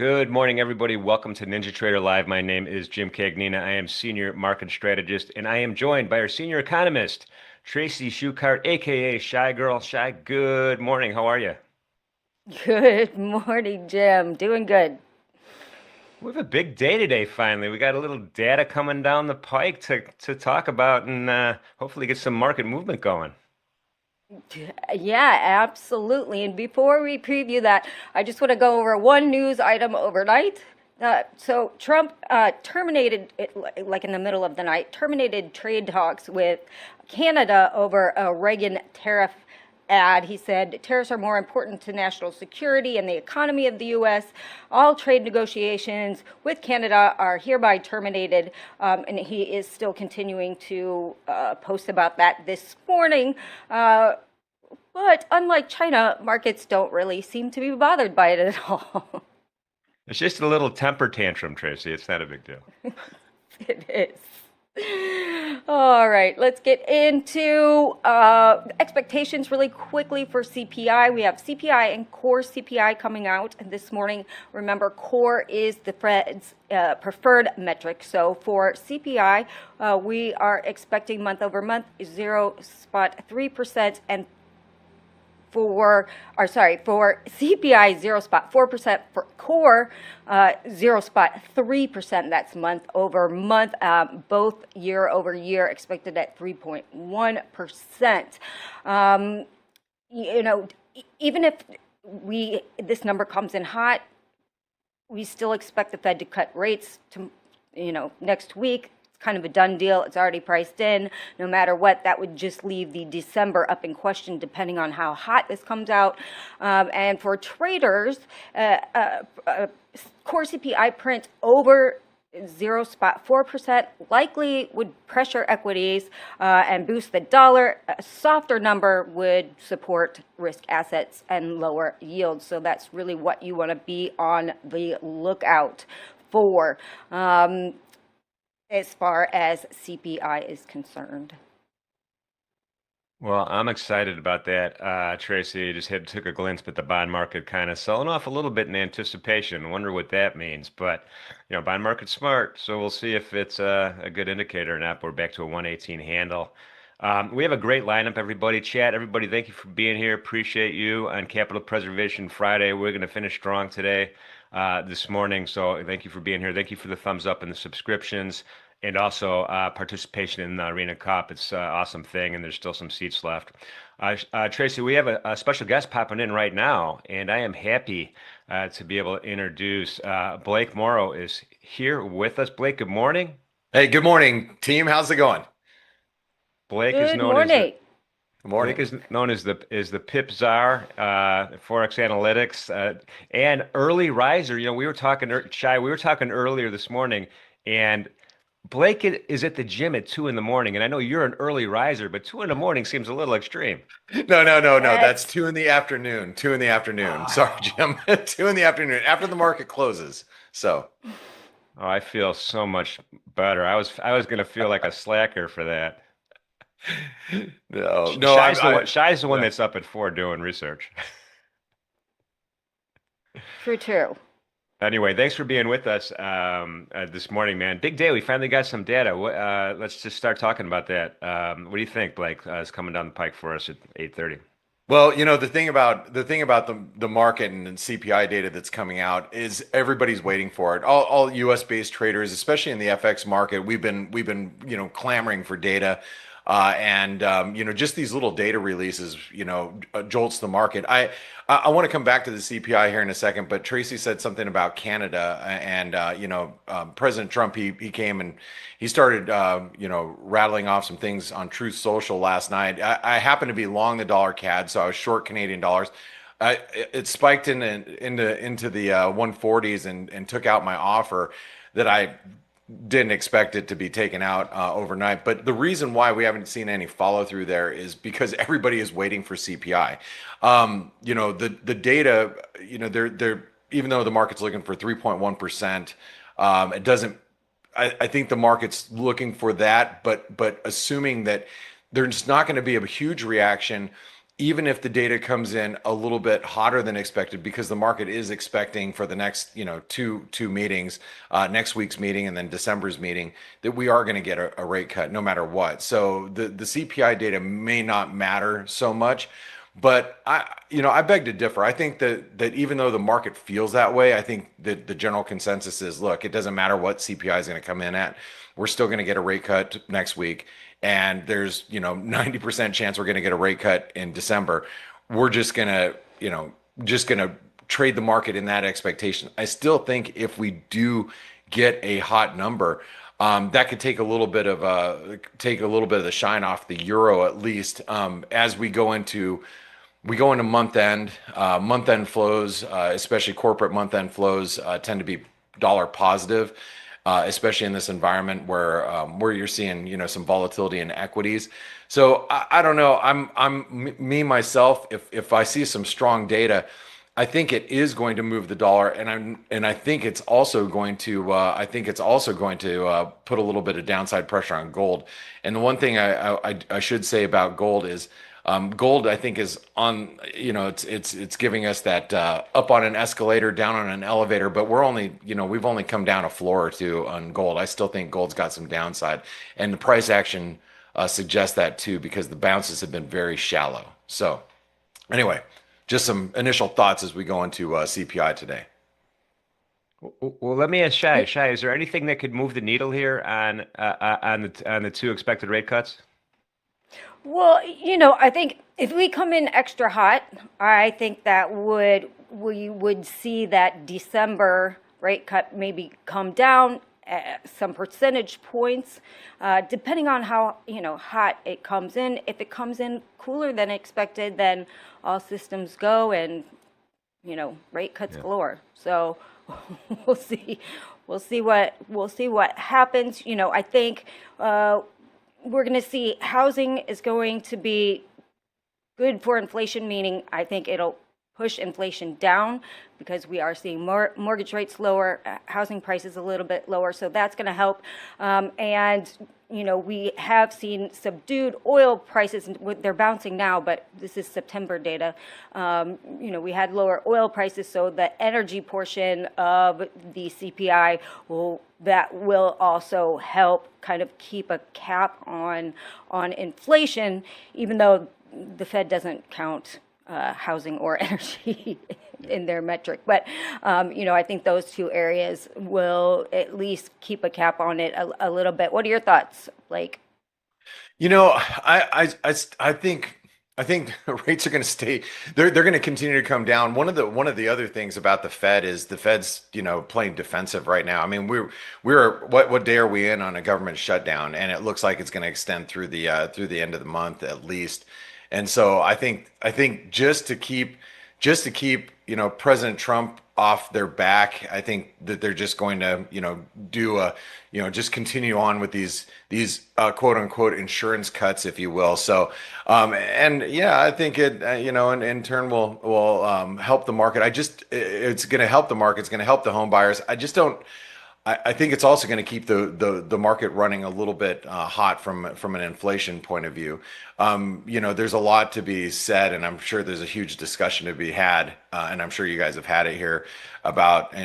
Good morning, everybody. Welcome to Ninja Trader Live. My name is Jim Cagnina. I am Senior Market Strategist, and I am joined by our Senior Economist, Tracy Schuchart, aka Shy Girl. Shy, good morning. How are you? Good morning, Jim. Doing good. We have a big day today, finally. We got a little data coming down the pike to talk about and hopefully get some market movement going. Yeah, absolutely. And before we preview that, I just want to go over one news item overnight. So Trump terminated, like in the middle of the night, terminated trade talks with Canada over a Reagan tariff ad. He said tariffs are more important to national security and the economy of the U.S. All trade negotiations with Canada are hereby terminated. And he is still continuing to post about that this morning. But unlike China, markets don't really seem to be bothered by it at all. It's just a little temper tantrum, Tracy. It's not a big deal. It is. All right, let's get into expectations really quickly for CPI. We have CPI and core CPI coming out this morning. Remember, core is the Fed's preferred metric. So for CPI, we are expecting month over month 0.3% and for CPI 0.4%, for core 0.3%. That's month over month, both year over year expected at 3.1%. You know, even if this number comes in hot, we still expect the Fed to cut rates to, next week. Kind of a done deal. It's already priced in. No matter what, that would just leave the December up in question, depending on how hot this comes out. And for traders, core CPI print over 0.4% likely would pressure equities and boost the dollar. A softer number would support risk assets and lower yields. So that's really what you want to be on the lookout for. As far as CPI is concerned. Well, I'm excited about that, Tracy. Just took a glimpse at the bond market kind of selling off a little bit in anticipation. Wonder what that means. But, bond market's smart, so we'll see if it's a good indicator or not. We're back to a 118 handle. We have a great lineup, everybody. Chat, everybody, thank you for being here. Appreciate you on Capital Preservation Friday. We're going to finish strong today, this morning. So thank you for being here. Thank you for the thumbs up and the subscriptions. And also participation in the Arena Cup. It's an awesome thing, and there's still some seats left. Tracy, we have a special guest popping in right now, and I am happy to be able to introduce Blake Morrow is here with us. Blake, good morning. Hey, good morning, team. How's it going? Blake is Good known as the morning. Good Blake morning. is known as the Pip Czar, Forex Analytics, and early riser. We were talking, Shy. We were talking earlier this morning, and Blake is at the gym at 2 in the morning, and I know you're an early riser, but 2 in the morning seems a little extreme. No, no, no, no. That's That's 2 in the afternoon. 2 in the afternoon. Sorry, Oh, Jim. 2 in the afternoon after the market closes. So, I feel so much better. I was gonna feel like a slacker for that. no, no, Shy's the one. Shy's the one yeah. that's up at 4 doing research. true, true. Anyway, thanks for being with us this morning, man. Big day. We finally got some data. Let's just start talking about that. What do you think, Blake? Is coming down the pike for us at 8:30? Well, the thing about the market and CPI data that's coming out is everybody's waiting for it. All U.S. based traders, especially in the FX market, we've been clamoring for data. And just these little data releases, jolts the market. I want to come back to the CPI here in a second, but Tracy said something about Canada, and President Trump, he came and he started rattling off some things on Truth Social last night. I happen to be long the dollar CAD, so I was short Canadian dollars. It spiked into the 140s and took out my offer that I didn't expect it to be taken out overnight. But the reason why we haven't seen any follow through there is because everybody is waiting for CPI. The data, they're even though the market's looking for 3.1%, it doesn't. I think the market's looking for that, but assuming that there's not going to be a huge reaction, even if the data comes in a little bit hotter than expected, because the market is expecting for the next, two meetings, next week's meeting and then December's meeting, that we are going to get a rate cut no matter what. So the CPI data may not matter so much. But I beg to differ. I think that even though the market feels that way, I think that the general consensus is, look, it doesn't matter what CPI is going to come in at. We're still going to get a rate cut next week, and there's 90% chance we're going to get a rate cut in December. We're just going to trade the market in that expectation. I still think if we do get a hot number, that could take a little bit of the shine off the euro at least, as we go into month end flows, especially corporate month end flows, tend to be dollar positive, especially in this environment where you're seeing some volatility in equities. So I don't know. Me myself. If I see some strong data, I think it is going to move the dollar, and I think it's also going to put a little bit of downside pressure on gold. And the one thing I should say about gold is, gold, I think, is on, it's giving us that, up on an escalator, down on an elevator, but we've only come down a floor or two on gold. I still think gold's got some downside, and the price action suggests that too, because the bounces have been very shallow. So anyway, just some initial thoughts as we go into CPI today. Well, let me ask Shay. Shay, is there anything that could move the needle here on the two expected rate cuts? Well, I think if we come in extra hot, I think that we would see that December rate cut maybe come down some percentage points, depending on how hot it comes in. If it comes in cooler than expected, then all systems go, and rate cuts Yeah. galore. So we'll see. We'll see what happens. I think we're going to see housing is going to be good for inflation, meaning I think it'll push inflation down because we are seeing more mortgage rates lower, housing prices a little bit lower, so that's going to help. And we have seen subdued oil prices. They're bouncing now, but this is September data. We had lower oil prices, so the energy portion of the CPI will also help kind of keep a cap on inflation, even though the Fed doesn't count housing or energy in their metric. But I think those two areas will at least keep a cap on it a little bit. What are your thoughts, Blake? I think rates are going to stay. They're going to continue to come down. One of the other things about the Fed is the Fed's playing defensive right now. I mean, we're what day are we in on a government shutdown, and it looks like it's going to extend through the end of the month at least. And so I think just to keep President Trump off their back, I think that they're just going to do just continue on with these quote unquote insurance cuts, if you will. So and yeah, I think it in turn will help the market. It's going to help the market. It's going to help the home buyers. I just don't. I think it's also going to keep the market running a little bit hot from an inflation point of view. There's a lot to be said, and I'm sure there's a huge discussion to be had, and I'm sure you guys have had it here about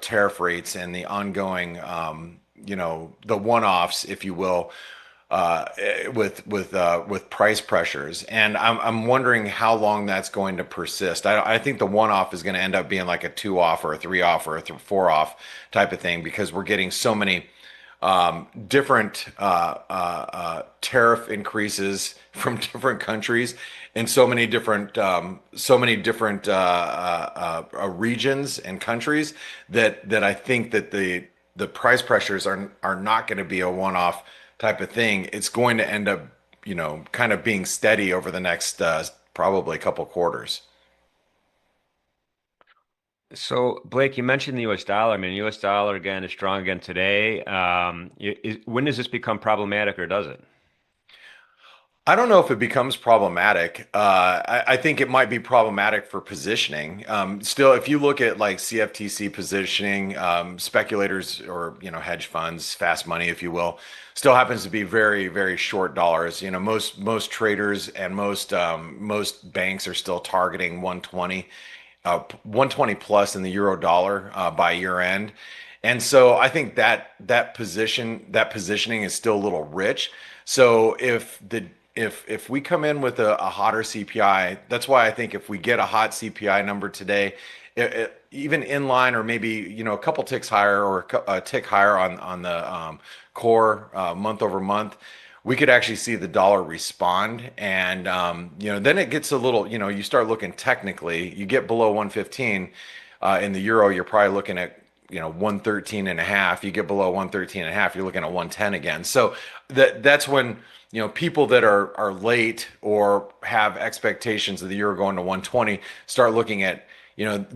tariff rates and the ongoing the one-offs, if you will, with price pressures, and I'm wondering how long that's going to persist. I think the one off is going to end up being like a two off or a three off or a four off type of thing, because we're getting so many different tariff increases from different countries and so many different regions and countries, that I think that the price pressures are not going to be a one off type of thing. It's going to end up, kind of being steady over the next probably couple quarters. So, Blake, you mentioned the U.S. dollar. I mean, the U.S. dollar again is strong again today. When does this become problematic, or does it? I don't know if it becomes problematic. I think it might be problematic for positioning. Still, if you look at like CFTC positioning, speculators or hedge funds, fast money, if you will, still happens to be very, very short dollars. Most traders and most banks are still targeting 120, 120 plus in the euro dollar by year end. And so I think that positioning is still a little rich. So if we come in with a hotter CPI, that's why I think if we get a hot CPI number today, even in line or maybe a couple ticks higher or a tick higher on the core month over month, we could actually see the dollar respond. And then it gets a little, you start looking technically, you get below 115 in the euro, you're probably looking at 113 and a half. You get below 113 and a half, you're looking at 110 again. So that's when people that are late or have expectations of the euro going to 120 start looking at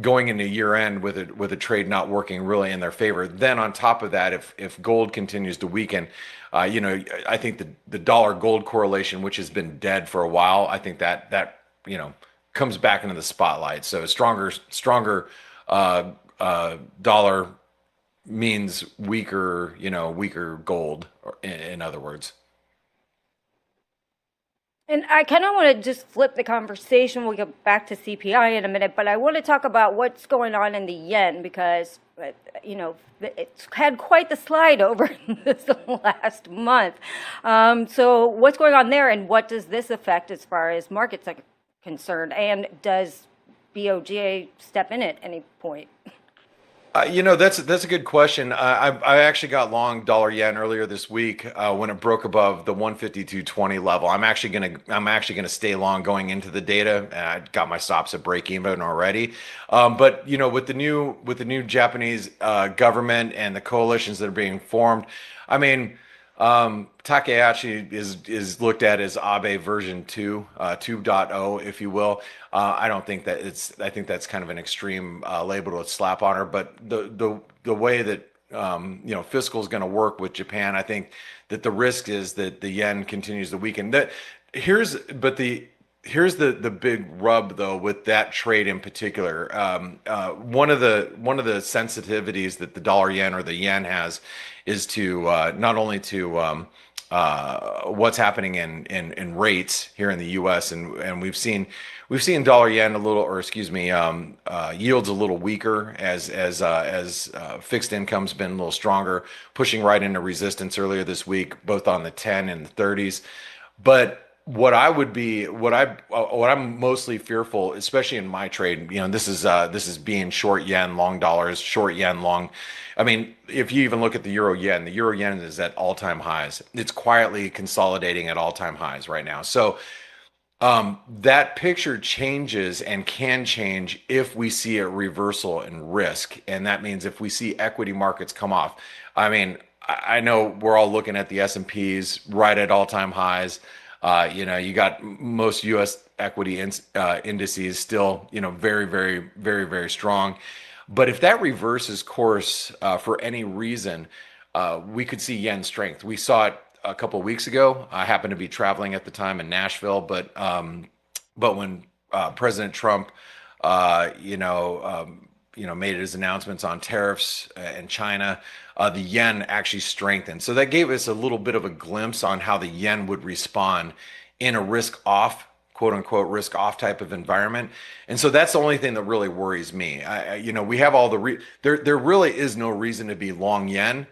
going into year end with a trade not working really in their favor. Then on top of that, if gold continues to weaken, I think the dollar gold correlation, which has been dead for a while, I think that comes back into the spotlight. So stronger dollar means weaker gold, in other words. And I kind of want to just flip the conversation. We'll get back to CPI in a minute, but I want to talk about what's going on in the yen because, it's had quite the slide over this last month. So what's going on there, and what does this affect as far as markets are concerned? And does BOJ step in at any point? That's a good question. I actually got long dollar yen earlier this week when it broke above the 152.20 level. I'm actually gonna stay long going into the data. I got my stops at break even already. But with the new Japanese government and the coalitions that are being formed, I mean. Takahashi is looked at as Abe version 2, 2.0, if you will. I don't think that I think that's kind of an extreme label to slap on her, but the way that fiscal is going to work with Japan, I think that the risk is that the yen continues to weaken. Here's the big rub though with that trade in particular. One of the sensitivities that the dollar yen or the yen has is to not only to what's happening in rates here in the U.S. and we've seen dollar yen a little, or excuse me, yields a little weaker as fixed income's been a little stronger, pushing right into resistance earlier this week, both on the 10 and the 30s. But what I'm mostly fearful, especially in my trade, this is being short yen, long dollars, short yen, long. I mean, if you even look at the euro yen is at all-time highs. It's quietly consolidating at all-time highs right now. So that picture changes and can change if we see a reversal in risk, and that means if we see equity markets come off. I mean, I know we're all looking at the S&Ps right at all-time highs. You got most U.S. equity indices still, very, very, very, very strong. But if that reverses course for any reason, we could see yen strength. We saw it a couple of weeks ago. I happened to be traveling at the time in Nashville, but when President Trump, made his announcements on tariffs and China, the yen actually strengthened. So that gave us a little bit of a glimpse on how the yen would respond in a risk off, quote unquote, risk off type of environment. And so that's the only thing that really worries me. We have all there really is no reason to be long yen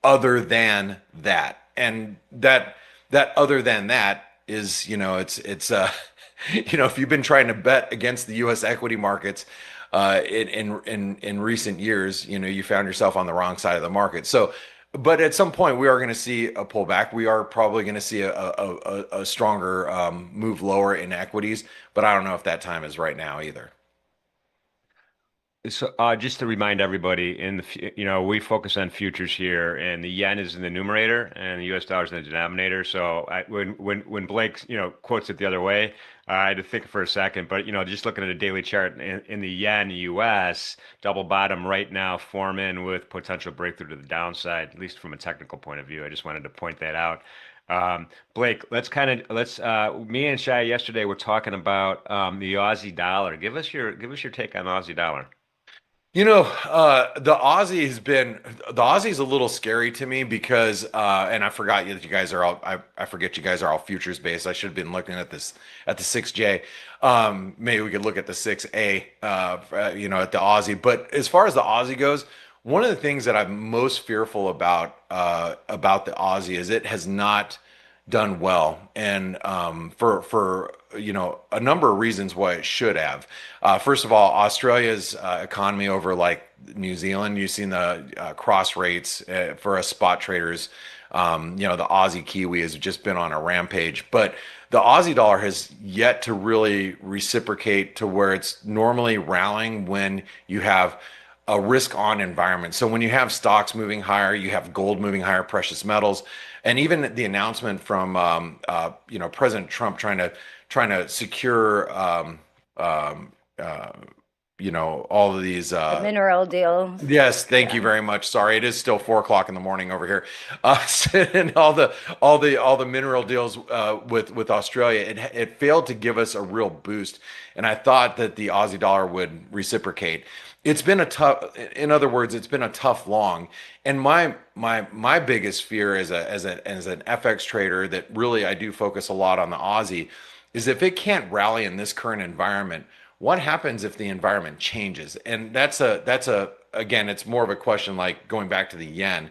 other than that. And that other than that is, it's if you've been trying to bet against the U.S. equity markets in recent years, you found yourself on the wrong side of the market. So, but at some point we are going to see a pullback. We are probably going to see a stronger move lower in equities, but I don't know if that time is right now either. So, just to remind everybody, we focus on futures here, and the yen is in the numerator, and the U.S. dollar is in the denominator. So, when Blake, quotes it the other way, I had to think for a second. But just looking at a daily chart in the yen U.S. double bottom right now, forming with potential breakthrough to the downside, at least from a technical point of view. I just wanted to point that out. Blake, me and Shai yesterday were talking about the Aussie dollar. Give us your take on Aussie dollar. The Aussie's a little scary to me because and I forgot that you guys are all I forget you guys are all futures based. I should have been looking at this at the 6J. Maybe we could look at the 6A at the Aussie. But as far as the Aussie goes, one of the things that I'm most fearful about the Aussie is it has not done well, and for a number of reasons why it should have. First of all, Australia's economy over like New Zealand, you've seen the cross rates for us spot traders. The Aussie Kiwi has just been on a rampage, but the Aussie dollar has yet to really reciprocate to where it's normally rallying when you have a risk on environment. So when you have stocks moving higher, you have gold moving higher, precious metals, and even the announcement from President Trump trying to secure all of these The mineral deals. Yes, thank Yeah. you very much. Sorry, it is still 4 o'clock in the morning over here. And all the mineral deals with Australia, it failed to give us a real boost, and I thought that the Aussie dollar would reciprocate. It's been a tough, in other words, it's been a tough long. And my biggest fear as an FX trader that really I do focus a lot on the Aussie is if it can't rally in this current environment, what happens if the environment changes? And that's a again, it's more of a question like going back to the yen.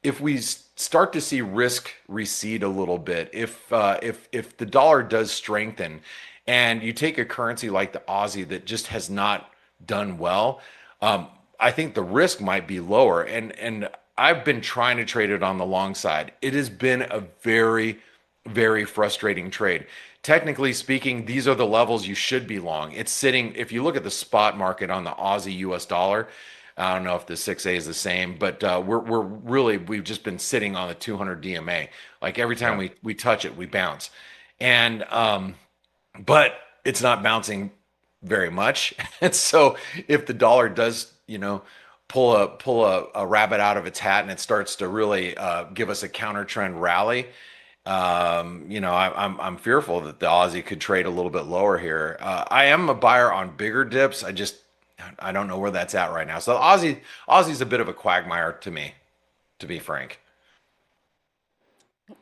If we start to see risk recede a little bit, if the dollar does strengthen, and you take a currency like the Aussie that just has not done well, I think the risk might be lower. And I've been trying to trade it on the long side. It has been a very, very frustrating trade. Technically speaking, these are the levels you should be long. It's sitting, if you look at the spot market on the Aussie US dollar, I don't know if the 6A is the same, but we've just been sitting on the 200 DMA. Like every time Yeah. we touch it, we bounce. And but it's not bouncing very much. And so if the dollar does, pull a rabbit out of its hat and it starts to really give us a counter trend rally, I'm fearful that the Aussie could trade a little bit lower here. I am a buyer on bigger dips. I don't know where that's at right now. So the Aussie's a bit of a quagmire to me, to be frank.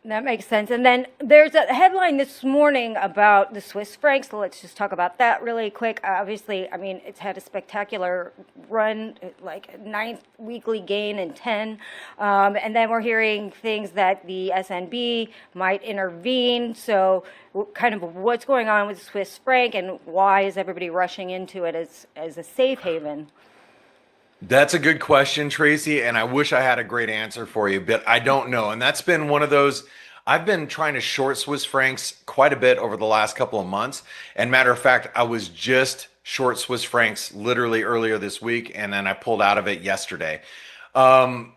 That makes sense. And then there's a headline this morning about the Swiss franc. So let's just talk about that really quick. Obviously, I mean, it's had a spectacular run, like ninth weekly gain in 10. And then we're hearing things that the SNB might intervene. So kind of what's going on with the Swiss franc and why is everybody rushing into it as a safe haven? That's a good question, Tracy, and I wish I had a great answer for you, but I don't know. And that's been one of those. I've been trying to short Swiss francs quite a bit over the last couple of months. And matter of fact, I was just short Swiss francs literally earlier this week, and then I pulled out of it yesterday. Now,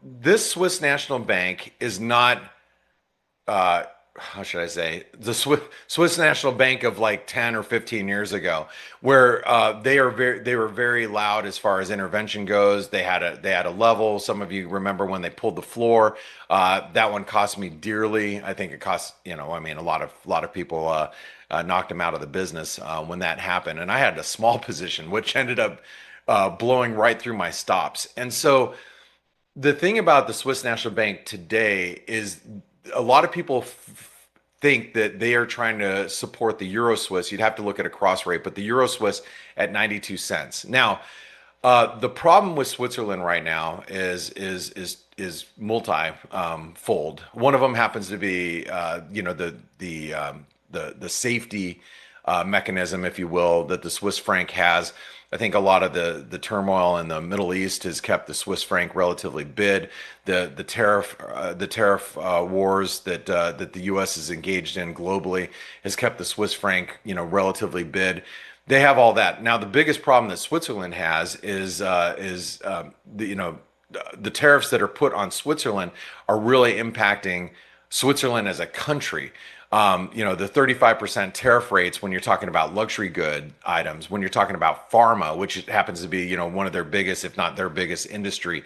this Swiss National Bank is not how should I say, the Swiss National Bank of like 10 or 15 years ago, where they were very loud as far as intervention goes. They had a level. Some of you remember when they pulled the floor. That one cost me dearly. I think it cost, I mean, a lot of people knocked them out of the business when that happened. And I had a small position, which ended up blowing right through my stops. And so the thing about the Swiss National Bank today is a lot of people think that they are trying to support the Euro Swiss. You'd have to look at a cross rate, but the Euro Swiss at 92 cents. Now, the problem with Switzerland right now is multi fold. One of them happens to be the safety mechanism, if you will, that the Swiss franc has. I think a lot of the turmoil in the Middle East has kept the Swiss franc relatively bid. The tariff wars that the U.S. is engaged in globally has kept the Swiss franc relatively bid. They have all that. Now the biggest problem that Switzerland has is the tariffs that are put on Switzerland are really impacting Switzerland as a country. The 35% tariff rates when you're talking about luxury good items, when you're talking about pharma, which happens to be, one of their biggest, if not their biggest industry,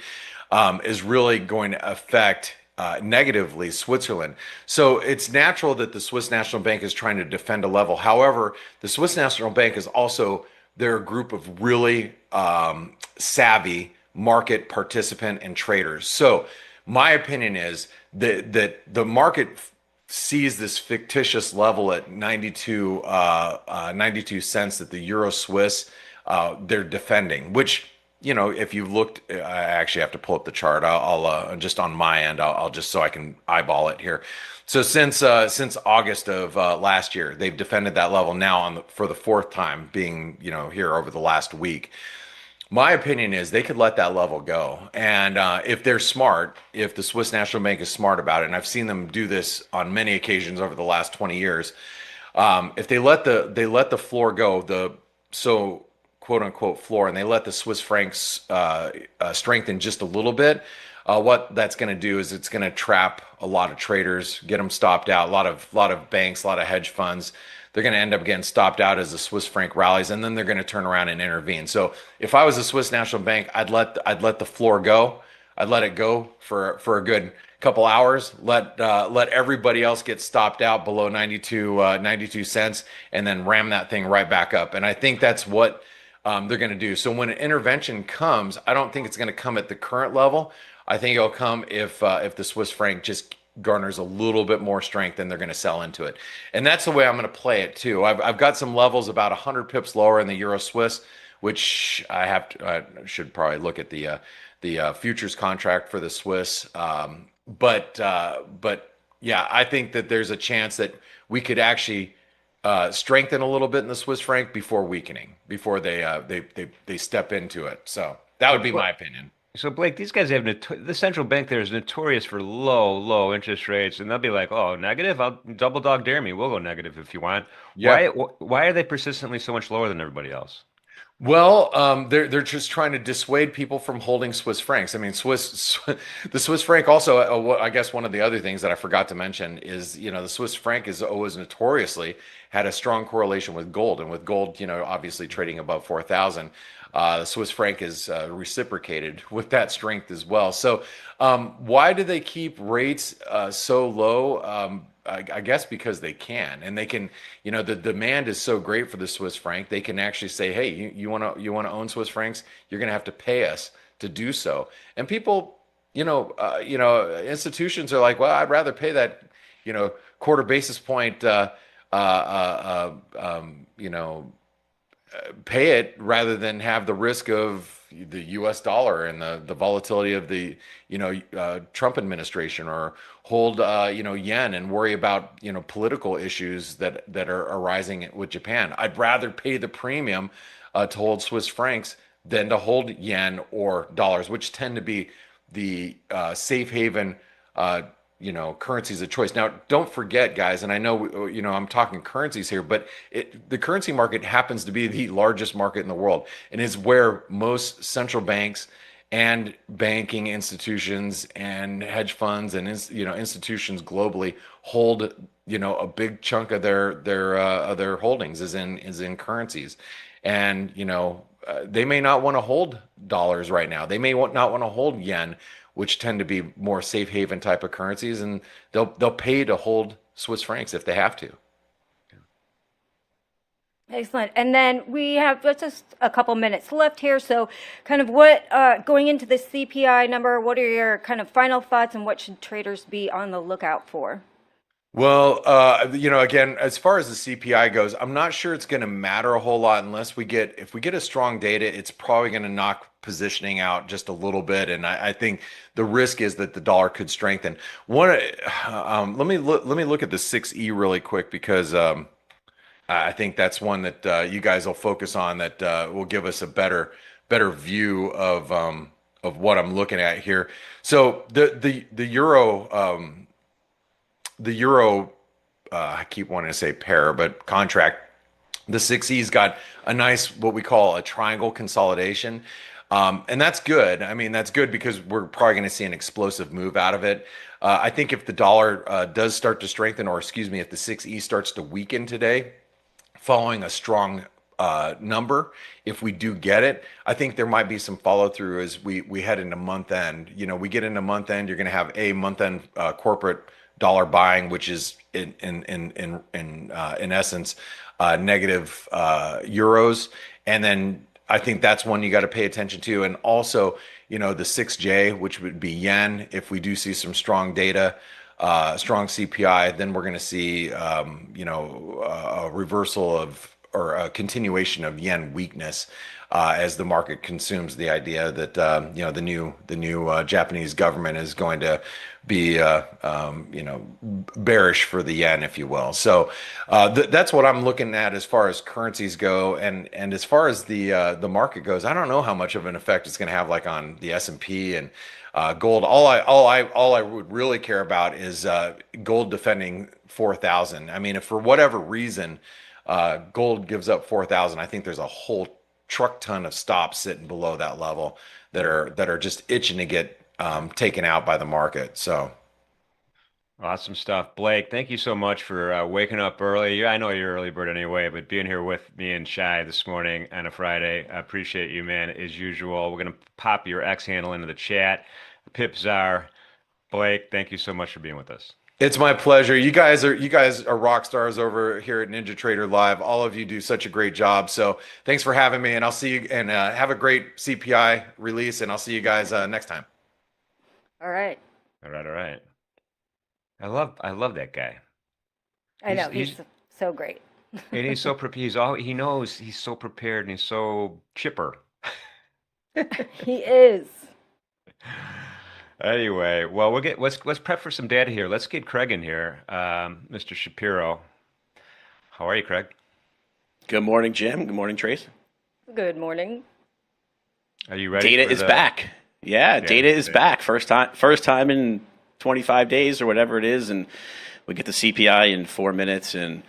is really going to affect negatively Switzerland. So it's natural that the Swiss National Bank is trying to defend a level. However, the Swiss National Bank is also they're a group of really savvy market participant and traders. So my opinion is that the market sees this fictitious level at 92 cents that the Euro Swiss they're defending, which if you looked, I actually have to pull up the chart. I'll just on my end, I'll just so I can eyeball it here. So since August of last year, they've defended that level now for the fourth time, being here over the last week. My opinion is they could let that level go, and if they're smart, if the Swiss National Bank is smart about it, and I've seen them do this on many occasions over the last 20 years, if they let the floor go, the so quote unquote floor, and they let the Swiss francs strengthen just a little bit, what that's going to do is it's going to trap a lot of traders, get them stopped out. A lot of banks, a lot of hedge funds. They're going to end up getting stopped out as the Swiss franc rallies, and then they're going to turn around and intervene. So if I was the Swiss National Bank, I'd let the floor go. I'd let it go for a good couple hours. Let everybody else get stopped out below 92 cents, and then ram that thing right back up. And I think that's what they're going to do. So when an intervention comes, I don't think it's going to come at the current level. I think it'll come if the Swiss franc just garners a little bit more strength, then they're going to sell into it. And that's the way I'm going to play it too. I've got some levels about 100 pips lower in the Euro Swiss, which I should probably look at the futures contract for the Swiss. But yeah, I think that there's a chance that we could actually strengthen a little bit in the Swiss franc before weakening, before they step into it. So that would be my opinion. So Blake, these guys have the central bank there is notorious for low interest rates, and they'll be like, "Oh, negative? I'll double dog dare me. We'll go negative if you want." Yeah. Why are they persistently so much lower than everybody else? Well, they're just trying to dissuade people from holding Swiss francs. I mean, the Swiss franc also. I guess one of the other things that I forgot to mention is, the Swiss franc is always notoriously had a strong correlation with gold, and with gold, obviously trading above 4,000, the Swiss franc is reciprocated with that strength as well. So, why do they keep rates so low? I guess because they can, and they can, the demand is so great for the Swiss franc, they can actually say, hey, you want to own Swiss francs, you're going to have to pay us to do so. And people, institutions are like, well, I'd rather pay that, quarter basis point, you know, pay it rather than have the risk of the U.S. dollar and the volatility of the Trump administration, or hold yen and worry about political issues that are arising with Japan. I'd rather pay the premium to hold Swiss francs than to hold yen or dollars, which tend to be the safe haven currencies of choice. Now, don't forget, guys, and I know, I'm talking currencies here, but the currency market happens to be the largest market in the world, and is where most central banks and banking institutions and hedge funds and institutions globally hold a big chunk of their holdings is in currencies. And they may not want to hold dollars right now. They may not want to hold yen, which tend to be more safe haven type of currencies, and they'll pay to hold Swiss francs if they have to. Excellent. And then we have just a couple minutes left here. So kind of what, going into the CPI number, what are your kind of final thoughts, and what should traders be on the lookout for? Well, again, as far as the CPI goes, I'm not sure it's going to matter a whole lot unless if we get a strong data, it's probably going to knock positioning out just a little bit. And I think the risk is that the dollar could strengthen. Let me look at the 6E really quick, because I think that's one that you guys will focus on, that will give us a better view of what I'm looking at here. So the euro. The euro, I keep wanting to say pair, but contract, the 6E's got a nice, what we call a triangle consolidation. And that's good. I mean, that's good because we're probably going to see an explosive move out of it. I think if the dollar does start to strengthen, or excuse me, if the 6E starts to weaken today, following a strong number. If we do get it, I think there might be some follow through as we head into month end. We get into month end, you're going to have a month end corporate dollar buying, which is in essence negative euros, and then I think that's one you got to pay attention to, and also the 6J, which would be yen. If we do see some strong data, strong CPI, then we're going to see a reversal of or a continuation of yen weakness as the market consumes the idea that the new Japanese government is going to be bearish for the yen, if you will. So that's what I'm looking at as far as currencies go, and as far as the market goes, I don't know how much of an effect it's going to have, like on the S&P and gold. All I would really care about is gold defending 4,000. I mean, if for whatever reason gold gives up 4,000, I think there's a whole truck ton of stops sitting below that level that are just itching to get taken out by the market. So Awesome stuff. Blake, thank you so much for waking up early. I know you're early bird anyway, but being here with me and Shai this morning on a Friday, I appreciate you, man, as usual. We're going to pop your X handle into the chat. Pip Czar. Blake, thank you so much for being with us. it's my pleasure. You guys are rock stars over here at Ninja Trader Live. All of you do such a great job. So thanks for having me, and I'll see you, and have a great CPI release, and I'll see you guys next time. All right. All right, all right. I love that guy. I know He's so great. and he's so he knows he's so prepared and he's so chipper. He is. Anyway, well, let's prep for some data here. Let's get Craig in here. Mr. Shapiro. How are you, Craig? Good morning, Jim. Good morning, Trace. Good morning. Are you ready Data for is back. Yeah, data is back. First time in 25 days or whatever it is, and we get the CPI in 4 minutes. And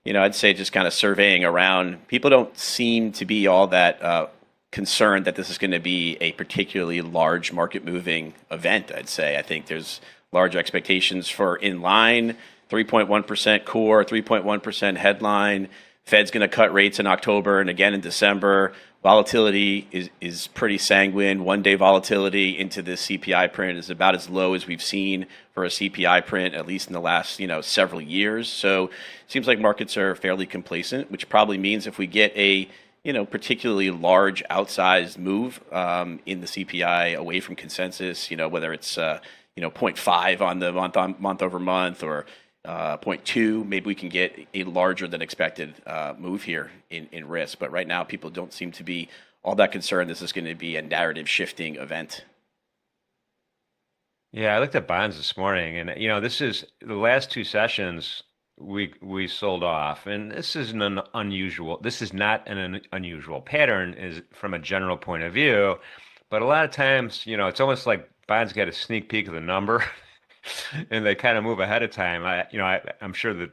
I'd say just kind of surveying around, people don't seem to be all that concerned that this is going to be a particularly large market moving event. I'd say I think there's large expectations for in line 3.1% core, 3.1% headline. Fed's going to cut rates in October and again in December. Volatility is pretty sanguine. 1 day volatility into the CPI print is about as low as we've seen for a CPI print, at least in the last several years. So it seems like markets are fairly complacent, which probably means if we get a particularly large outsized move in the CPI away from consensus, whether it's 0.5 on the month over month or 0.2, maybe we can get a larger than expected move here in risk. But right now, people don't seem to be all that concerned this is going to be a narrative shifting event. Yeah, I looked at bonds this morning, and this is the last two sessions we sold off, and this is an unusual. This is not an unusual pattern, is from a general point of view, but a lot of times, it's almost like bonds get a sneak peek of the number. And they kind of move ahead of time. I'm sure that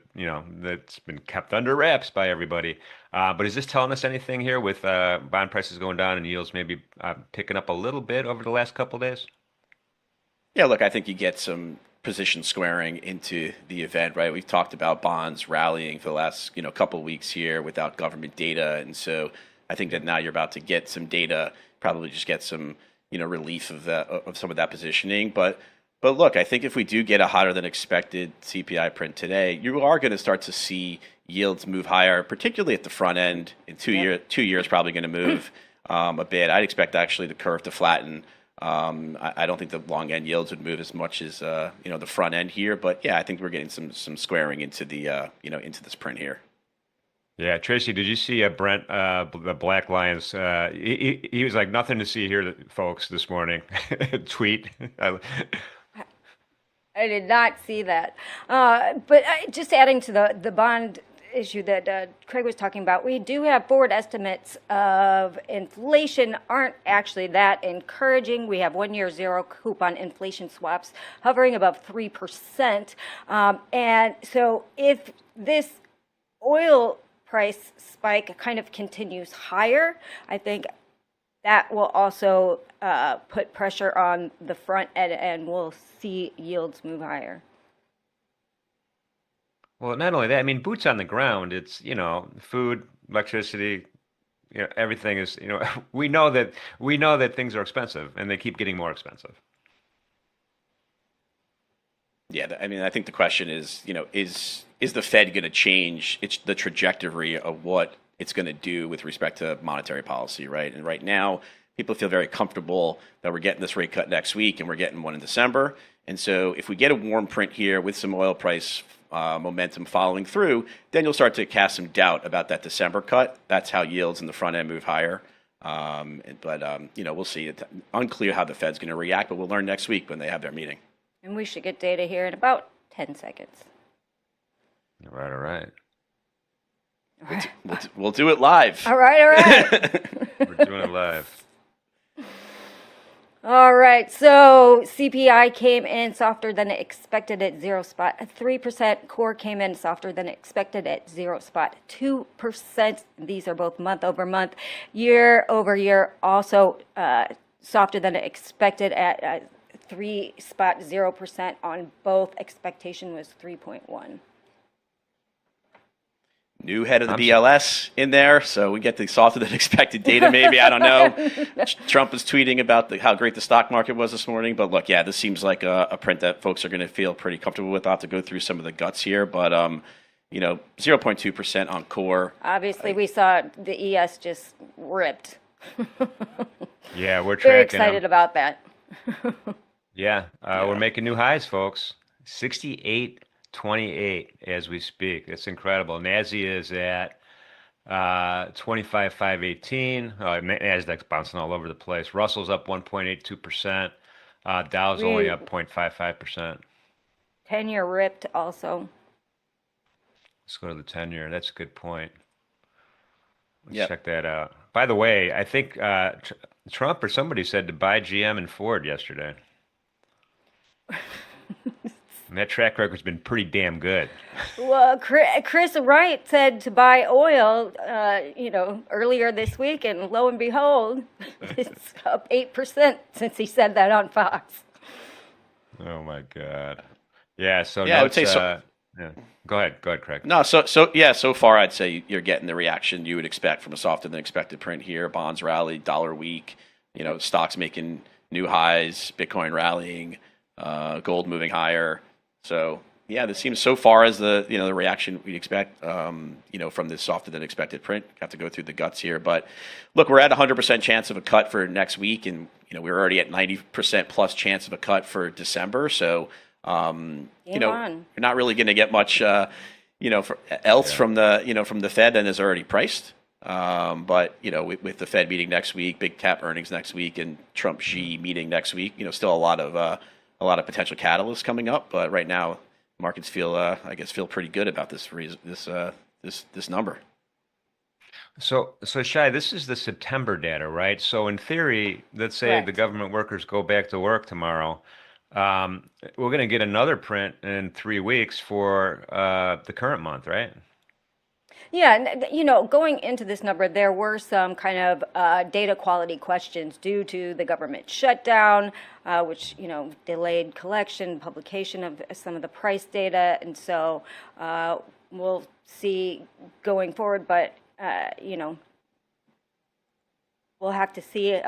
that's been kept under wraps by everybody. But is this telling us anything here with bond prices going down and yields maybe picking up a little bit over the last couple of days? Yeah, look, I think you get some position squaring into the event, right? We've talked about bonds rallying for the last couple of weeks here without government data, and so I think that now you're about to get some data, probably just get some relief of some of that positioning, but. But look, I think if we do get a hotter than expected CPI print today, you are going to start to see yields move higher, particularly at the front end. In 2 years, probably going to move a bit. I'd expect actually the curve to flatten. I don't think the long end yields would move as much as the front end here. But yeah, I think we're getting some squaring into the into this print here. Yeah, Tracy, did you see Brent, the Black Lions? He was like, nothing to see here, folks, this morning. Tweet. I did not see that. But just adding to the bond issue that Craig was talking about, we do have forward estimates of inflation aren't actually that encouraging. We have 1 year zero coupon inflation swaps hovering above 3%. And so if this oil price spike kind of continues higher, I think that will also put pressure on the front end, and we'll see yields move higher. Well, not only that, I mean, boots on the ground, it's, food, electricity, everything is, we know that things are expensive and they keep getting more expensive. Yeah, I mean, I think the question is, is the Fed going to change the trajectory of what it's going to do with respect to monetary policy, right? And right now, people feel very comfortable that we're getting this rate cut next week and we're getting one in December. And so, if we get a warm print here with some oil price momentum following through, then you'll start to cast some doubt about that December cut. That's how yields in the front end move higher. We'll see. It's unclear how the Fed's going to react, but we'll learn next week when they have their meeting. And we should get data here in about 10 seconds. All right, all right. We'll do it live. All right, all right. We're doing it live. All right, so CPI came in softer than expected at 0.3%. Core came in softer than expected at 0.2%. These are both month over month. Year over year, also softer than expected at 3.0% on both. Expectation was 3.1. New head of the BLS in there, so we get the softer than expected data. Maybe, I don't know. Trump was tweeting about how great the stock market was this morning. But look, yeah, this seems like a print that folks are going to feel pretty comfortable with. I'll have to go through some of the guts here, but 0.2% on core. Obviously, we saw the ES just ripped. Yeah, we're Very tracking excited them. about that. Yeah, we're making new highs, folks. 68.28 as we speak. That's incredible. NASI is at 25,518. Nasdaq's bouncing all over the place. Russell's up 1.82%. Dow's only up 0.55%. 10-year ripped also. Let's go to the 10-year. That's a good point. Let's Yep. check that out. By the way, I think Trump or somebody said to buy GM and Ford yesterday. And that track record's been pretty damn good. Well, Chris Wright said to buy oil, earlier this week, and lo and behold, it's up 8% since he said that on Fox. Oh my God. Yeah, so Yeah, I would notes, say so. yeah. Go ahead, Craig. No, so far I'd say you're getting the reaction you would expect from a softer than expected print here. Bonds rally, dollar weak, stocks making new highs, Bitcoin rallying, gold moving higher. So yeah, this seems so far as the reaction we'd expect from this softer than expected print. Have to go through the guts here, but look, we're at 100% chance of a cut for next week, and we're already at 90% plus chance of a cut for December. So you're not really going to get much else from the Fed than is already priced. But with the Fed meeting next week, big cap earnings next week, and Trump Xi meeting next week, still a lot of potential catalysts coming up. But right now, markets feel pretty good about this number. So Shai, this is the September data, right? So in theory, let's say Correct. the government workers go back to work tomorrow. We're going to get another print in 3 weeks for the current month, right? Yeah, going into this number, there were some kind of data quality questions due to the government shutdown, which, delayed collection, publication of some of the price data. And so we'll see going forward, but, we'll have to see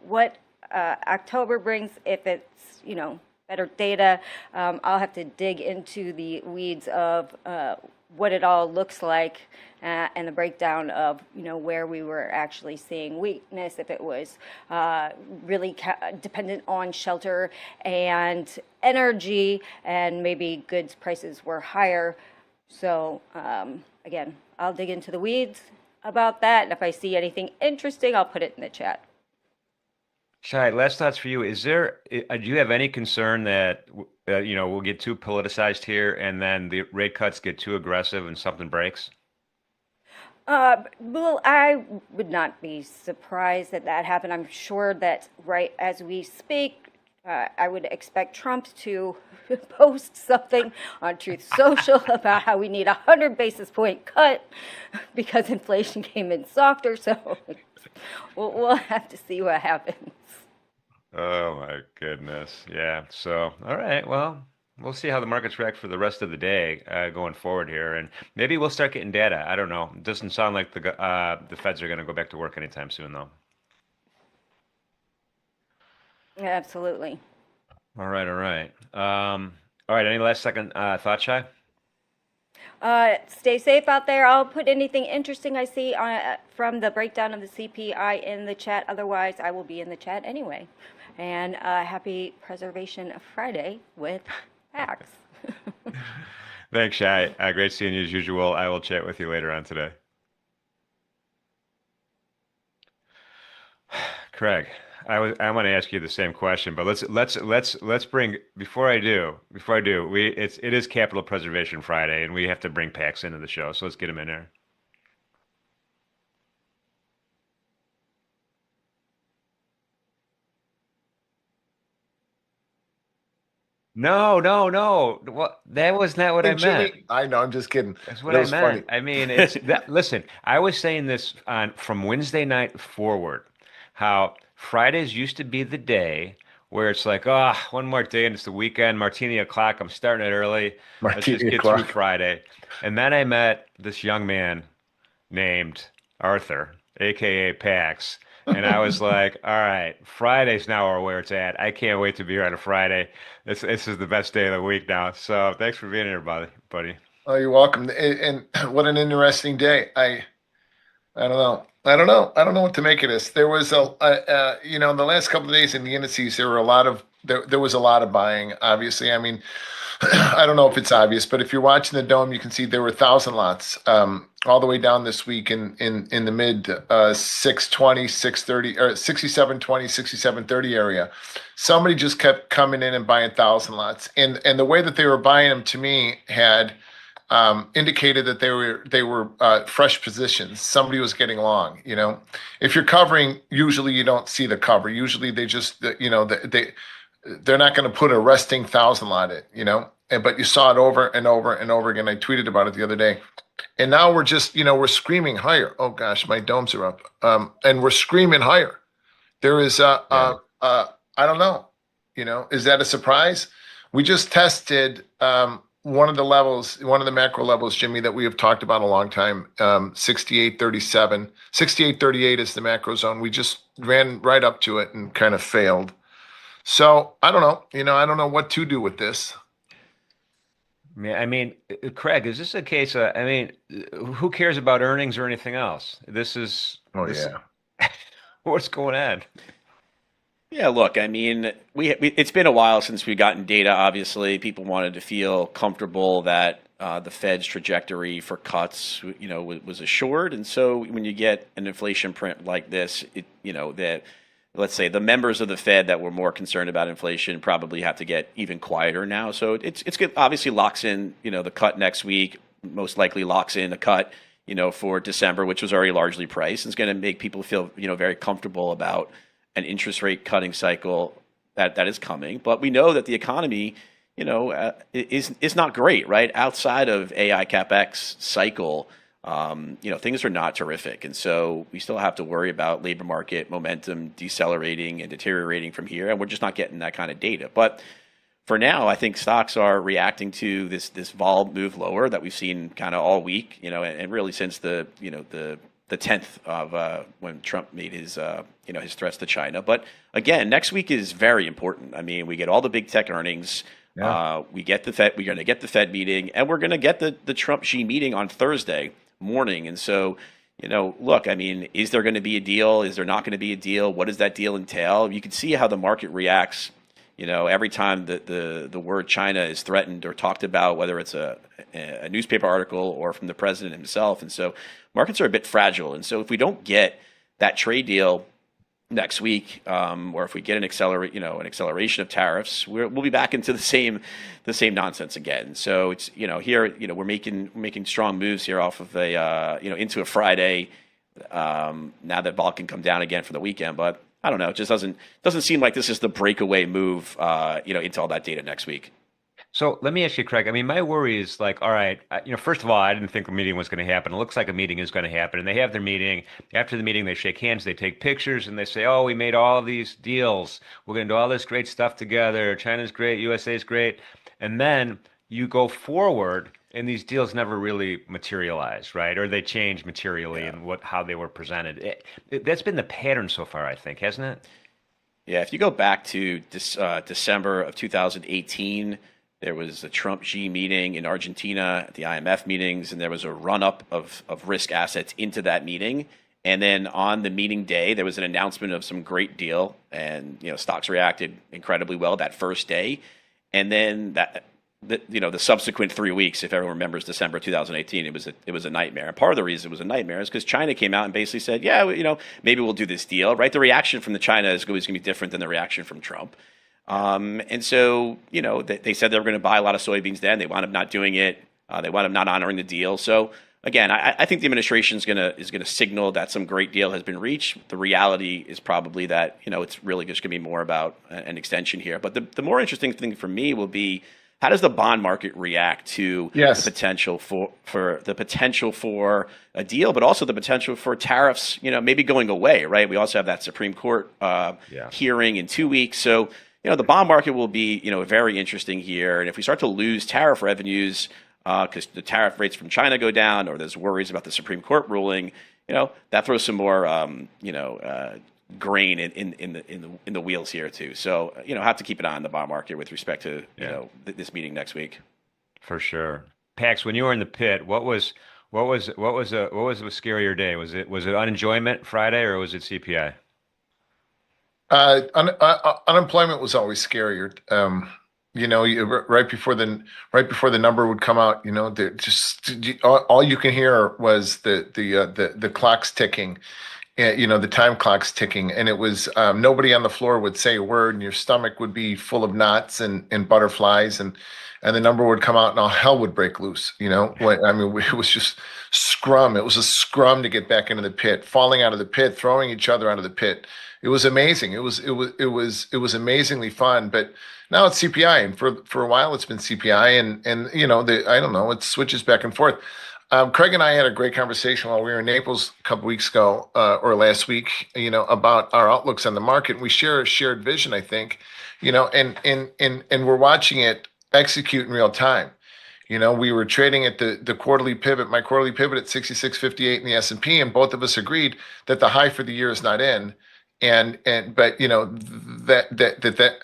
what October brings. If it's, better data, I'll have to dig into the weeds of what it all looks like and the breakdown of where we were actually seeing weakness, if it was really dependent on shelter and energy, and maybe goods prices were higher. So again, I'll dig into the weeds about that, and if I see anything interesting, I'll put it in the chat. Shai, last thoughts for you. Do you have any concern that we'll get too politicized here and then the rate cuts get too aggressive and something breaks? Well, I would not be surprised that happened. I'm sure that right as we speak, I would expect Trump to post something on Truth Social about how we need a 100 basis point cut because inflation came in softer. So we'll have to see what happens. Oh my goodness. Yeah. So, all right. Well, we'll see how the markets react for the rest of the day going forward here, and maybe we'll start getting data. I don't know. It doesn't sound like the Feds are going to go back to work anytime soon, though. Absolutely. All right, all right. All right. Any last second thought, Shy? Stay safe out there. I'll put anything interesting I see from the breakdown of the CPI in the chat. Otherwise, I will be in the chat anyway. And happy Preservation Friday with Axe. Thanks, Shy. Great seeing you as usual. I will chat with you later on today. Craig, I want to ask you the same question, but let's bring before I do it is Capital Preservation Friday, and we have to bring Pax into the show, so let's get him in there. No, no, no. What that was not what Hey, I meant. Jimmy. I know. I'm just kidding. That's But what it I was funny. meant. I mean, it's that. Listen, I was saying this on from Wednesday night forward, how Fridays used to be the day where it's like, ah, one more day and it's the weekend, martini o'clock. I'm starting it early. Let's just Martini get through o'clock. Friday. And then I met this young man named Arthur, aka Pax. And I was like, all right, Friday's now where it's at. I can't wait to be here on a Friday. This is the best day of the week now. So thanks for being here, buddy. Oh, you're welcome. And what an interesting day. I don't know. I don't know. I don't know what to make of this. There was in the last couple of days in the indices, there was a lot of buying. Obviously, I mean, I don't know if it's obvious, but if you're watching the dome, you can see there were 1,000 lots all the way down this week in the mid 620, 630, or 6720, 6730 area. Somebody just kept coming in and buying 1,000 lots, and the way that they were buying them to me had indicated that they were fresh positions. Somebody was getting long. If you're covering, usually you don't see the cover. Usually they just they're not going to put a resting 1,000 lot but you saw it over and over and over again. I tweeted about it the other day, and now we're screaming higher. Oh gosh, my domes are up, and we're screaming higher. There is Yeah. I don't know. Is that a surprise? We just tested one of the levels, one of the macro levels, Jimmy, that we have talked about a long time. 68.37, 68.38 is the macro zone. We just ran right up to it and kind of failed. So I don't know. I don't know what to do with this. Yeah, I mean, Craig, is this a case of, I mean, who cares about earnings or anything else? Oh This, yeah. what's going on? Yeah, look, I mean, it's been a while since we've gotten data. Obviously, people wanted to feel comfortable that the Fed's trajectory for cuts, was assured. And so when you get an inflation print like this, that let's say the members of the Fed that were more concerned about inflation probably have to get even quieter now. So it's good. Obviously locks in, the cut next week. Most likely locks in a cut, for December, which was already largely priced. And it's going to make people feel, very comfortable about an interest rate cutting cycle that is coming. But we know that the economy, is not great, right? Outside of AI capex cycle, things are not terrific, and so we still have to worry about labor market momentum decelerating and deteriorating from here, and we're just not getting that kind of data. But for now, I think stocks are reacting to this vol move lower that we've seen kind of all week, and really since the 10th of when Trump made his threats to China. But again, next week is very important. I mean, we get all the big tech earnings. Yeah. We get the Fed. We're going to get the Fed meeting, and we're going to get the Trump Xi meeting on Thursday morning. And so, look, I mean, is there going to be a deal? Is there not going to be a deal? What does that deal entail? You can see how the market reacts. Every time the word China is threatened or talked about, whether it's a newspaper article or from the president himself. And so markets are a bit fragile. And so if we don't get that trade deal next week, or if we get an acceleration of tariffs, we'll be back into the same nonsense again. So it's here we're making strong moves here off of into a Friday. Now that vol can come down again for the weekend, but I don't know. It just doesn't seem like this is the breakaway move, into all that data next week. So let me ask you, Craig. I mean, my worry is like, all right, first of all, I didn't think a meeting was going to happen. It looks like a meeting is going to happen, and they have their meeting. After the meeting, they shake hands, they take pictures, and they say, "Oh, we made all these deals. We're going to do all this great stuff together. China's great, USA's great." and then you go forward, and these deals never really materialize, right? Or they change materially Yeah. in how they were presented. That's been the pattern so far, I think, hasn't it? Yeah, if you go back to December of 2018, there was a Trump Xi meeting in Argentina at the IMF meetings, and there was a run up of risk assets into that meeting. And then on the meeting day, there was an announcement of some great deal, and stocks reacted incredibly well that first day. And then the subsequent 3 weeks, if everyone remembers December 2018, it was a nightmare. And part of the reason it was a nightmare is because China came out and basically said, yeah, maybe we'll do this deal, right? The reaction from the China is always going to be different than the reaction from Trump. And so, they said they were going to buy a lot of soybeans then. They wound up not doing it. They wound up not honoring the deal. So again, I think the administration is gonna signal that some great deal has been reached. The reality is probably that it's really just going to be more about an extension here. But the more interesting thing for me will be, how does the bond market react to Yes. the potential for a deal, but also the potential for tariffs, maybe going away, right? We also have that Supreme Court Yeah. hearing in 2 weeks. So, the bond market will be, very interesting here. And if we start to lose tariff revenues because the tariff rates from China go down, or there's worries about the Supreme Court ruling, that throws some more, grain in the wheels here too. So have to keep an eye on the bond market with respect to this meeting next week. For sure. Pax, when you were in the pit, what was a scarier day? Was it unenjoyment Friday or was it CPI? Unemployment was always scarier. Right before the number would come out, all you can hear was the clocks ticking, the time clock's ticking, and it was nobody on the floor would say a word, and your stomach would be full of knots and butterflies, and the number would come out, and all hell would break loose. It was just scrum. It was a scrum to get back into the pit, falling out of the pit, throwing each other out of the pit. It was amazing. It was amazingly fun. But now it's CPI, and for a while it's been CPI, and I don't know, it switches back and forth. Craig and I had a great conversation while we were in Naples a couple weeks ago, or last week, about our outlooks on the market. We share a shared vision, I think, and we're watching it execute in real time. We were trading at the quarterly pivot, my quarterly pivot at 66.58 in the S&P, and both of us agreed that the high for the year is not in. But that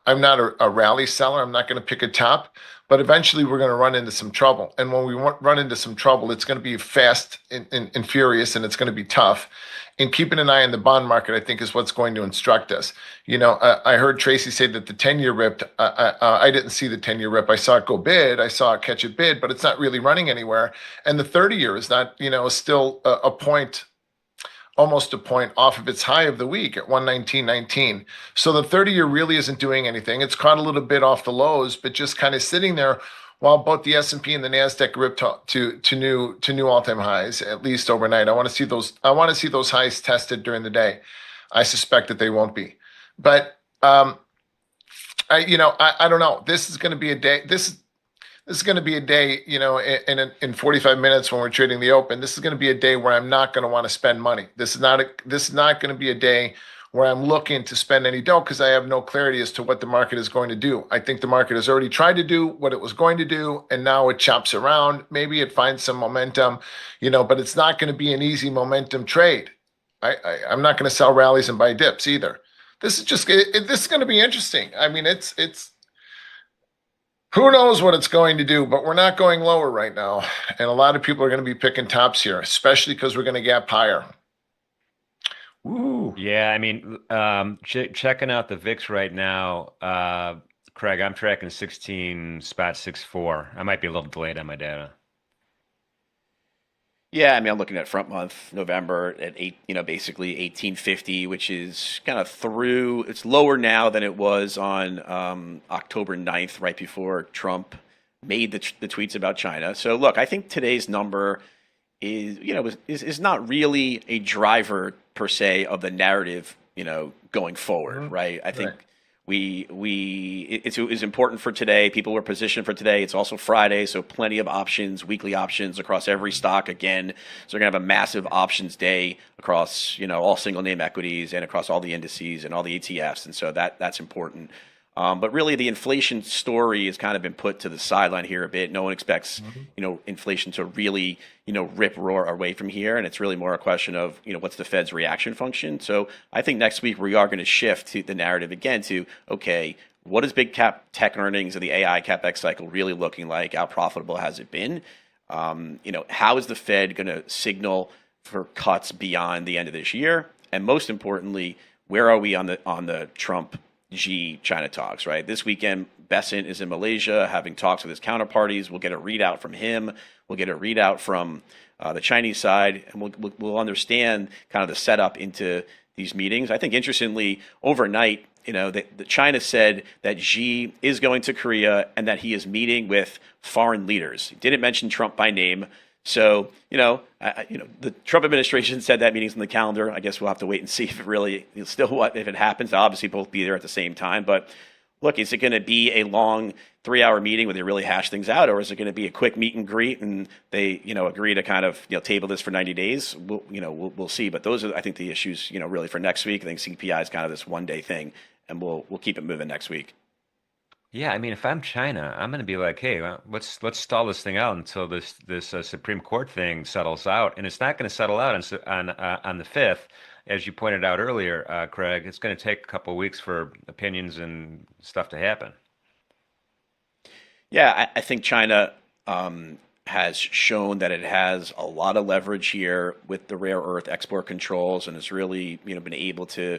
I'm not a rally seller. I'm not going to pick a top, but eventually we're going to run into some trouble. And when we run into some trouble, it's going to be fast and furious, and it's going to be tough. And keeping an eye on the bond market, I think, is what's going to instruct us. I heard Tracy say that the 10-year ripped. I didn't see the 10-year rip. I saw it go bid. I saw it catch a bid, but it's not really running anywhere. And the 30-year is not, still a point, almost a point off of its high of the week at 119.19. So the 30-year really isn't doing anything. It's caught a little bit off the lows, but just kind of sitting there while both the S&P and the Nasdaq ripped to new all-time highs, at least overnight. I want to see those highs tested during the day. I suspect that they won't be, but I don't know. This is going to be a day. This is going to be a day, in 45 minutes when we're trading the open. This is going to be a day where I'm not going to want to spend money. This is not going to be a day where I'm looking to spend any dough because I have no clarity as to what the market is going to do. I think the market has already tried to do what it was going to do, and now it chops around. Maybe it finds some momentum, but it's not going to be an easy momentum trade. I'm not going to sell rallies and buy dips either. This is going to be interesting. I mean, it's who knows what it's going to do, but we're not going lower right now. And a lot of people are going to be picking tops here, especially because we're going to gap higher. Woo. Yeah, I mean, checking out the VIX right now, Craig, I'm tracking 16.64. I might be a little delayed on my data. Yeah, I mean, I'm looking at front month November at basically 1850, which is kind of through. It's lower now than it was on October 9th, right before Trump made the tweets about China. So look, I think today's number is not really a driver per se of the narrative, going forward, right? I think it's important for today. People were positioned for today. It's also Friday, so plenty of options, weekly options across every stock again. So we're gonna have a massive options day across, all single name equities and across all the indices and all the ETFs, and so that's important. But really, the inflation story has kind of been put to the sideline here a bit. No one expects, inflation to really, rip roar away from here, and it's really more a question of, what's the Fed's reaction function. So I think next week we are going to shift to the narrative again to, okay, what is big cap tech earnings and the AI capex cycle really looking like? How profitable has it been? How is the Fed going to signal for cuts beyond the end of this year? And most importantly, where are we on the Trump G China talks? Right, this weekend, Besant is in Malaysia having talks with his counterparties. We'll get a readout from him. We'll get a readout from the Chinese side, and we'll understand kind of the setup into these meetings. I think interestingly, overnight, the China said that Xi is going to Korea and that he is meeting with foreign leaders. He didn't mention Trump by name. So, the Trump administration said that meeting's on the calendar. I guess we'll have to wait and see if it really if it happens. They'll obviously both be there at the same time. But look, is it going to be a long 3-hour meeting where they really hash things out, or is it going to be a quick meet and greet and they, agree to kind of, table this for 90 days? We'll see. But those are, I think, the issues, really for next week. I think CPI is kind of this one-day thing, and we'll keep it moving next week. Yeah, I mean, if I'm China, I'm going to be like, hey, well, let's stall this thing out until this Supreme Court thing settles out, and it's not going to settle out on the 5th, as you pointed out earlier, Craig. It's going to take a couple of weeks for opinions and stuff to happen. Yeah, I think China has shown that it has a lot of leverage here with the rare earth export controls, and has really been able to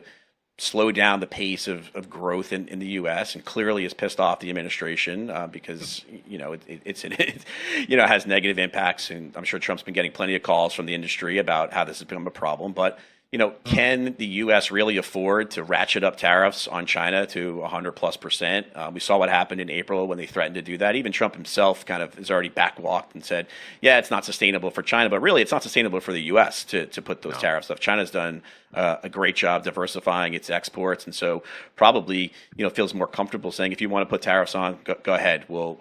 slow down the pace of growth in the U.S. and clearly has pissed off the administration because it has negative impacts, and I'm sure Trump's been getting plenty of calls from the industry about how this has become a problem. But can the U.S. really afford to ratchet up tariffs on China to 100+%? We saw what happened in April when they threatened to do that. Even Trump himself kind of has already backwalked and said, yeah, it's not sustainable for China, but really it's not sustainable for the U.S. to put those tariffs up. China's done a great job diversifying its exports, and so probably feels more comfortable saying, if you want to put tariffs on, go ahead. We'll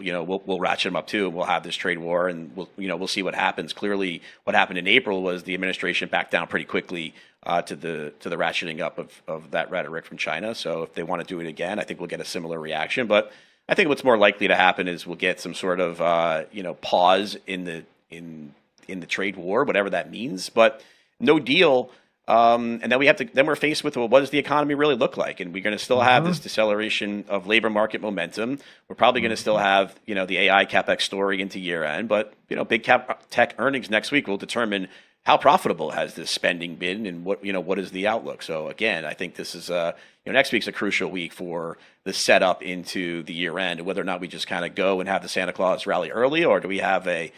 ratchet them up too, and we'll have this trade war, and we'll see what happens. Clearly, what happened in April was the administration backed down pretty quickly to the ratcheting up of that rhetoric from China. So if they want to do it again, I think we'll get a similar reaction. But I think what's more likely to happen is we'll get some sort of pause in the trade war, whatever that means. But no deal. And then we're faced with, well, what does the economy really look like? And we're going to still have this deceleration of labor market momentum. We're probably going to still have, the AI capex story into year end, but, big cap tech earnings next week will determine how profitable has this spending been and what is the outlook. So again, I think this is, next week's a crucial week for the setup into the year end, and whether or not we just kind of go and have the Santa Claus rally early, or do we have a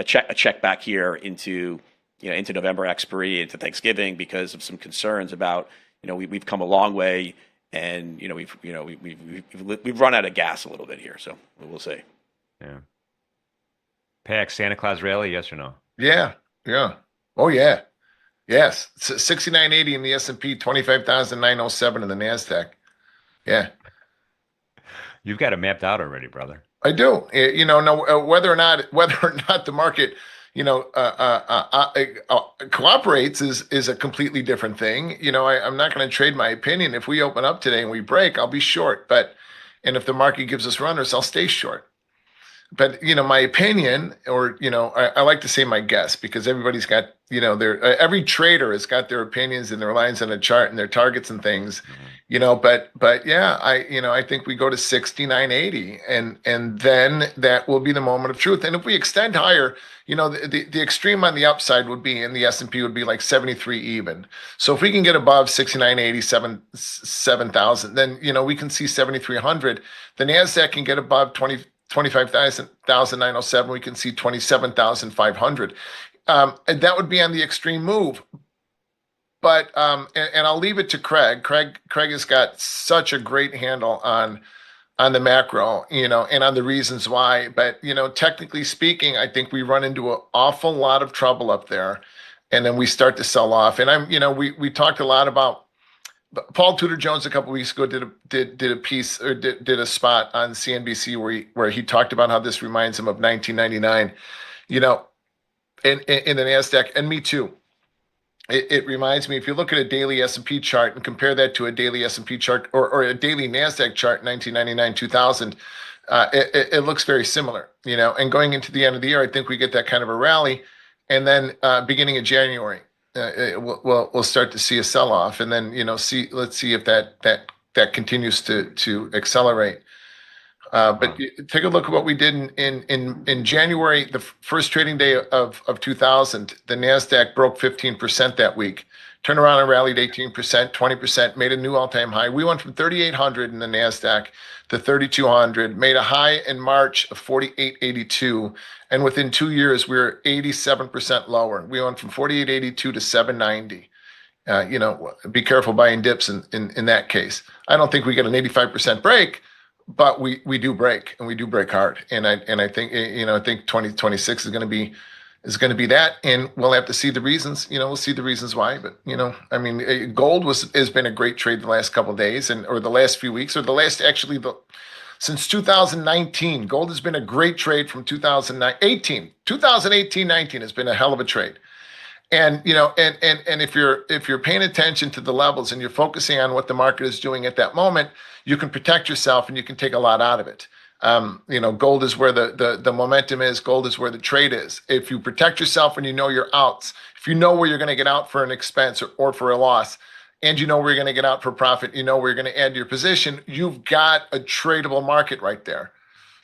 check back here into November expiry, into Thanksgiving, because of some concerns about, we've come a long way, and we've run out of gas a little bit here. So we'll see. Yeah. PAX Santa Claus rally, yes or no? Yeah. Oh yeah. Yes. 6980 in the S&P, 25,907 in the Nasdaq. Yeah. You've got it mapped out already, brother. I do. Whether or not the market cooperates is a completely different thing. I'm not going to trade my opinion. If we open up today and we break, I'll be short. And if the market gives us runners, I'll stay short. But my opinion, or I like to say my guess, because everybody's got every trader has got their opinions and their lines on a chart and their targets and things. But yeah, I think we go to 69.80, and then that will be the moment of truth. And if we extend higher, the extreme on the upside would be in the S&P would be like 73 even. So if we can get above 69.87, 7,000, then we can see 7,300. The Nasdaq can get above 25,907. We can see 27,500. And that would be on the extreme move. But and I'll leave it to Craig. Craig has got such a great handle on the macro, and on the reasons why. But technically speaking, I think we run into an awful lot of trouble up there, and then we start to sell off. And we talked a lot about Paul Tudor Jones a couple of weeks ago did a piece, or did a spot on CNBC where he talked about how this reminds him of 1999, in the Nasdaq, and me too. It reminds me, if you look at a daily S&P chart and compare that to a daily S&P chart or a daily NASDAQ chart, 1999, 2000, it looks very similar, you know. And going into the end of the year, I think we get that kind of a rally, and then beginning of January, we'll start to see a sell-off, and then let's see if that continues to accelerate. But take a look at what we did in January, the first trading day of 2000. The Nasdaq broke 15% that week, turned around and rallied 18%, 20%, made a new all-time high. We went from 3,800 in the Nasdaq to 3,200, made a high in March of 4,882, and within 2 years we were 87% lower. We went from 4,882 to 790. Be careful buying dips in that case. I don't think we get an 85% break, but we do break, and we do break hard. And I think, I think 2026 is going to be that, and we'll have to see the reasons. We'll see the reasons why. But I mean, gold has been a great trade the last couple of days, or the last few weeks, or since 2019. Gold has been a great trade from 2018, 19 has been a hell of a trade. And if you're paying attention to the levels and you're focusing on what the market is doing at that moment, you can protect yourself and you can take a lot out of it. Gold is where the momentum is. Gold is where the trade is. If you protect yourself and you know your outs, if you know where you're going to get out for an expense or for a loss, and you know where you're going to get out for profit, you know where you're going to add to your position, you've got a tradable market right there.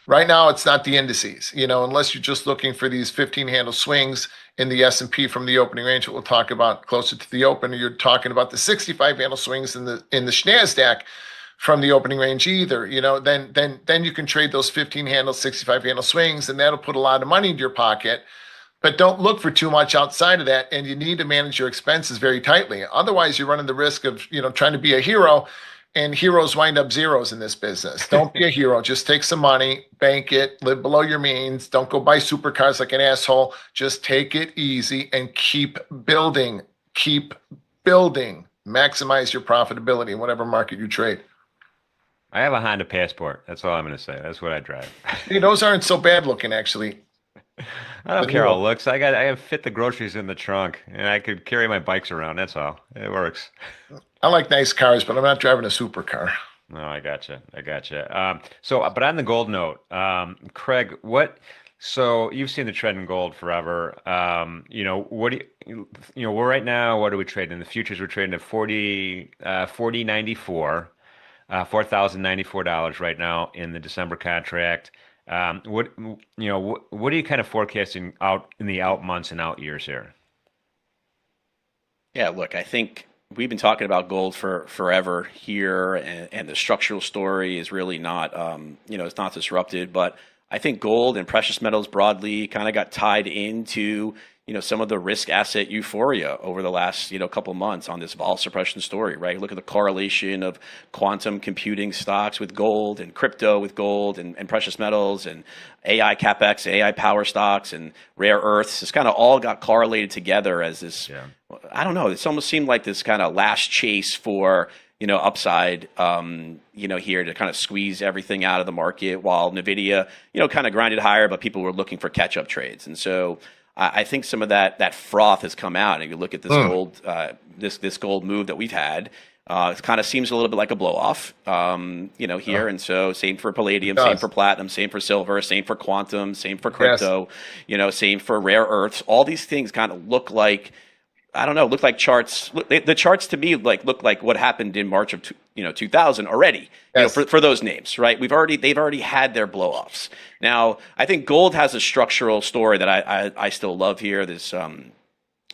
Right now, it's not the indices, unless you're just looking for these 15-handle swings in the S&P from the opening range that we'll talk about closer to the open, or you're talking about the 65-handle swings in the NASDAQ from the opening range either. Then you can trade those 15-handle, 65-handle swings, and that'll put a lot of money into your pocket. But don't look for too much outside of that, and you need to manage your expenses very tightly. Otherwise, you're running the risk of trying to be a hero. And heroes wind up zeros in this business. Don't be a hero. Just take some money, bank it, live below your means. Don't go buy supercars like an asshole. Just take it easy and keep building. Keep building. Maximize your profitability in whatever market you trade. I have a Honda Passport. That's all I'm going to say. That's what I drive. Hey, those aren't so bad looking, actually. I don't care how it looks. I have fit the groceries in the trunk, and I could carry my bikes around. That's all. It works. I like nice cars, but I'm not driving a supercar. No, I gotcha. I gotcha. But on the gold note, Craig, so you've seen the trend in gold forever. What do we're right now, what are we trading? In the futures, we're trading at 40.94, $4,094 right now in the December contract. What are you kind of forecasting out in the out months and out years here? Yeah, look, I think we've been talking about gold for forever here, and the structural story is really not, it's not disrupted. But I think gold and precious metals broadly kind of got tied into, some of the risk asset euphoria over the last, couple months on this vol suppression story, right? Look at the correlation of quantum computing stocks with gold, and crypto with gold, and precious metals, and AI capex, AI power stocks, and rare earths. It's kind of all got correlated together as this. Yeah. I don't know. It's almost seemed like this kind of last chase for upside, here to kind of squeeze everything out of the market, while Nvidia, kind of grinded higher, but people were looking for catch-up trades, and so I think some of that froth has come out. And you look at this gold, this gold move that we've had. It kind of seems a little bit like a blow off, here. And so same for palladium, same for platinum, same for silver, same for quantum, same for crypto, same for rare earths. All these things kind of look like, I don't know, look like charts. The charts to me look like what happened in March of 2000 already. Yes. For those names, right? They've already had their blow-offs. Now, I think gold has a structural story that I still love here. This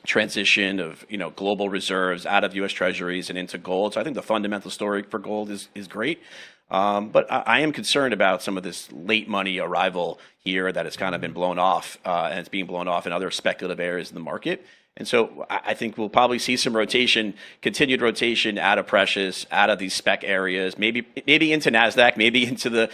transition of global reserves out of U.S. Treasuries and into gold. So I think the fundamental story for gold is great. But I am concerned about some of this late money arrival here that has kind of been blown off, and it's being blown off in other speculative areas in the market. And so I think we'll probably see some continued rotation out of precious, out of these spec areas, maybe into NASDAQ, maybe into the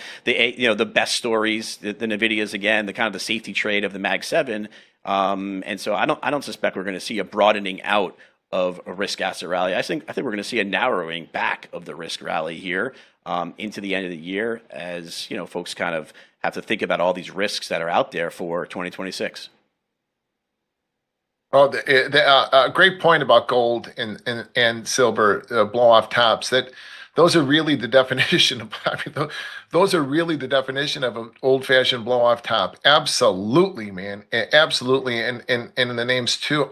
best stories, the NVIDIAs again, the kind of the safety trade of the Mag 7. And so I don't suspect we're going to see a broadening out of a risk asset rally. I think we're going to see a narrowing back of the risk rally here into the end of the year, as folks kind of have to think about all these risks that are out there for 2026. Oh, great point about gold and silver blow off tops. That those are really the definition of. I mean, those are really the definition of an old fashioned blow off top. Absolutely, man. Absolutely, and in the names too.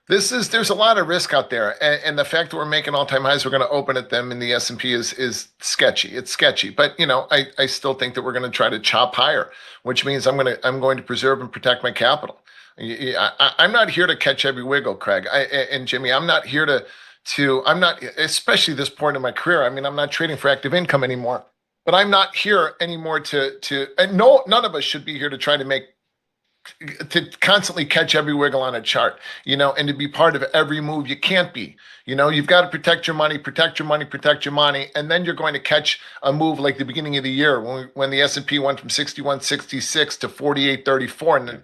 There's a lot of risk out there, and the fact that we're making all time highs, we're going to open at them in the S&P is sketchy. It's sketchy, but I still think that we're going to try to chop higher, which means I'm going to preserve and protect my capital. I'm not here to catch every wiggle, Craig. And Jimmy, I'm not here I'm not, especially this point in my career. I mean, I'm not trading for active income anymore, but I'm not here anymore and no, none of us should be here to try to constantly catch every wiggle on a chart, and to be part of every move. You can't be. You've got to protect your money, protect your money, protect your money, and then you're going to catch a move like the beginning of the year when the S&P went from 61.66 to 48.34, and then,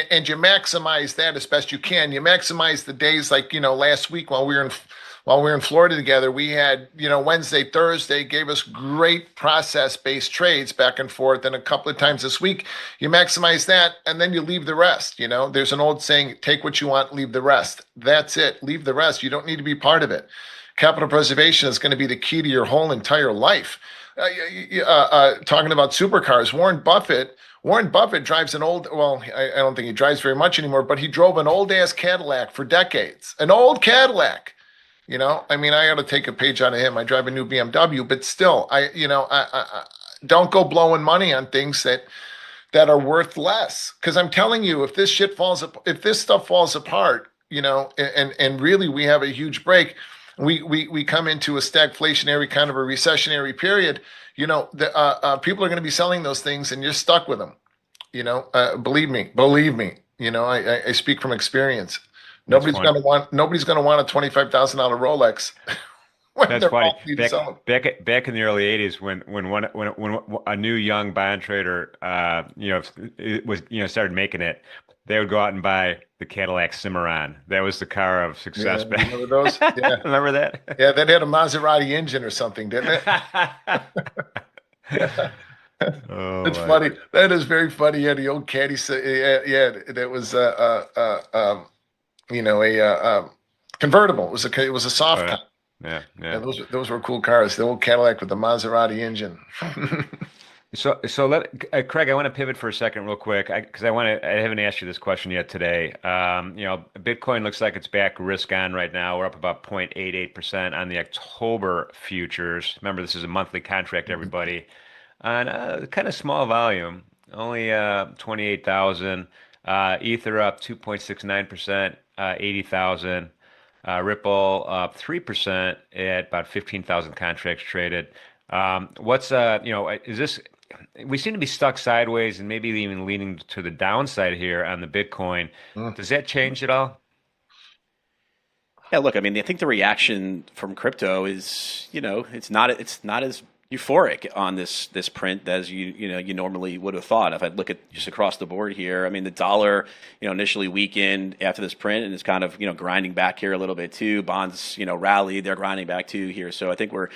and you maximize that as best you can. You maximize the days like last week while we were in Florida together, we had, Wednesday, Thursday gave us great process-based trades back and forth. And a couple of times this week, you maximize that and then you leave the rest. There's an old saying, take what you want, leave the rest. That's it. Leave the rest. You don't need to be part of it. Capital preservation is going to be the key to your whole entire life. Talking about supercars, Warren Buffett drives an old, well, I don't think he drives very much anymore, but he drove an old ass Cadillac for decades. An old Cadillac. I mean, I got to take a page out of him. I drive a new BMW, but still, I don't go blowing money on things that are worth less. Because I'm telling you, if this stuff falls apart, and really we have a huge break, we come into a stagflationary kind of a recessionary period. People are going to be selling those things, and you're stuck with them. Believe me. I speak from experience. Nobody's going to want a $25,000 Rolex when That's they're funny. all to sell them. Back in the early '80s, when a new young bond trader, it was started making it, they would go out and buy the Cadillac Cimarron. That was the car of success. Yeah, remember those? Yeah, Remember that? yeah. That had a Maserati engine or something, didn't it? Oh, It's funny. That is very funny. Yeah, the old caddy. Yeah, that was a convertible. It was a soft car. Yeah, Yeah, yeah. those were cool cars. The old Cadillac with the Maserati engine. Craig, I want to pivot for a second real quick because I haven't asked you this question yet today. Bitcoin looks like it's back risk on right now. We're up about 0.88% on the October futures. Remember, this is a monthly contract, everybody, on kind of small volume, only 28,000. Ether up 2.69%, 80,000. Ripple up 3% at about 15,000 contracts traded. Is this? We seem to be stuck sideways and maybe even leaning to the downside here on the Bitcoin. Does that change at all? Yeah, look, I mean, I think the reaction from crypto is, it's not as euphoric on this print as you normally would have thought. If I look at just across the board here, I mean, the dollar, initially weakened after this print and is kind of, grinding back here a little bit too. Bonds, rallied, they're grinding back too here. So I think we're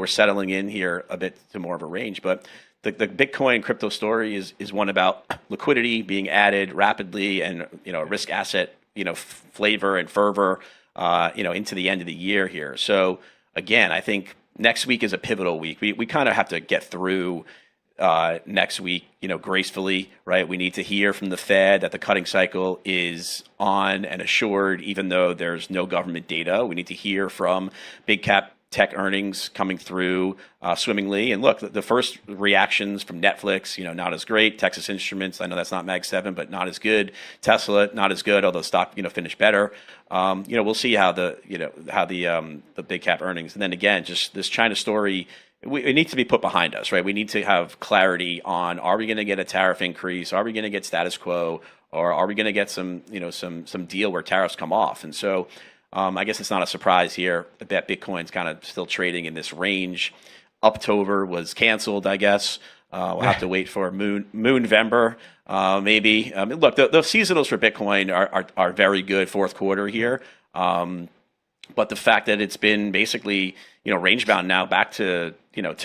settling in here a bit to more of a range. But the Bitcoin crypto story is one about liquidity being added rapidly and, risk asset, flavor and fervor, into the end of the year here. So again, I think next week is a pivotal week. We kind of have to get through next week, gracefully, right? We need to hear from the Fed that the cutting cycle is on and assured, even though there's no government data. We need to hear from big cap tech earnings coming through swimmingly. And look, the first reactions from Netflix, not as great. Texas Instruments, I know that's not Mag 7, but not as good. Tesla, not as good, although stock, finished better. We'll see how the big cap earnings. And then again, just this China story, it needs to be put behind us, right? We need to have clarity on, are we going to get a tariff increase? Are we going to get status quo? Or are we going to get some deal where tariffs come off? And so, I guess it's not a surprise here that Bitcoin's kind of still trading in this range. Uptober was canceled, I guess. We'll have to wait for Moonvember, maybe. Look, the seasonals for Bitcoin are very good fourth quarter here. But the fact that it's been basically, range bound now back to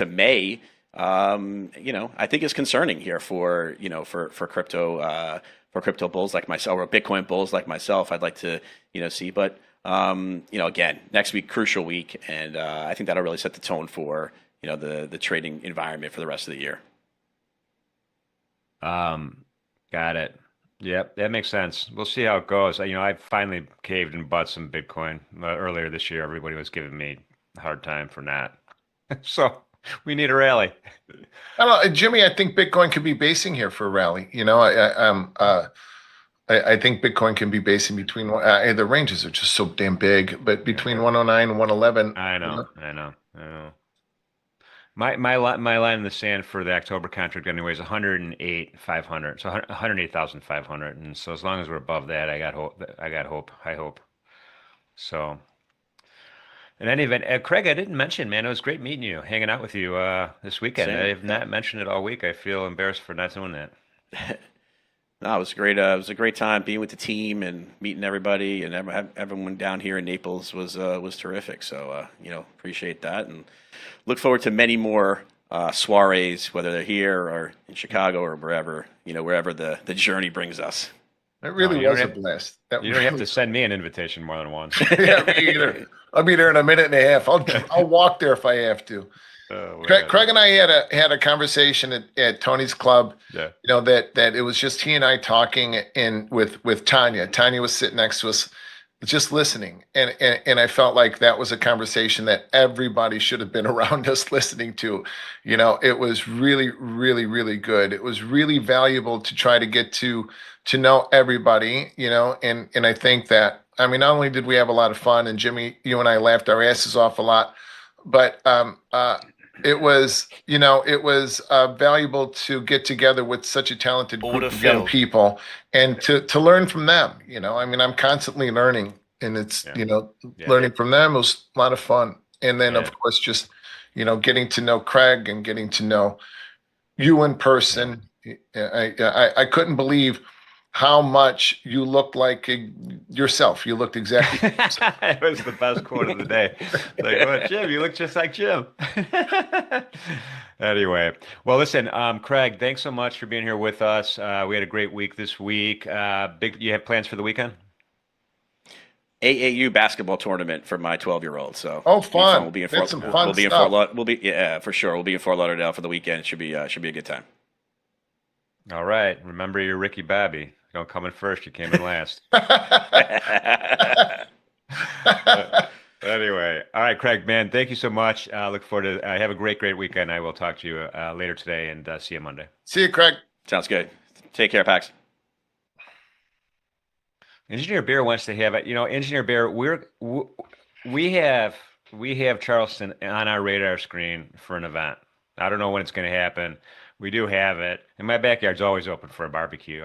May, I think is concerning here for crypto crypto bulls like myself or Bitcoin bulls like myself, I'd like to, see. But, again, next week, crucial week. And I think that'll really set the tone for, the trading environment for the rest of the year. Got it. Yep, that makes sense. We'll see how it goes. I finally caved and bought some Bitcoin earlier this year. Everybody was giving me a hard time for that. So we need a rally. I don't know, Jimmy. I think Bitcoin could be basing here for a rally. I think Bitcoin can be basing between the ranges are just so damn big, but between 109 and 111. I know, I know, I know. My line in the sand for the October contract anyway is 108,500. So 108,500. And so as long as we're above that, I got hope. I hope. So in any event, Craig, I didn't mention, man, it was great meeting you, hanging out with you this weekend. Same. I have not mentioned it all week. I feel embarrassed for not doing that. No, it was great. It was a great time being with the team and meeting everybody, and everyone down here in Naples was terrific. So appreciate that, and look forward to many more soirees, whether they're here or in Chicago or wherever the journey brings us. It really you was a don't have- blast. You don't have to send me an invitation more than once. Yeah, me either. I'll be there in a minute and a half. I'll walk there if I have to. Oh, Craig and I had a conversation at Tony's club. Yeah. That it was just he and I talking with Tanya. Tanya was sitting next to us, just listening, and I felt like that was a conversation that everybody should have been around us listening to. It was really, really, really good. It was really valuable to try to get to know everybody. And I think that, I mean, not only did we have a lot of fun, and Jimmy, you and I laughed our asses off a lot, but it was valuable to get together with such a talented group of young people and to learn from them. I mean, I'm constantly learning, and it's learning from them was a lot of fun. And then of course just getting to know Craig and getting to know you in person. I couldn't believe how much you looked like yourself. You looked exactly. It was the best quote of the day. Like, oh, Jim, you look just like Jim. Anyway, well, listen, Craig, thanks so much for being here with us. We had a great week this week. You have plans for the weekend? AAU basketball tournament for my 12-year-old. So fun. We'll be in That's some fun stuff. For sure. We'll be in Fort Lauderdale for the weekend. It should be a good time. All right. Remember your Ricky Bobby. You don't come in first, you came in last. Anyway, all right, Craig, man, thank you so much. Look forward to have a great weekend. I will talk to you later today and see you Monday. See you, Craig. Sounds good. Take care, Pax. Engineer Bear wants to have it. Engineer Bear, we have Charleston on our radar screen for an event. I don't know when it's going to happen. We do have it, and my backyard's always open for a barbecue.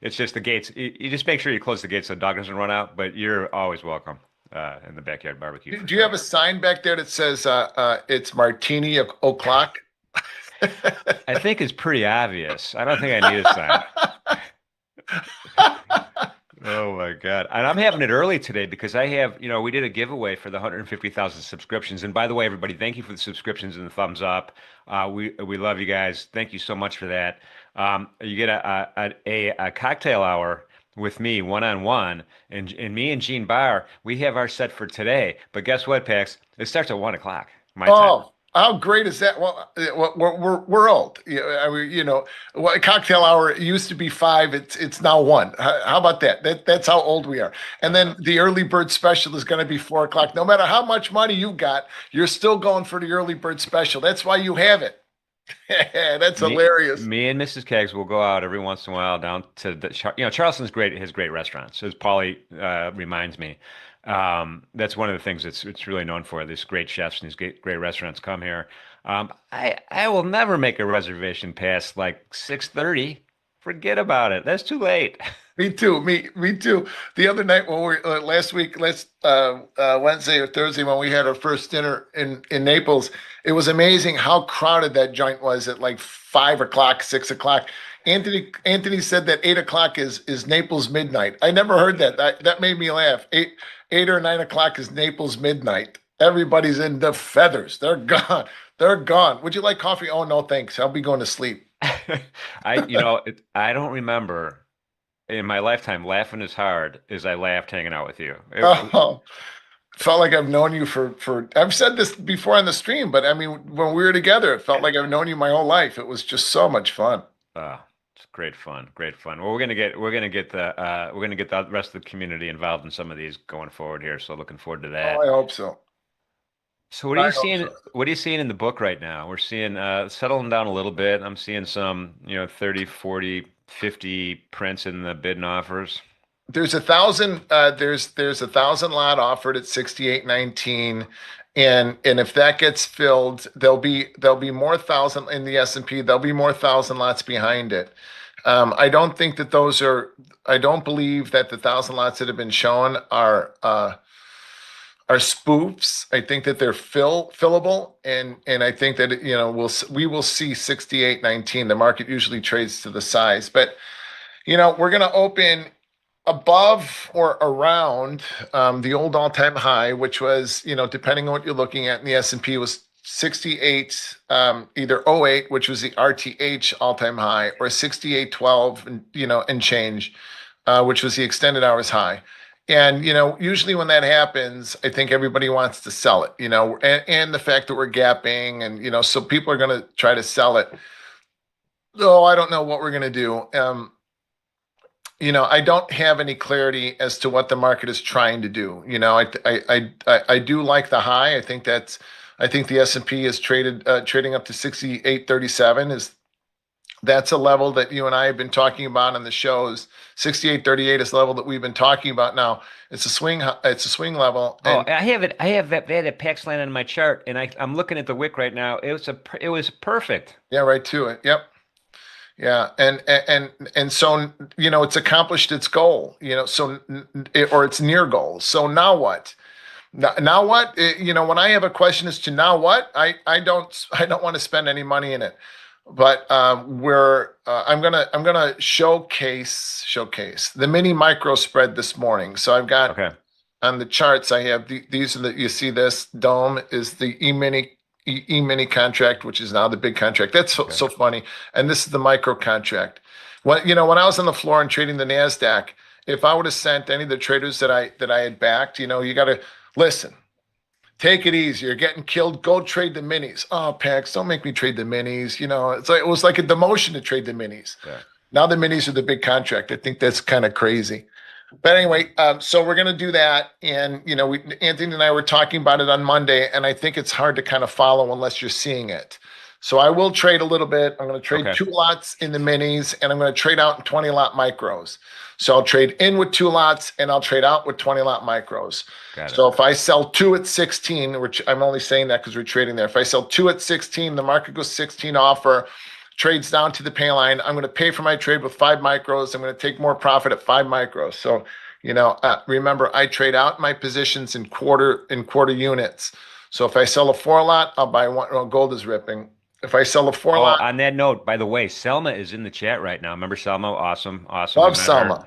It's just the gates. You just make sure you close the gates so the dog doesn't run out. But you're always welcome in the backyard barbecue. Do you have a sign back there that says it's Martini o'clock? I think it's pretty obvious. I don't think I need a sign. Oh my God. And I'm having it early today because I have, we did a giveaway for the 150,000 subscriptions. And by the way, everybody, thank you for the subscriptions and the thumbs up. We love you guys. Thank you so much for that. You get a cocktail hour with me one-on-one, and me and Gene Barr, we have our set for today. But guess what, Pax? It starts at 1 o'clock my time. How great is that? Well, we're old. I mean, cocktail hour used to be 5. It's now 1. How about that? That's how old we are. And then the early bird special is going to be 4 o'clock. No matter how much money you got, you're still going for the early bird special. That's why you have it. That's hilarious. Me and Mrs. Keggs will go out every once in a while down to Charleston's great. Has great restaurants, as Paulie reminds me. That's one of the things it's really known for. These great chefs and these great restaurants come here. I will never make a reservation past like 6:30. Forget about it. That's too late. Me too. Me too. The other night when we last Wednesday or Thursday when we had our first dinner in Naples, it was amazing how crowded that joint was at like 5 o'clock, 6 o'clock. Anthony said that 8 o'clock is Naples midnight. I never heard that. That made me laugh. 8 or 9 o'clock is Naples midnight. Everybody's in the feathers. They're gone. They're gone. Would you like coffee? Oh no, thanks. I'll be going to sleep. I don't remember in my lifetime laughing as hard as I laughed hanging out with you. Oh, felt like I've known you for I've said this before on the stream, but I mean when we were together, it felt like I've known you my whole life. It was just so much fun. It's great fun, great fun. Well, we're gonna get the rest of the community involved in some of these going forward here. So looking forward to Oh, that. I hope so. So what are I you hope seeing? so. What are you seeing in the book right now? We're seeing settling down a little bit. I'm seeing some, 30, 40, 50 prints in the bid and offers. There's 1,000 there's 1,000 lot offered at 68.19, and if that gets filled, there'll be more thousand in the S&P. There'll be more thousand lots behind it. I don't think that those are. I don't believe that the 1,000 lots that have been shown are spoofs. I think that they're fillable, and I think that we will see 68.19. The market usually trades to the size, but we're going to open above or around the old all-time high, which was, depending on what you're looking at in the S&P, was 68, either '08, which was the RTH all-time high, or 68.12, and change, which was the extended hours high. And usually when that happens, I think everybody wants to sell it, and the fact that we're gapping, and so people are going to try to sell it. Oh, I don't know what we're going to do. I don't have any clarity as to what the market is trying to do. I do like the high. I think the S&P is trading up to 68.37. That's a level that you and I have been talking about on the shows. 68.38 is the level that we've been talking about now. It's a swing. It's a swing level, Oh, and I have it. I have that PAX line on my chart, and I'm looking at the wick right now. It was perfect. yeah, right to it. Yep. Yeah, and so it's accomplished its goal. Or its near goal. So now what? Now what? When I have a question as to now what, I don't want to spend any money in it. But I'm gonna showcase the mini micro spread this morning. So I've got Okay. on the charts, I have these are you see this dome is the E mini contract, which is now the big contract. That's so, Okay. so funny. And this is the micro contract. When I was on the floor and trading the Nasdaq, if I would have sent any of the traders that I had backed, you got to listen. Take it easy. You're getting killed. Go trade the minis. Oh, Pax, don't make me trade the minis. It was like a demotion to trade the minis. Yeah. Now the minis are the big contract. I think that's kind of crazy. But anyway, so we're going to do that. And, Anthony and I were talking about it on Monday, and I think it's hard to kind of follow unless you're seeing it. So I will trade a little bit. I'm going to trade Okay. 2 lots in the minis, and I'm going to trade out in 20-lot micros. So I'll trade in with 2 lots, and I'll trade out with 20-lot micros. Got it. So if I sell two at 16, which I'm only saying that because we're trading there. If I sell two at 16, the market goes 16 offer, trades down to the pay line. I'm going to pay for my trade with 5 micros. I'm going to take more profit at 5 micros. So, remember, I trade out my positions in quarter units. So if I sell a 4 lot, I'll buy one. Well, gold is ripping. If I sell a four Oh, lot, on that note, by the way, Selma is in the chat right now. Remember Selma? Awesome, awesome. We love met her. Selma.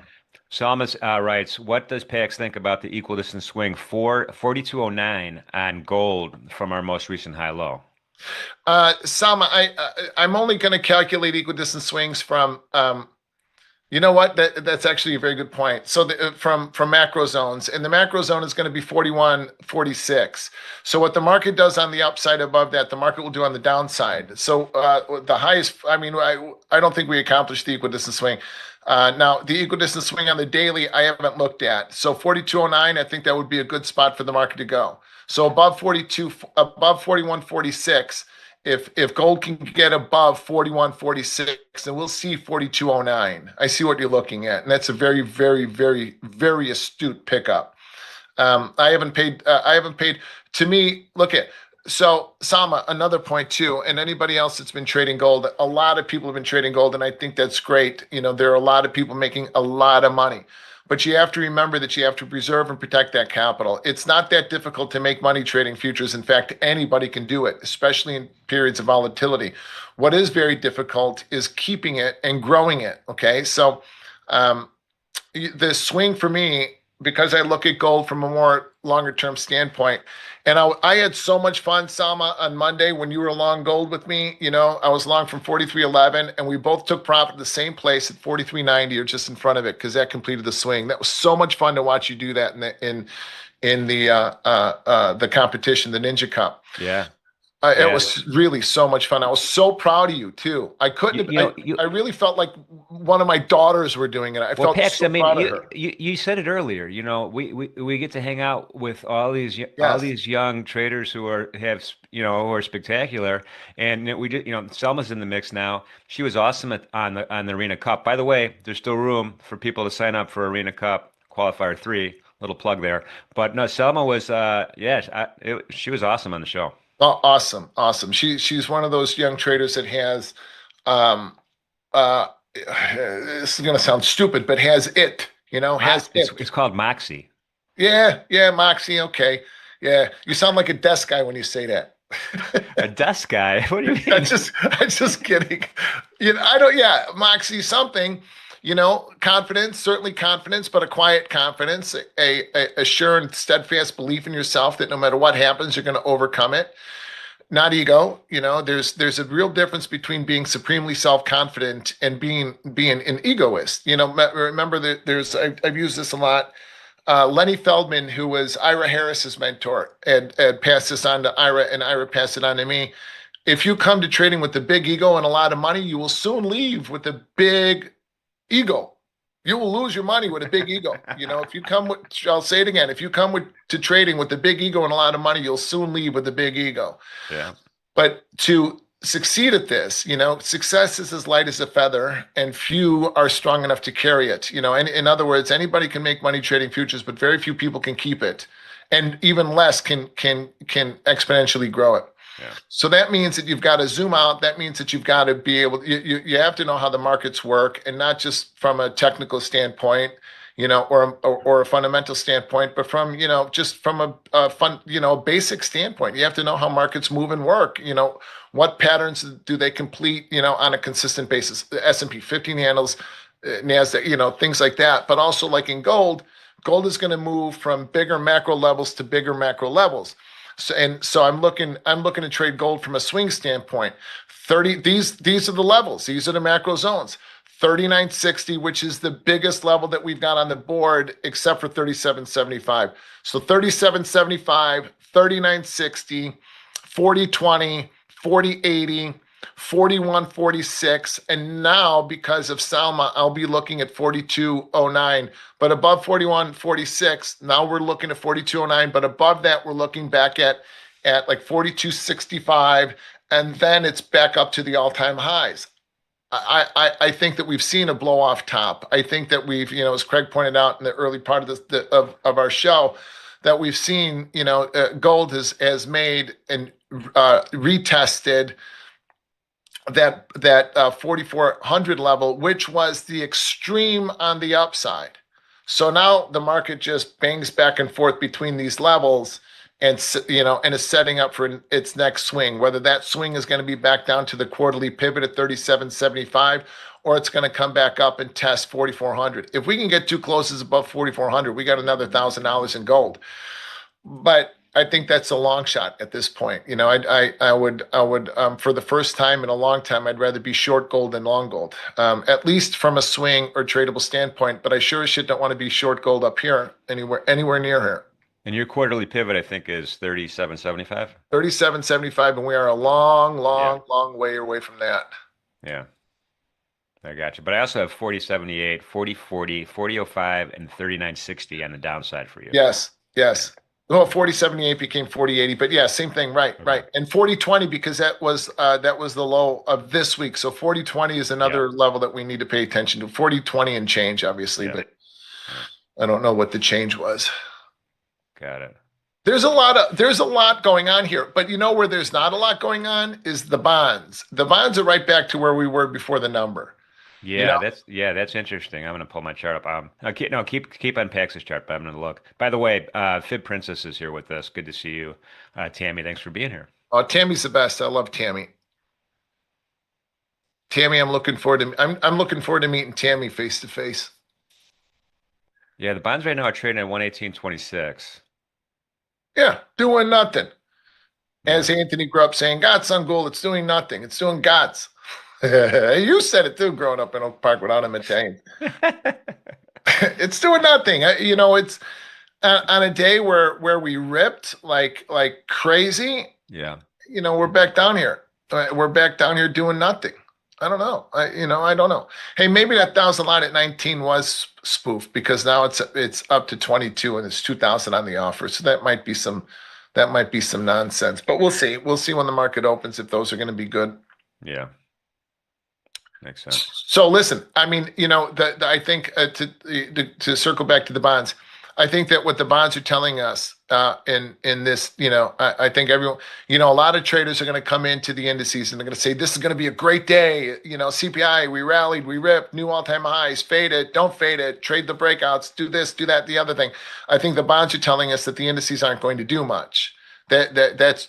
Selma writes, "What does Pax think about the equal distance swing 4209 on gold from our most recent high low?" Selma, I'm only going to calculate equal distance swings from you know what? That's actually a very good point. So from macro zones, and the macro zone is going to be 41, 46. So what the market does on the upside above that, the market will do on the downside. So the highest, I mean, I don't think we accomplished the equal distance swing. Now the equal distance swing on the daily, I haven't looked at. So 4209, I think that would be a good spot for the market to go. So above 42, above 41.46. If gold can get above 41.46, then we'll see 42.09. I see what you're looking at, and that's a very, very, very, very astute pickup. I haven't paid. To me, look at so Sama. Another point too, and anybody else that's been trading gold. A lot of people have been trading gold, and I think that's great. There are a lot of people making a lot of money. But you have to remember that you have to preserve and protect that capital. It's not that difficult to make money trading futures. In fact, anybody can do it, especially in periods of volatility. What is very difficult is keeping it and growing it. Okay. So the swing for me I look at gold from a more longer term standpoint. And I had so much fun, Salma, on Monday when you were long gold with me. You know, I was long from 43.11, and we both took profit at the same place at 43.90 or just in front of it because that completed the swing. That was so much fun to watch you do that in the competition, the Ninja Cup. Yeah. It Yeah. was really so much fun. I was so proud of you too. I couldn't You, have, you know, you I really felt like one of my daughters were doing it. I Well, felt Pax, so I mean, proud of you, her. you you said it earlier. You know, we get to hang out with all Yes. these young traders who who are spectacular, and we did. You know, Selma's in the mix now. She was awesome on the Arena Cup. By the way, there's still room for people to sign up for Arena Cup qualifier three. Little plug there. But no, Selma was she was awesome on the show. Oh, awesome, awesome. She's one of those young traders that has, um, this is gonna sound stupid, but has it. You know, has It's it. called Moxie. Yeah, yeah, Moxie. Okay, yeah. You sound like a desk guy when you say that. A dust guy. What do you I mean? just, I'm just kidding. You know, I don't. Yeah, Moxie something. You know, confidence, certainly confidence, but a quiet confidence, a sure and steadfast belief in yourself that no matter what happens, you're going to overcome it. Not ego. You know, there's a real difference between being supremely self-confident and being an egoist. You know, remember that I've used this a lot. Lenny Feldman, who was Ira Harris's mentor, and passed this on to Ira, and Ira passed it on to me. If you come to trading with the big ego and a lot of money, you will soon leave with a big ego. You will lose your money with a big ego. You know, if you come with, I'll say it again, if you come to trading with the big ego and a lot of money, you'll soon leave with a big ego. Yeah. But to succeed at this, you know, success is as light as a feather, and few are strong enough to carry it. You know, and in other words, anybody can make money trading futures, but very few people can keep it, and even less can exponentially grow it. Yeah. So that means that you've got to zoom out. That means that you've got to be able, you have to know how the markets work, and not just from a technical standpoint, you know, or a fundamental standpoint, but from, you know, just from a fun, you know, basic standpoint. You have to know how markets move and work. You know, what patterns do they complete, you know, on a consistent basis? The S&P 15 handles, NASDAQ, you know, things like that. But also like in gold, gold is going to move from bigger macro levels to bigger macro levels. So I'm looking to trade gold from a swing standpoint. 30 these are the levels. These are the macro zones. 39.60, which is the biggest level that we've got on the board, except for 37.75. So 37.75, 39.60, 40.20, 40.80, 41.46, and now because of Salma, I'll be looking at 42.09. But above 41.46, now we're looking at 42.09. But above that, we're looking back at like 42.65, and then it's back up to the all-time highs. I think that we've seen a blow off top. I think that we've, you know, as Craig pointed out in the early part of of our show, that we've seen, you know, gold has made and retested that 4,400 level, which was the extreme on the upside. So now the market just bangs back and forth between these levels, and you know, and is setting up for its next swing. Whether that swing is going to be back down to the quarterly pivot at 37.75, or it's going to come back up and test 4,400. If we can get two closes above 4,400, we got another $1,000 in gold. But I think that's a long shot at this point. You know, I would for the first time in a long time, I'd rather be short gold than long gold, at least from a swing or tradable standpoint. But I sure as shit don't want to be short gold up here anywhere near here. And your quarterly pivot, I think, is 37.75. 37.75, and we are a long, Yeah. long, long way away from that. Yeah. I got you. But I also have 40.78, 40.40, 40.05, and 39.60 on the downside for you. Yes, yes. Well, 40.78 became 40.80, but yeah, same thing. Right, Okay. right. And 40.20, because that was the low of this week. So 40.20 is another level that we need to pay attention to. 40.20 and change, obviously, Yeah. but Yeah. I don't know what the change was. Got it. There's a lot going on here, but you know where there's not a lot going on is the bonds. The bonds are right back to where we were before the number. You Yeah, know, that's interesting. I'm gonna pull my chart up. Keep on Pax's chart, but I'm gonna look. By the way, Fib Princess is here with us. Good to see you, Tammy. Thanks for being here. oh, Tammy's the best. I love Tammy. Tammy, I'm looking forward to meeting Tammy face to face. Yeah, the bonds right now are trading at 118.26. Yeah, doing nothing. Yeah. As Anthony grew up saying, God's on gold, it's doing nothing. It's doing God's. You said it too, growing up in Oak Park without him Italian. It's doing nothing. It's on a day where we ripped like crazy. Yeah. We're back down here. We're back down here doing nothing. I don't know. I don't know. Hey, maybe that 1,000 lot at 19 was spoofed because now it's up to 22 and it's 2,000 on the offer. So that might be some nonsense. But we'll see. We'll see when the market opens if those are going to be good. Yeah. Makes sense. So listen, I mean, I think to circle back to the bonds, I think that what the bonds are telling us in this, I think everyone, a lot of traders are going to come into the indices and they're going to say this is going to be a great day. CPI, we rallied, we ripped, new all-time highs, fade it, don't fade it, trade the breakouts, do this, do that, the other thing. I think the bonds are telling us that the indices aren't going to do much. That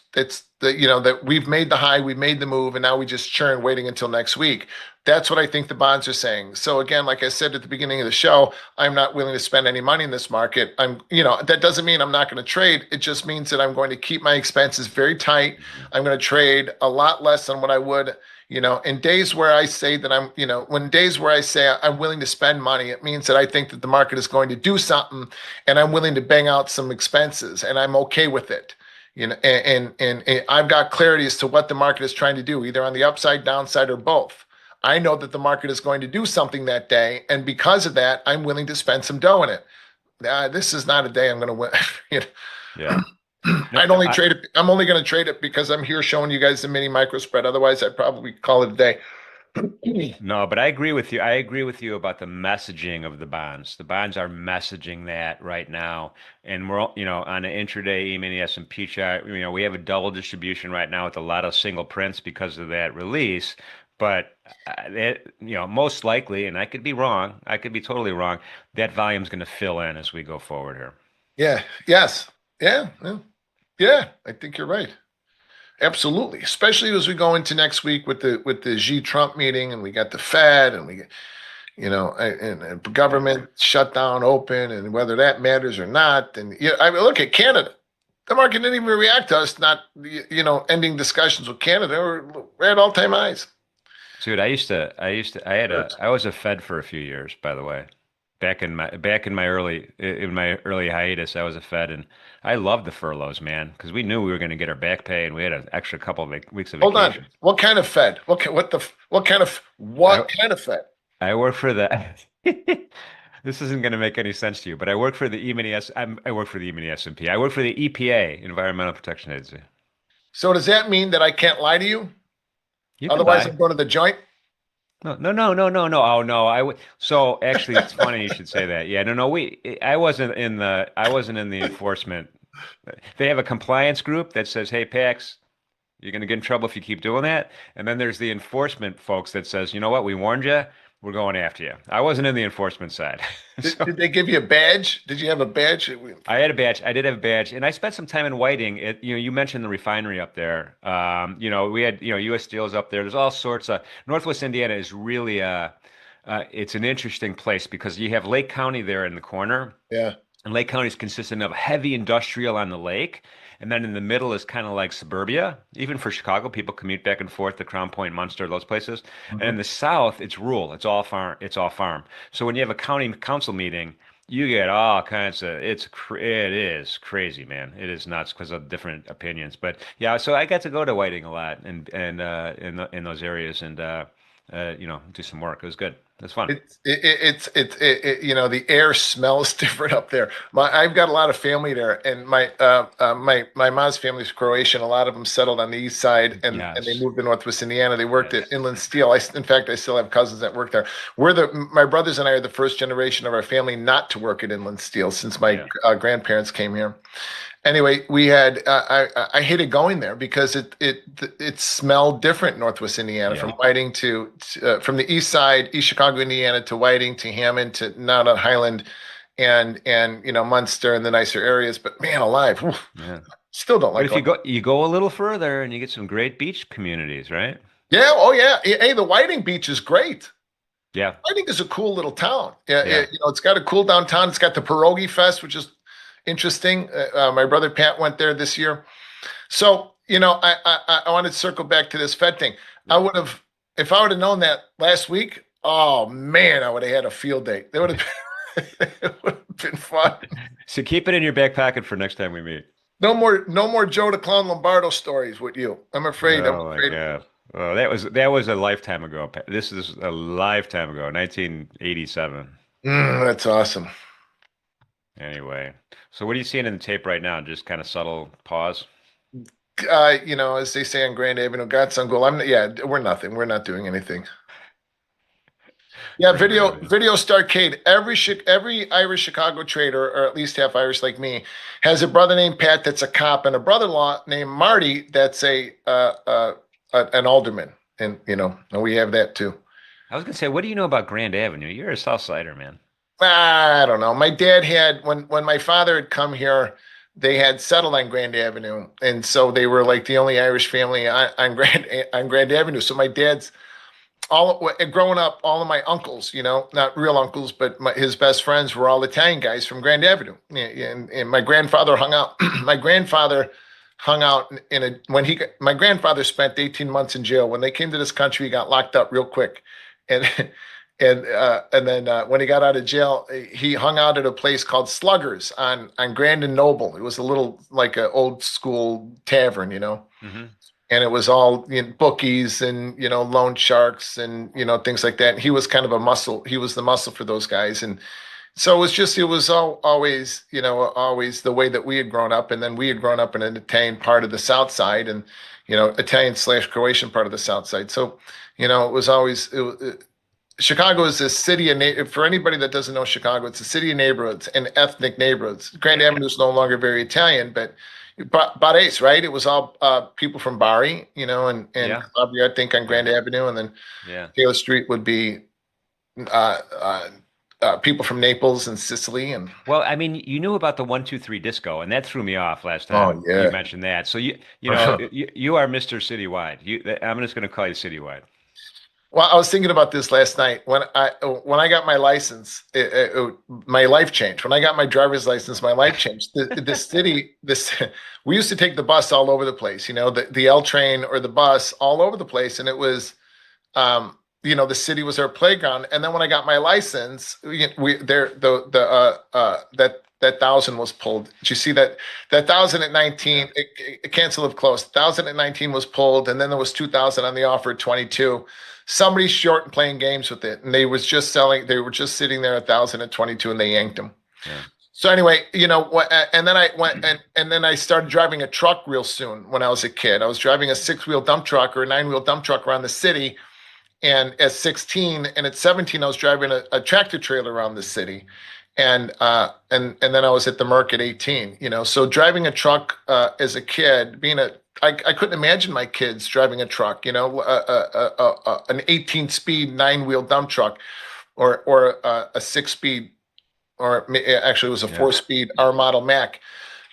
we've made the high, we've made the move, and now we just churn waiting until next week. That's what I think the bonds are saying. So again, like I said at the beginning of the show, I'm not willing to spend any money in this market. That doesn't mean I'm not going to trade. It just means that I'm going to keep my expenses very tight. I'm going to trade a lot less than what I would, in days where I say that when days where I say I'm willing to spend money, it means that I think that the market is going to do something and I'm willing to bang out some expenses and I'm okay with it. And I've got clarity as to what the market is trying to do, either on the upside, downside, or both. I know that the market is going to do something that day, and because of that, I'm willing to spend some dough in it. This is not a day I'm going to win. Yeah. No, I'd only trade it. I'm only going to trade it because I'm here showing you guys the mini micro spread. Otherwise, I'd probably call it a day. no, but I agree with you. I agree with you about the messaging of the bonds. The bonds are messaging that right now, and we're on an intraday E-mini S&P chart. We have a double distribution right now with a lot of single prints because of that release. But most likely, and I could be wrong. I could be totally wrong. That volume's going to fill in as we go forward here. Yeah. Yes. Yeah. Yeah. Yeah. I think you're right. Absolutely, especially as we go into next week with the Xi Trump meeting, and we got the Fed, and we get and government shutdown open, and whether that matters or not. And I mean, look at Canada. The market didn't even react to us not ending discussions with Canada. We're at all-time highs. Dude, I was a Fed for a few years, by the way. Back in my early hiatus, I was a Fed, and I loved the furloughs, man, because we knew we were going to get our back pay, and we had an extra couple of weeks of Hold on. vacation. What kind of Fed? I What kind of Fed? I work for the. This isn't going to make any sense to you, but I work for the I work for the E-mini S&P. I work for the EPA, Environmental Protection Agency. So does that mean that I can't lie to you? You can Otherwise, lie. I'm going to the joint. No, no, no, no, no, no. Oh no, I would. So actually, it's funny you should say that. Yeah, no, no. I wasn't in the enforcement. They have a compliance group that says, "Hey, Pax, you're going to get in trouble if you keep doing that." And then there's the enforcement folks that says, "You know what? We warned you. We're going after you." I wasn't in the enforcement side. Did, So did they give you a badge? Did you have a badge? I had a badge. I did have a badge, and I spent some time in Whiting. You mentioned the refinery up there. We had, U.S. Steel's up there. There's all sorts of Northwest Indiana is really it's an interesting place because you have Lake County there in the corner, Yeah. and Lake County is consistent of heavy industrial on the lake, and then in the middle is kind of like suburbia. Even for Chicago, people commute back and forth to Crown Point, Munster, those places. And in Mhm. the south, it's rural. It's all farm. It's all farm. So when you have a county council meeting, you get all kinds of. It is crazy, man. It is nuts because of different opinions. But yeah, so I got to go to Whiting a lot and in those areas and do some work. It was good. It was fun. The air smells different up there. I've got a lot of family there, and my mom's family is Croatian. A lot of them settled on the east side, and they Yes. moved to Northwest Indiana. They worked Yes. at Inland Steel. In fact, I still have cousins that work there. My brothers and I are the first generation of our family not to work at Inland Steel since my Yeah. grandparents came here. Anyway, we had I hated going there because it smelled different Northwest Indiana from Yeah. Whiting from the east side, East Chicago, Indiana to Whiting to Hammond to now to Highland and Munster and the nicer areas. But man alive, oof, Yeah. still don't But like if you going. go a little further and you get some great beach communities, right? Yeah, oh yeah. Hey, the Whiting Beach is great. Yeah. I think it's a cool little town. Yeah, Yeah. it's got a cool downtown. It's got the Pierogi Fest, which is interesting. My brother Pat went there this year. So, I wanted to circle back to this Fed thing. I Yeah. would have, if I would have known that last week, oh man, I would have had a field day. It would have it would have been fun. So keep it in your back pocket for next time we meet. No more Joe the Clown Lombardo stories with you. I'm afraid. I'm Oh my afraid. God. Oh, that was a lifetime ago. This is a lifetime ago, 1987. That's awesome. Anyway, so what are you seeing in the tape right now? Just kind of subtle pause. As they say on Grand Avenue, God's on goal. Yeah, we're nothing. We're not doing anything. Yeah, Grand Avenue. video Starcade. Every Irish Chicago trader, or at least half Irish like me, has a brother named Pat that's a cop, and a brother-in-law named Marty that's an alderman, and and we have that too. I was gonna say, what do you know about Grand Avenue? You're a South Sider, man. I don't know. My dad had when my father had come here, they had settled on Grand Avenue, and so they were like the only Irish family on Grand Avenue. So my dad's growing up, all of my uncles, not real uncles, but his best friends were all Italian guys from Grand Avenue. And my grandfather hung out. My grandfather hung out my grandfather spent 18 months in jail. When they came to this country, he got locked up real quick, and and then when he got out of jail, he hung out at a place called Sluggers on Grand and Noble. It was a little like an old school tavern. Hmm. And it was all bookies and loan sharks and things like that. And he was kind of a muscle. He was the muscle for those guys, and so it was always always the way that we had grown up, and then we had grown up in an Italian part of the South Side, and Italian/Croatian part of the South Side. So it was always Chicago is a city for anybody that doesn't know Chicago, it's a city of neighborhoods and ethnic neighborhoods. Grand Avenue is no longer very Italian, but Barres, right? It was all people from Bari, and Yeah. Calabria, I think, on Grand Avenue, and then Yeah. Taylor Street would be uh, uh, people from Naples and Sicily, and Well, I mean, you knew about the 1, 2, 3 disco, and that threw me off last oh time you yeah. mentioned that. So you are Mr. Citywide. I'm just going to call you Citywide. Well, I was thinking about this last night when I got my license. My life changed. When I got my driver's license, my life changed. The city, we used to take the bus all over the place. The L train or the bus all over the place, and it was, the city was our playground. And then when I got my license, we there that 1,000 was pulled. Did you see that 1,000 at 19? It canceled close. 1,000 at 19 was pulled, and then there was 2,000 on the offer at 22. Somebody's short and playing games with it, and they were just sitting there at 1,000 at 22, and they yanked them. Yeah. So anyway, and then I went and then I started driving a truck real soon when I was a kid. I was driving a 6-wheel dump truck or a 9-wheel dump truck around the city, and at 16 and at 17 I was driving a tractor trailer around the city, and then I was at the Merc at 18. So driving a truck as a kid, I couldn't imagine my kids driving a truck, an 18-speed 9-wheel dump truck, or a 6-speed, or actually it was a Yeah. 4-speed R model Mac,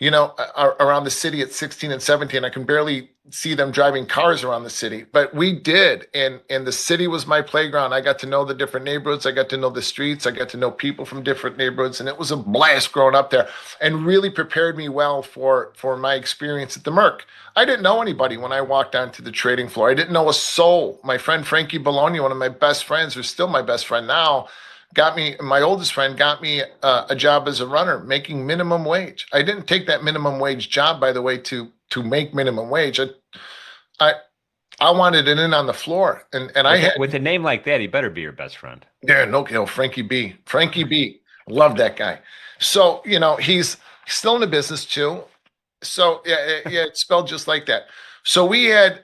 around the city at 16 and 17. I can barely see them driving cars around the city, but we did. And the city was my playground. I got to know the different neighborhoods. I got to know the streets. I got to know people from different neighborhoods. And it was a blast growing up there, and really prepared me well for my experience at the Merc. I didn't know anybody when I walked onto the trading floor. I didn't know a soul. My friend Frankie Bologna, one of my best friends, who's still my best friend now, my oldest friend got me a job as a runner, making minimum wage. I didn't take that minimum wage job, by the way, to make minimum wage. I wanted it in on the floor, and I had, With a name like that, he better be your best friend. yeah, no, Frankie B, love that guy. So he's still in the business too. So yeah, it's spelled just like that. So we had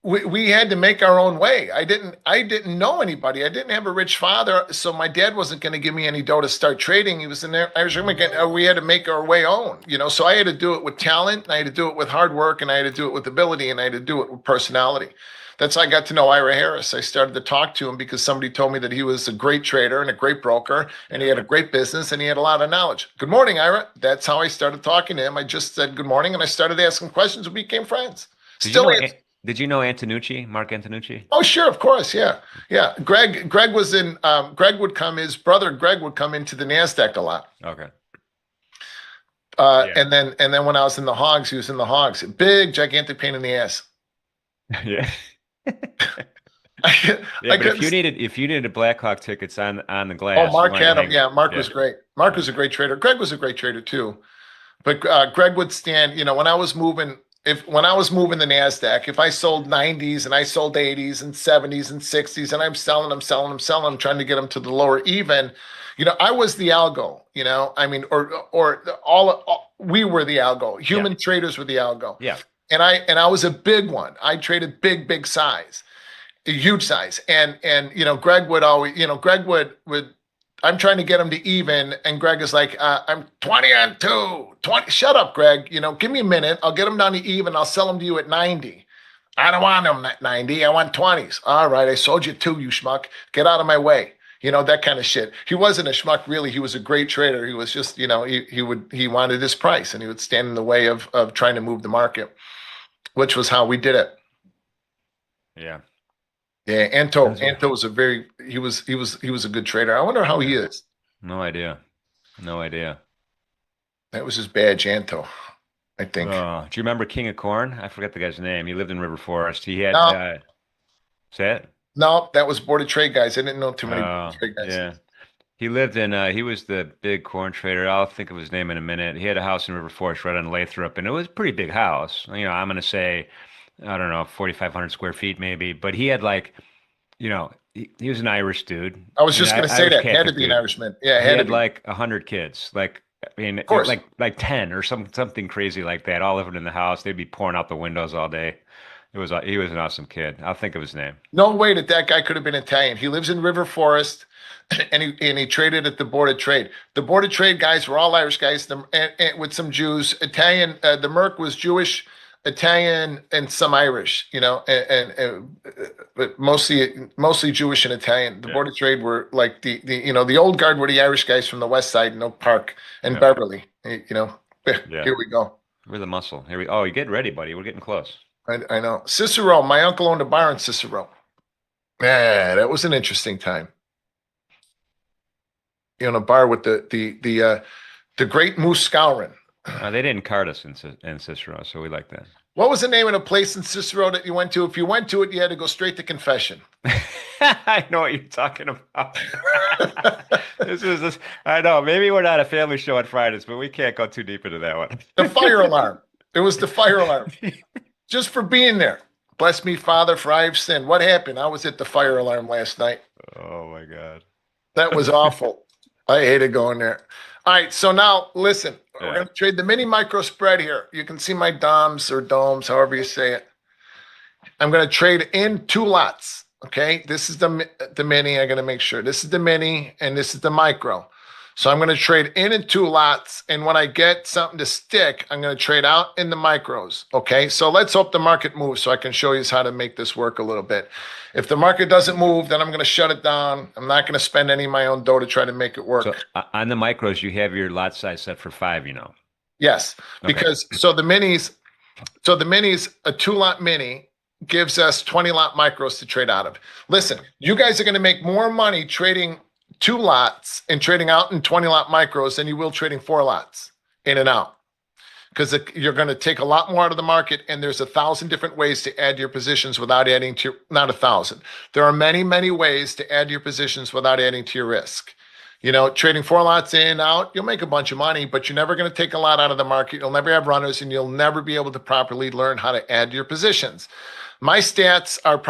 we had to make our own way. I didn't know anybody. I didn't have a rich father, so my dad wasn't going to give me any dough to start trading. He was in there. We had to make our way own, So I had to do it with talent, and I had to do it with hard work, and I had to do it with ability, and I had to do it with personality. That's how I got to know Ira Harris. I started to talk to him because somebody told me that he was a great trader and a great broker, and he had a great business, and he had a lot of knowledge. Good morning, Ira. That's how I started talking to him. I just said good morning, and I started asking questions, and we became friends. Did you Still know is. Did you know Antonucci, Mark Antonucci? Oh, sure, of course, yeah, yeah. Greg was in. Greg would come. His brother Greg would come into the Nasdaq a lot. Okay. Yeah. And then when I was in the Hogs, he was in the Hogs. Big, gigantic pain in the ass. Yeah. I, Yeah, I but couldn't. if you needed Blackhawk tickets on the Oh, glass, you Mark wanted to had him. hang. Yeah, Mark Yeah. was great. Mark Yeah. was a great trader. Greg was a great trader too. But Greg would stand. When I was moving, if when I was moving the Nasdaq, if I sold 90s and I sold 80s and 70s and 60s, and I'm trying to get them to the lower even. I was the algo. I mean, or we were the algo. Yeah. Human traders were the algo, Yeah. and I was a big one. I traded big size, a huge size, and Greg would always, Greg would. I'm trying to get him to even, and Greg is like, I'm 20 on two. 20. Shut up, Greg. Give me a minute. I'll get him down to even. I'll sell him to you at 90. I don't want him at 90. I want 20s. All right, I sold you two, you schmuck. Get out of my way. That kind of shit. He wasn't a schmuck, really. He was a great trader. He was just, he wanted his price, and he would stand in the way of trying to move the market, which was how we did it. Yeah. Yeah, Anto was he was a good trader. I wonder how he is. No idea. No idea. That was his badge, Anto, I think. Do you remember King of Corn? I forget the guy's name. He lived in River Forest. He had No, say it? no, that was Board of Trade guys. I didn't know too many Board Oh, of Trade guys. yeah. He lived in he was the big corn trader. I'll think of his name in a minute. He had a house in River Forest right on Lathrop, and it was a pretty big house. I'm gonna say, I don't know, 4,500 square feet maybe, but he had like, he was an Irish dude. I was An just going to say Irish that. Had to Catholic be an dude. Irishman. Yeah, He had to had be. like 100 kids. Like, I mean, Of course. like 10 or something crazy like that, all living in the house. They'd be pouring out the windows all day. He was an awesome kid. I'll think of his name. No way that guy could have been Italian. He lives in River Forest, and he traded at the Board of Trade. The Board of Trade guys were all Irish guys, and with some Jews. Italian. The Merc was Jewish, Italian, and some Irish. But mostly Jewish and Italian. The Yeah. Board of Trade were like the old guard were the Irish guys from the West Side in Oak Park and Yeah. Beverly. Yeah. Here we go. We're the muscle. Oh, you get ready, buddy. We're getting close. I know. Cicero, my uncle owned a bar in Cicero. Yeah, that was an interesting time. A bar with the great Moose Scourin. They didn't card us in Cicero, so we like that. What was the name of the place in Cicero that you went to? If you went to it, you had to go straight to confession. I know what you're talking about. This. I know. Maybe we're not a family show on Fridays, but we can't go too deep into that one. The fire alarm. It was the fire alarm. Just for being there. Bless me, Father, for I have sinned. What happened? I was at the fire alarm last night. Oh my God. That was awful. I hated going there. All right, so now listen. Yeah. We're going to trade the mini micro spread here. You can see my DOMs or domes, however you say it. I'm going to trade in two lots. Okay, this is the mini. I'm going to make sure this is the mini and this is the micro. So I'm going to trade in two lots, and when I get something to stick, I'm going to trade out in the micros. Okay, so let's hope the market moves so I can show you how to make this work a little bit. If the market doesn't move, then I'm going to shut it down. I'm not going to spend any of my own dough to try to make it work. So on the micros, you have your lot size set for 5, Yes, Okay. because so the minis, a 2-lot mini gives us 20 lot micros to trade out of. Listen, you guys are going to make more money trading 2 lots and trading out in 20 lot micros than you will trading 4 lots in and out. Because you're going to take a lot more out of the market, and there's 1,000 different ways to add your positions without adding to not 1,000. There are many ways to add your positions without adding to your risk. Trading 4 lots in and out, you'll make a bunch of money, but you're never going to take a lot out of the market. You'll never have runners, and you'll never be able to properly learn how to add your positions. My stats are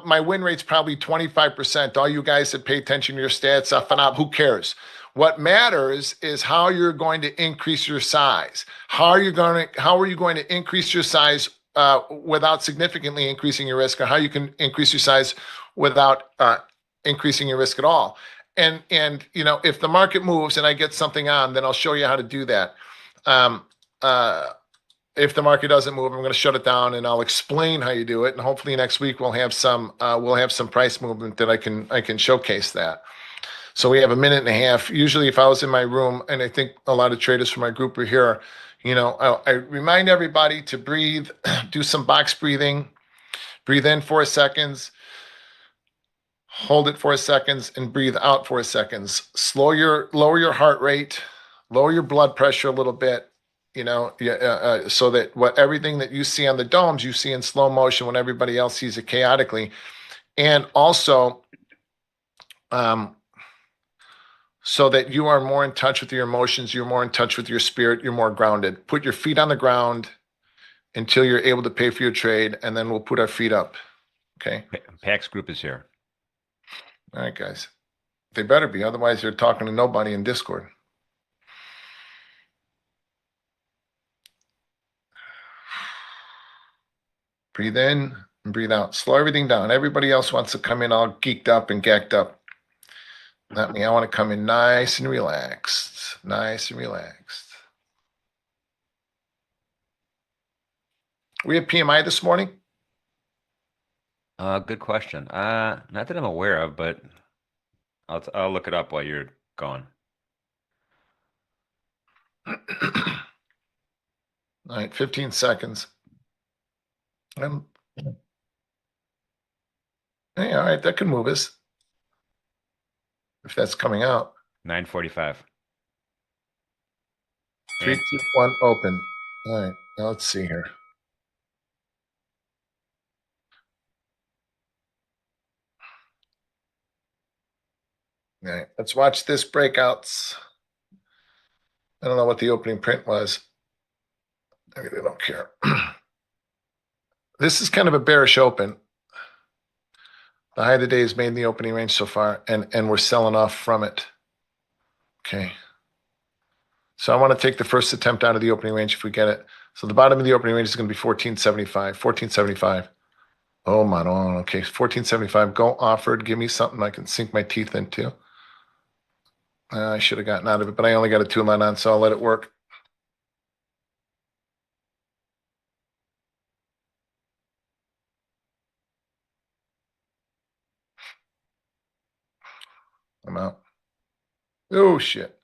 my win rate's probably 25%. All you guys that pay attention to your stats, who cares? What matters is how you're going to increase your size. How are you going to increase your size without significantly increasing your risk, or how you can increase your size without increasing your risk at all? And if the market moves and I get something on, then I'll show you how to do that. If the market doesn't move, I'm going to shut it down, and I'll explain how you do it. And hopefully next week we'll have some price movement that I can showcase that. So we have a minute and a half. Usually, if I was in my room, and I think a lot of traders from my group are here, I remind everybody to breathe, do some box breathing, Breathe in 4 seconds, hold it 4 seconds, and breathe out 4 seconds. Lower your heart rate, lower your blood pressure a little bit, so that everything that you see on the domes, you see in slow motion when everybody else sees it chaotically. And also, so that you are more in touch with your emotions, you're more in touch with your spirit, you're more grounded. Put your feet on the ground until you're able to pay for your trade, and then we'll put our feet up. Okay. PAX group is here. All right, guys. They better be, otherwise they're talking to nobody in Discord. Breathe in and breathe out. Slow everything down. Everybody else wants to come in all geeked up and gacked up. Not me. I want to come in nice and relaxed. Nice and relaxed. We have PMI this morning. Good question. Not that I'm aware of, but I'll look it up while you're gone. All right, 15 seconds. Hey, all right, that could move us. If that's coming out. 9:45. 3, 2, 1, open. All right, now let's see here. All right, let's watch this breakouts. I don't know what the opening print was. I really don't care. This is kind of a bearish open. The high of the day is made in the opening range so far, and we're selling off from it. Okay. So I want to take the first attempt out of the opening range if we get it. So the bottom of the opening range is going to be 1475. 1475. Oh my God. Okay, 1475. Go offered. Give me something I can sink my teeth into. I should have gotten out of it, but I only got a 2-line on, so I'll let it work. I'm out. Oh shit.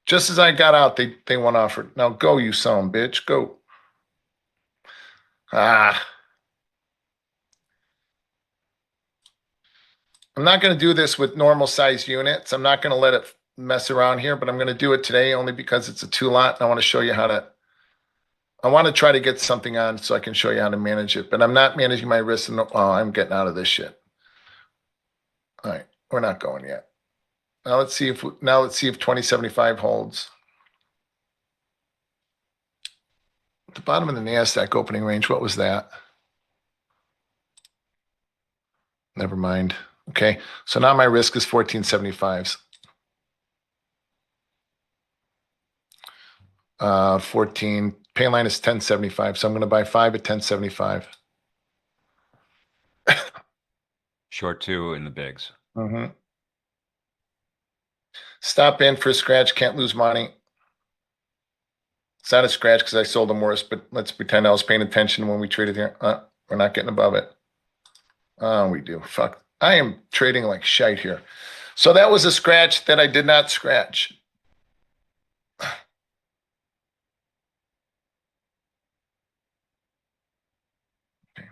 Just as I got out, they went offered. Now go, you son of a bitch. Go. Ah. I'm not going to do this with normal size units. I'm not going to let it mess around here, but I'm going to do it today only because it's a 2-lot. I want to show you I want to try to get something on so I can show you how to manage it, but I'm not managing my risk. I'm getting out of this shit. All right. We're not going yet. Now let's see if 2075 holds. At the bottom of the NASDAQ opening range, what was that? Never mind. Okay, so now my risk is 1475s. 14, pay line is 1075, so I'm going to buy 5 at 1075. Short 2 in the bigs. Mm-hmm. Stop in for a scratch, can't lose money. It's not a scratch because I sold them worse, but let's pretend I was paying attention when we traded here. We're not getting above it. Oh, we do. Fuck. I am trading like shite here. So that was a scratch that I did not scratch. Okay.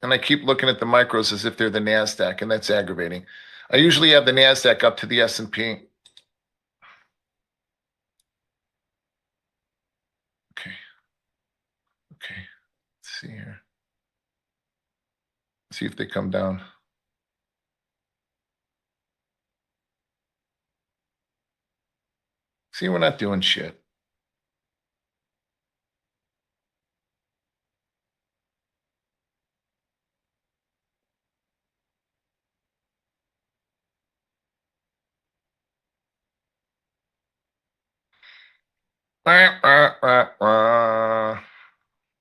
And I keep looking at the micros as if they're the NASDAQ, and that's aggravating. I usually have the NASDAQ up to the S&P. Okay. Okay. Let's see here. See if they come down. See, we're not doing shit.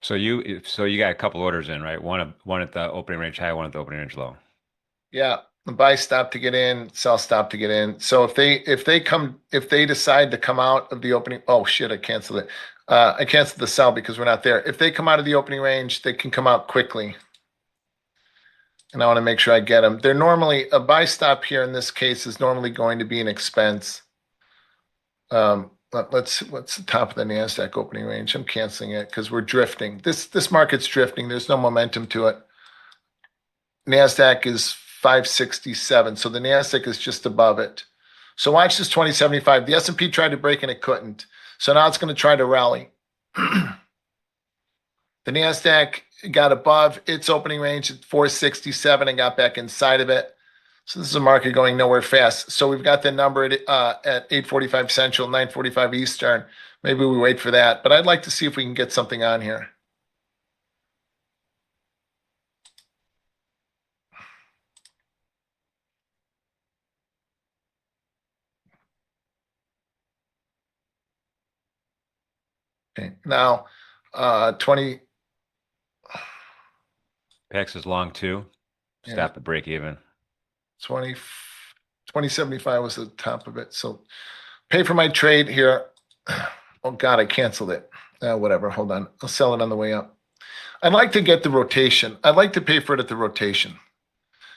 So you got a couple orders in, right? One at the opening range high, one at the opening range low. Yeah, the buy stop to get in, sell stop to get in. So if they decide to come out of the opening, oh shit, I canceled it. I canceled the sell because we're not there. If they come out of the opening range, they can come out quickly. And I want to make sure I get them. They're normally, a buy stop here in this case is normally going to be an expense. what's the top of the NASDAQ opening range? I'm canceling it because we're drifting. This market's drifting. There's no momentum to it. NASDAQ is 567, so the NASDAQ is just above it. So watch this 2075. The S&P tried to break and it couldn't. So now it's going to try to rally. The NASDAQ got above its opening range at 467 and got back inside of it. So this is a market going nowhere fast. So we've got the number at 8:45 Central, 9:45 Eastern. Maybe we wait for that. But I'd like to see if we can get something on here. Okay, now 20. PAX is long too. Stop at break even. 2075 was the top of it. So pay for my trade here. Oh God, I canceled it. Whatever, hold on. I'll sell it on the way up. I'd like to get the rotation. I'd like to pay for it at the rotation.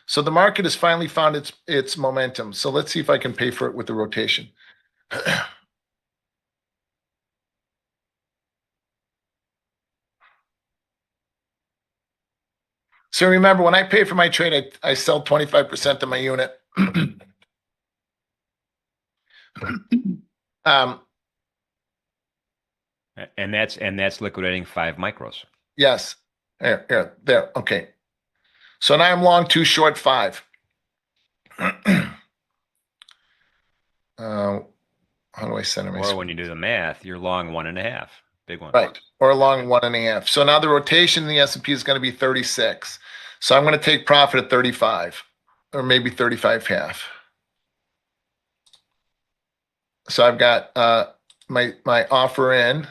So the market has finally found its momentum. So let's see if I can pay for it with the rotation. So remember, when I pay for my trade, I sell 25% of my unit. And that's liquidating 5 micros. Yes. There. Okay. So now I'm long 2, short 5. How do I center my Or screen? when you do the math, you're long 1.5. Big one. Right. Or long 1.5. So now the rotation in the S&P is going to be 36. So I'm going to take profit at 35 or maybe 35 half. So I've got my offer in.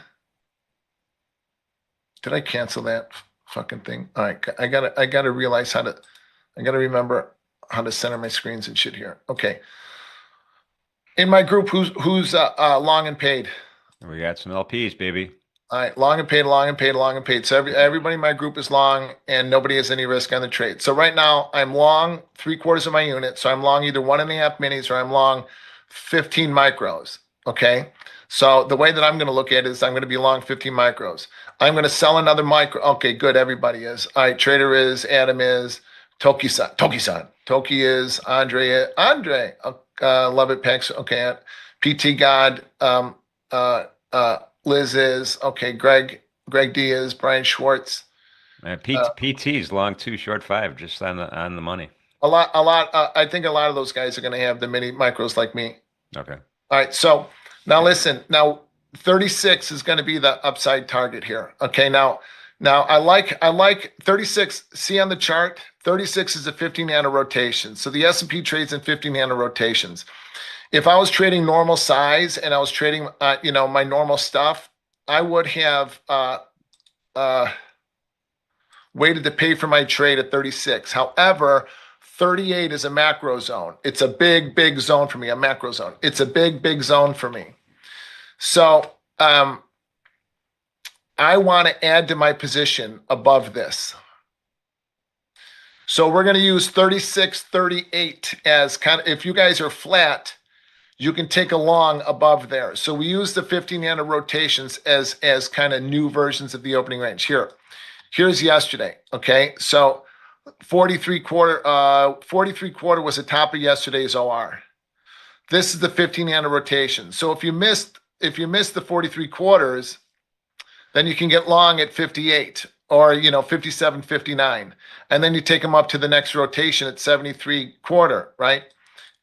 Did I cancel that fucking thing? All right. I gotta realize I gotta remember how to center my screens and shit here. Okay. In my group, who's long and paid? We got some LPs, baby. All right, long and paid, long and paid, long and paid. So everybody in my group is long, and nobody has any risk on the trade. So right now, I'm long 3/4 of my unit. So I'm long either 1.5 minis or I'm long 15 micros. Okay. So the way that I'm going to look at it is I'm going to be long 15 micros. I'm going to sell another micro. Okay, good. Everybody is. All right, Trader is, Adam is, Toki-san. Toki is, Andre. Love it, Pex. Okay. PT God, Liz is, okay, Greg D is, Brian Schwartz. PT's long 2, short 5, just on the money. A lot. I think a lot of those guys are going to have the mini micros like me. Okay. All right. So now listen. Now 36 is going to be the upside target here. Okay. Now I like 36. See on the chart, 36 is a 15 handle rotation. So the S&P trades in 15 handle rotations. If I was trading normal size and I was trading, my normal stuff, I would have waited to pay for my trade at 36. However, 38 is a macro zone. It's a big zone for me, a macro zone. It's a big zone for me. So I want to add to my position above this. So we're going to use 36, 38 as kind of, if you guys are flat, you can take a long above there. So we use the 15 handle rotations as kind of new versions of the opening range. Here's yesterday. Okay. So 43/4 was the top of yesterday's OR. This is the 15 handle rotation. So if you missed the 43/4, then you can get long at 58 or 57, 59. And then you take them up to the next rotation at 73/4, right?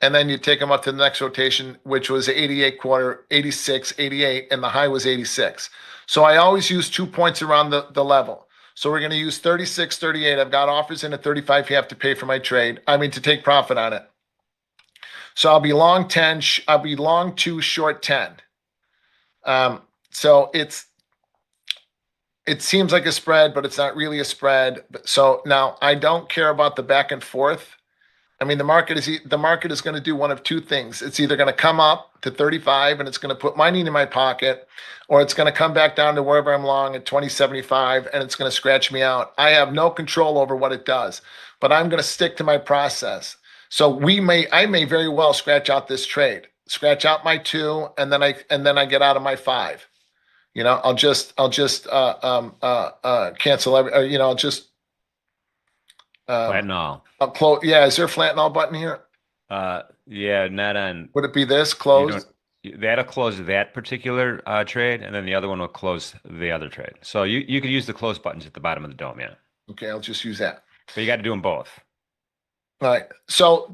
And then you take them up to the next rotation, which was 88/4, 86, 88, and the high was 86. So I always use 2 points around the level. So we're going to use 36, 38. I've got offers in at 35. You have to pay for my trade. To take profit on it. So I'll be long 10. I'll be long 2, short 10. So it seems like a spread, but it's not really a spread. So now I don't care about the back and forth. The market is going to do one of two things. It's either going to come up to 35 and it's going to put money in my pocket, or it's going to come back down to wherever I'm long at 2075 and it's going to scratch me out. I have no control over what it does, but I'm going to stick to my process. So I may very well scratch out this trade. scratch out my 2, and then I get out of my 5. I'll just cancel every. I'll just Flatten all. I'll close. Yeah, is there a flatten all button here? Yeah, not on. Would it be this You close? don't. That'll close that particular trade, and then the other one will close the other trade. So you could use the close buttons at the bottom of the dome, yeah. Okay, I'll just use that. But you got to do them both. All right. So,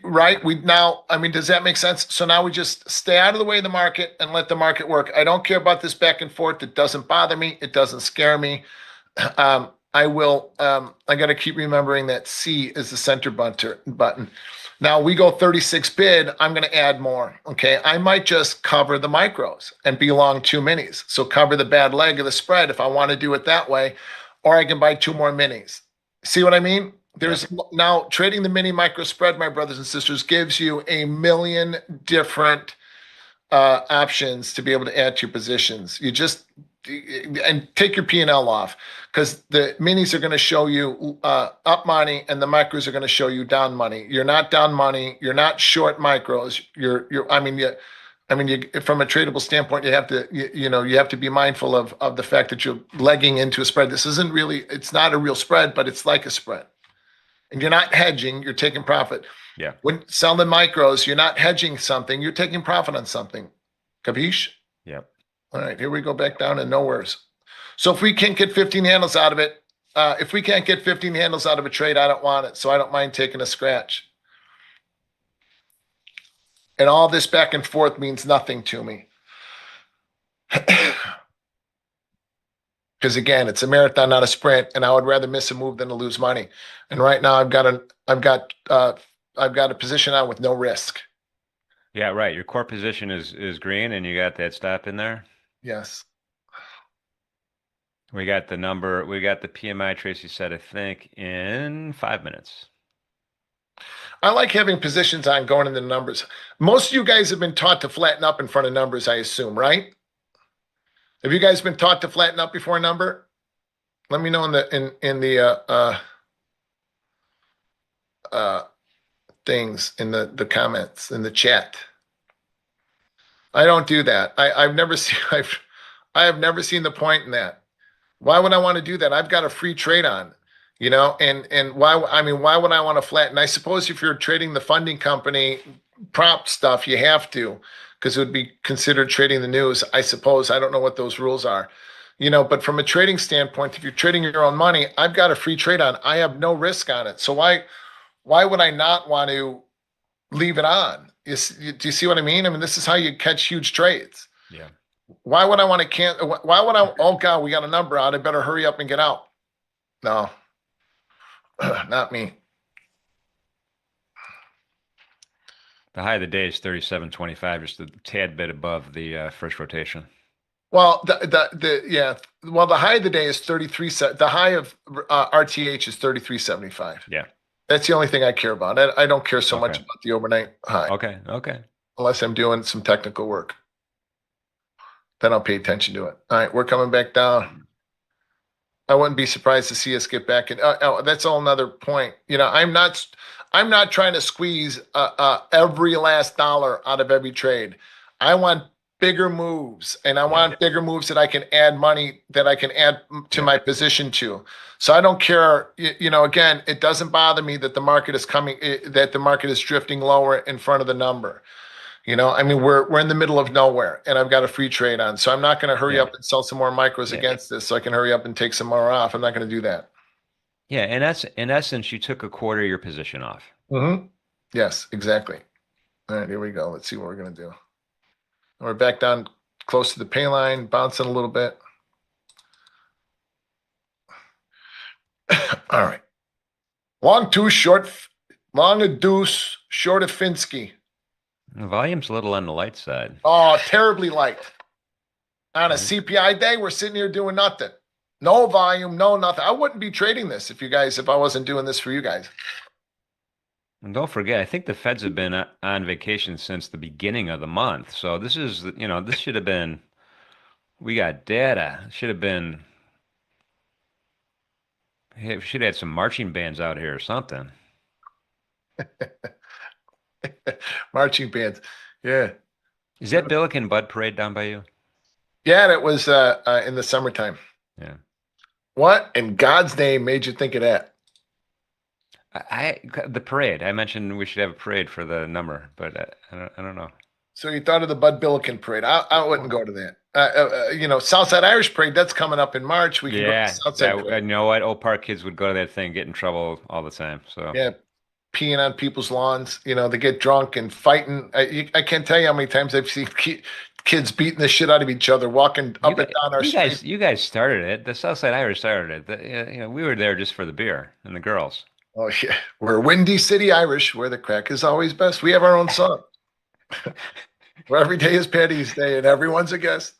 right, we now, I mean, does that make sense? So now we just stay out of the way of the market and let the market work. I don't care about this back and forth. It doesn't bother me. It doesn't scare me. I got to keep remembering that C is the center button. Now we go 36 bid. I'm going to add more. Okay. I might just cover the micros and be long 2 minis. So cover the bad leg of the spread if I want to do it that way, or I can buy 2 more minis. See what I mean? There's now trading the mini micro spread, my brothers and sisters, gives you a million different options to be able to add to your positions. You just and take your P&L off, because the minis are going to show you up money and the micros are going to show you down money. You're not down money. You're not short micros. From a tradable standpoint, you have to, you have to be mindful of the fact that you're legging into a spread. This isn't really, it's not a real spread, but it's like a spread. And you're not hedging, you're taking profit. Yeah. When selling micros, you're not hedging something, you're taking profit on something. Capiche? Yep. All right, here we go back down to nowheres. So if we can't get 15 handles out of it, if we can't get 15 handles out of a trade, I don't want it. So I don't mind taking a scratch. And all this back and forth means nothing to me. Because again, it's a marathon, not a sprint, and I would rather miss a move than to lose money. And right now, I've got a position on with no risk. Yeah, right. Your core position is green, and you got that stop in there. Yes. We got the number. We got the PMI. Tracy said, I think, in 5 minutes. I like having positions on going into the numbers. Most of you guys have been taught to flatten up in front of numbers, I assume, right? Have you guys been taught to flatten up before a number? Let me know in the things in the comments in the chat. I don't do that. I've never seen I have never seen the point in that. Why would I want to do that? I've got a free trade on, and why would I want to flatten? I suppose if you're trading the funding company prop stuff, you have to, because it would be considered trading the news. I suppose. I don't know what those rules are. But from a trading standpoint, if you're trading your own money, I've got a free trade on. I have no risk on it. So why would I not want to leave it on? Do you see what I mean? I mean, this is how you catch huge trades. Yeah. Why would I want to why would I, oh God, we got a number out. I better hurry up and get out. No, not me. The high of the day is 37.25, just a tad bit above the first rotation. Well, the high of the day is 33. The high of RTH is 33.75. Yeah. That's the only thing I care about. I don't care so much about the overnight high. Okay. Unless I'm doing some technical work. Then I'll pay attention to it. All right, we're coming back down. I wouldn't be surprised to see us get back in. That's all another point. I'm not trying to squeeze every last dollar out of every trade. I want bigger moves, and I want bigger moves that I can add money, that I can add to my position to. So I don't care. Again, it doesn't bother me that the market is that the market is drifting lower in front of the number. We're in the middle of nowhere, and I've got a free trade on. So I'm not going to hurry up and sell some more micros against this, so I can hurry up and take some more off. I'm not going to do that. Yeah, and that's in essence, you took a quarter of your position off. Mm-hmm. Yes, exactly. All right, here we go. Let's see what we're going to do. We're back down close to the pay line, bouncing a little bit. All right. Long two, short, long a deuce, short a Finsky. The volume's a little on the light side. Oh, terribly light. On a CPI day, we're sitting here doing nothing. No volume, no nothing. I wouldn't be trading this if I wasn't doing this for you guys. And don't forget, I think the Feds have been on vacation since the beginning of the month. So this is, this should have been, we got data. Should have been, hey, we should have had some marching bands out here or something. Marching bands. Yeah. Is that Billiken Bud Parade down by you? Yeah, and it was in the summertime. Yeah. What in God's name made you think of that? The parade. I mentioned we should have a parade for the number, but I don't know. So you thought of the Bud Billiken Parade. I wouldn't go to that. Southside Irish Parade, that's coming up in March. We can go to the Yeah, Southside that, Parade. you know what? Old Park kids would go to that thing, get in trouble all the time. So Yeah, peeing on people's lawns. They get drunk and fighting. I can't tell you how many times I've seen kids beating the shit out of each other, walking you up and guys, down our you street. guys, you guys started it. The Southside Irish started it. We were there just for the beer and the girls. Oh yeah, we're Windy City Irish, where the crack is always best. We have our own song. Where every day is Paddy's Day and everyone's a guest.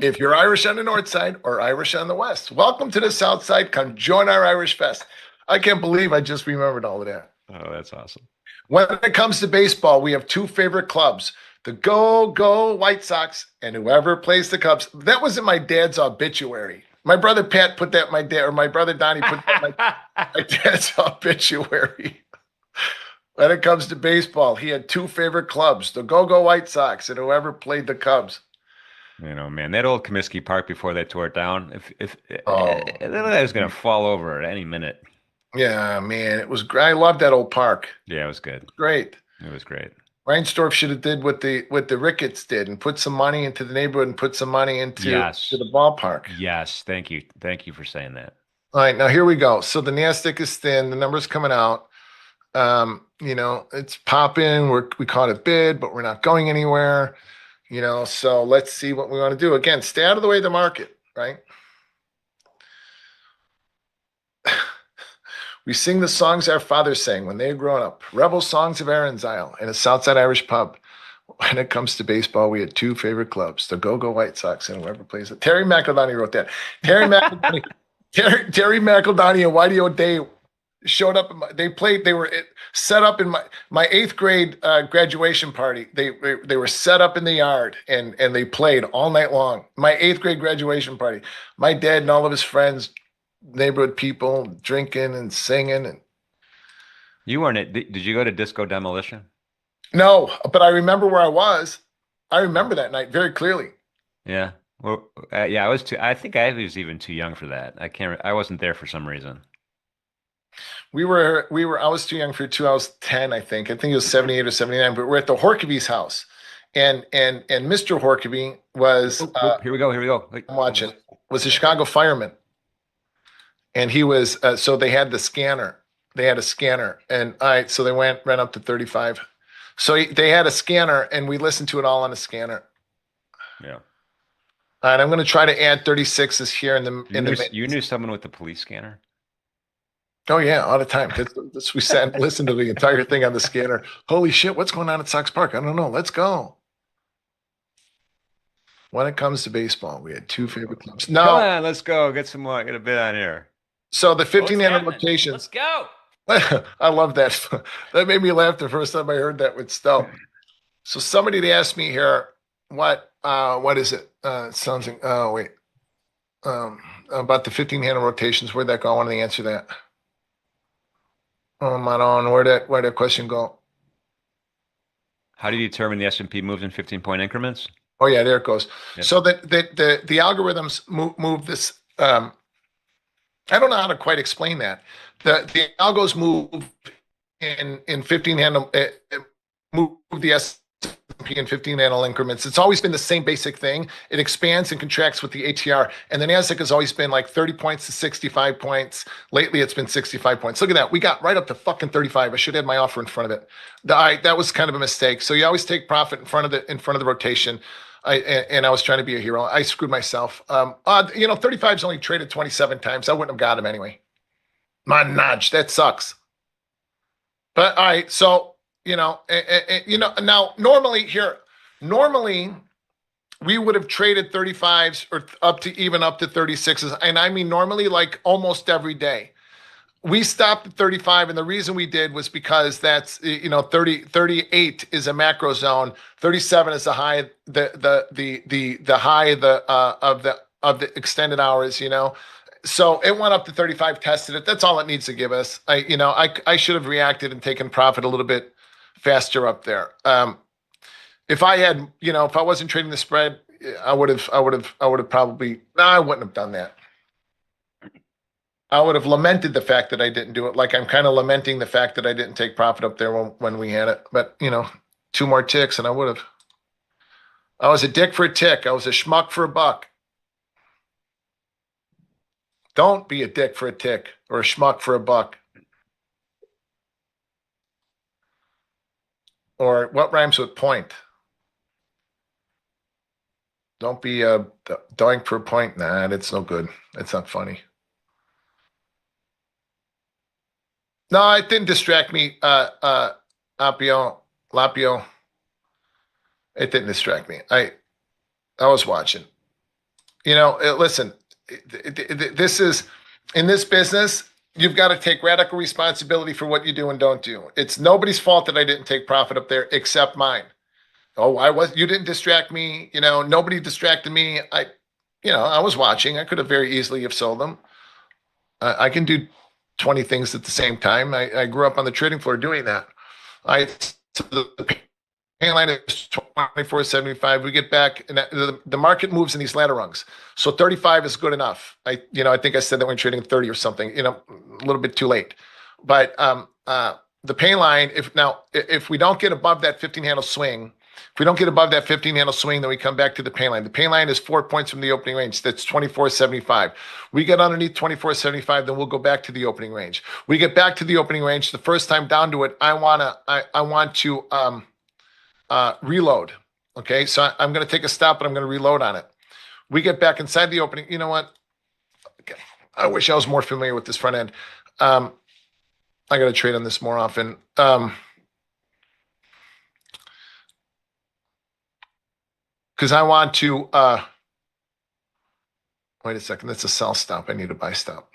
If you're Irish on the north side or Irish on the west, welcome to the south side. Come join our Irish Fest. I can't believe I just remembered all of that. Oh, that's awesome. When it comes to baseball, we have two favorite clubs, the Go White Sox and whoever plays the Cubs. That was in my dad's obituary. My brother Pat put that in my dad, or my brother Donnie put that in my dad's obituary. When it comes to baseball, he had two favorite clubs, the Go White Sox and whoever played the Cubs. Man, that old Comiskey Park before they tore it down, if Oh, it looked like it was gonna fall over at any minute. yeah, man, it was great. I love that old park. Yeah, it was good. Great. It was great. Reinsdorf should have did what the Ricketts did and put some money into the neighborhood and put some money into Yes. to the ballpark. Yes, thank you. Thank you for saying that. All right, now here we go. So the NASDAQ is thin, the numbers coming out. It's popping. We caught a bid, but we're not going anywhere. So let's see what we want to do. Again, stay out of the way of the market, right? We sing the songs our fathers sang when they were growing up. Rebel songs of Aaron's Isle in a Southside Irish pub. When it comes to baseball, we had two favorite clubs, the Go White Sox and whoever plays it. Terry McEldowney wrote that. Terry McEldowney, Terry McEldowney and Whitey O'Day showed up. They were set up in my eighth grade graduation party. They were set up in the yard and they played all night long. My eighth grade graduation party. My dad and all of his friends, neighborhood people, drinking and singing. And You weren't at, did you go to Disco Demolition? no, but I remember where I was. I remember that night very clearly. Yeah. Well, yeah, I think I was even too young for that. I wasn't there for some reason. I was too young for it too. I was 10, I think. I think it was 78 or 79, but we're at the Horkaby's house. And Mr. Horkaby was Here we go. I'm watching, was a Chicago fireman. And he was so they had the scanner. They had a scanner. And so they ran up to 35. So they had a scanner and we listened to it all on a scanner. Yeah. And I'm going to try to add 36s here in the You knew someone with the police scanner? Oh yeah, all the time. We sat and listened to the entire thing on the scanner. Holy shit, what's going on at Sox Park? I don't know. Let's go. When it comes to baseball, we had two favorite clubs. Come No, on, let's go. Get some more. Get a bid on here. so the 1500 happening? locations. Let's go. I love that. That made me laugh the first time I heard that with Stowe. So somebody had asked me here, what is it? It sounds like, oh wait. About the 1500 rotations, where'd that go? I want to answer that. I don't know where'd that question go. How do you determine the S&P moves in 15-point increments? Oh yeah, there it goes. Yep. So the algorithms move this. I don't know how to quite explain that. The algos move in 15 handle move the S&P in 15 handle increments. It's always been the same basic thing. It expands and contracts with the ATR, and the Nasdaq has always been like 30 points to 65 points. Lately, it's been 65 points. Look at that. We got right up to fucking 35. I should have had my offer in front of it. That was kind of a mistake. So you always take profit in front of the rotation. I was trying to be a hero. I screwed myself. 35's only traded 27 times. I wouldn't have got him anyway. Manaj, that sucks. But all right, so now normally we would have traded 35s or up to 36s, and I mean normally like almost every day. We stopped at 35, and the reason we did was because that's 38 is a macro zone, 37 is the high, the high of the extended hours, So it went up to 35, tested it. That's all it needs to give us. I should have reacted and taken profit a little bit faster up there. If I had, if I wasn't trading the spread, I would have probably, no, I wouldn't have done that. I would have lamented the fact that I didn't do it. Like I'm kind of lamenting the fact that I didn't take profit up there when we had it. But, two more ticks and I would have. I was a dick for a tick. I was a schmuck for a buck. Don't be a dick for a tick or a schmuck for a buck. Or what rhymes with point? Don't be a doink for a point. Nah, that's no good. That's not funny. No, it didn't distract me. Lapio. It didn't distract me. I was watching. Listen, this is in this business, you've got to take radical responsibility for what you do and don't do. It's nobody's fault that I didn't take profit up there except mine. Oh, you didn't distract me. Nobody distracted me. I was watching. I could have very easily have sold them. I can do 20 things at the same time. I grew up on the trading floor doing that. The pain line is 24.75. We get back, and the market moves in these ladder rungs. So 35 is good enough. I think I said that when trading 30 or something. A little bit too late. But the pain line, if we don't get above that 15 handle swing, if we don't get above that 15 handle swing, then we come back to the pain line. The pain line is 4 points from the opening range. That's 24.75. We get underneath 24.75, then we'll go back to the opening range. We get back to the opening range. The first time down to it, I want to reload. Okay, so I'm going to take a stop, but I'm going to reload on it. We get back inside the opening. You know what? Okay. I wish I was more familiar with this front end. I got to trade on this more often. Because I want to, wait a second, that's a sell stop. I need a buy stop.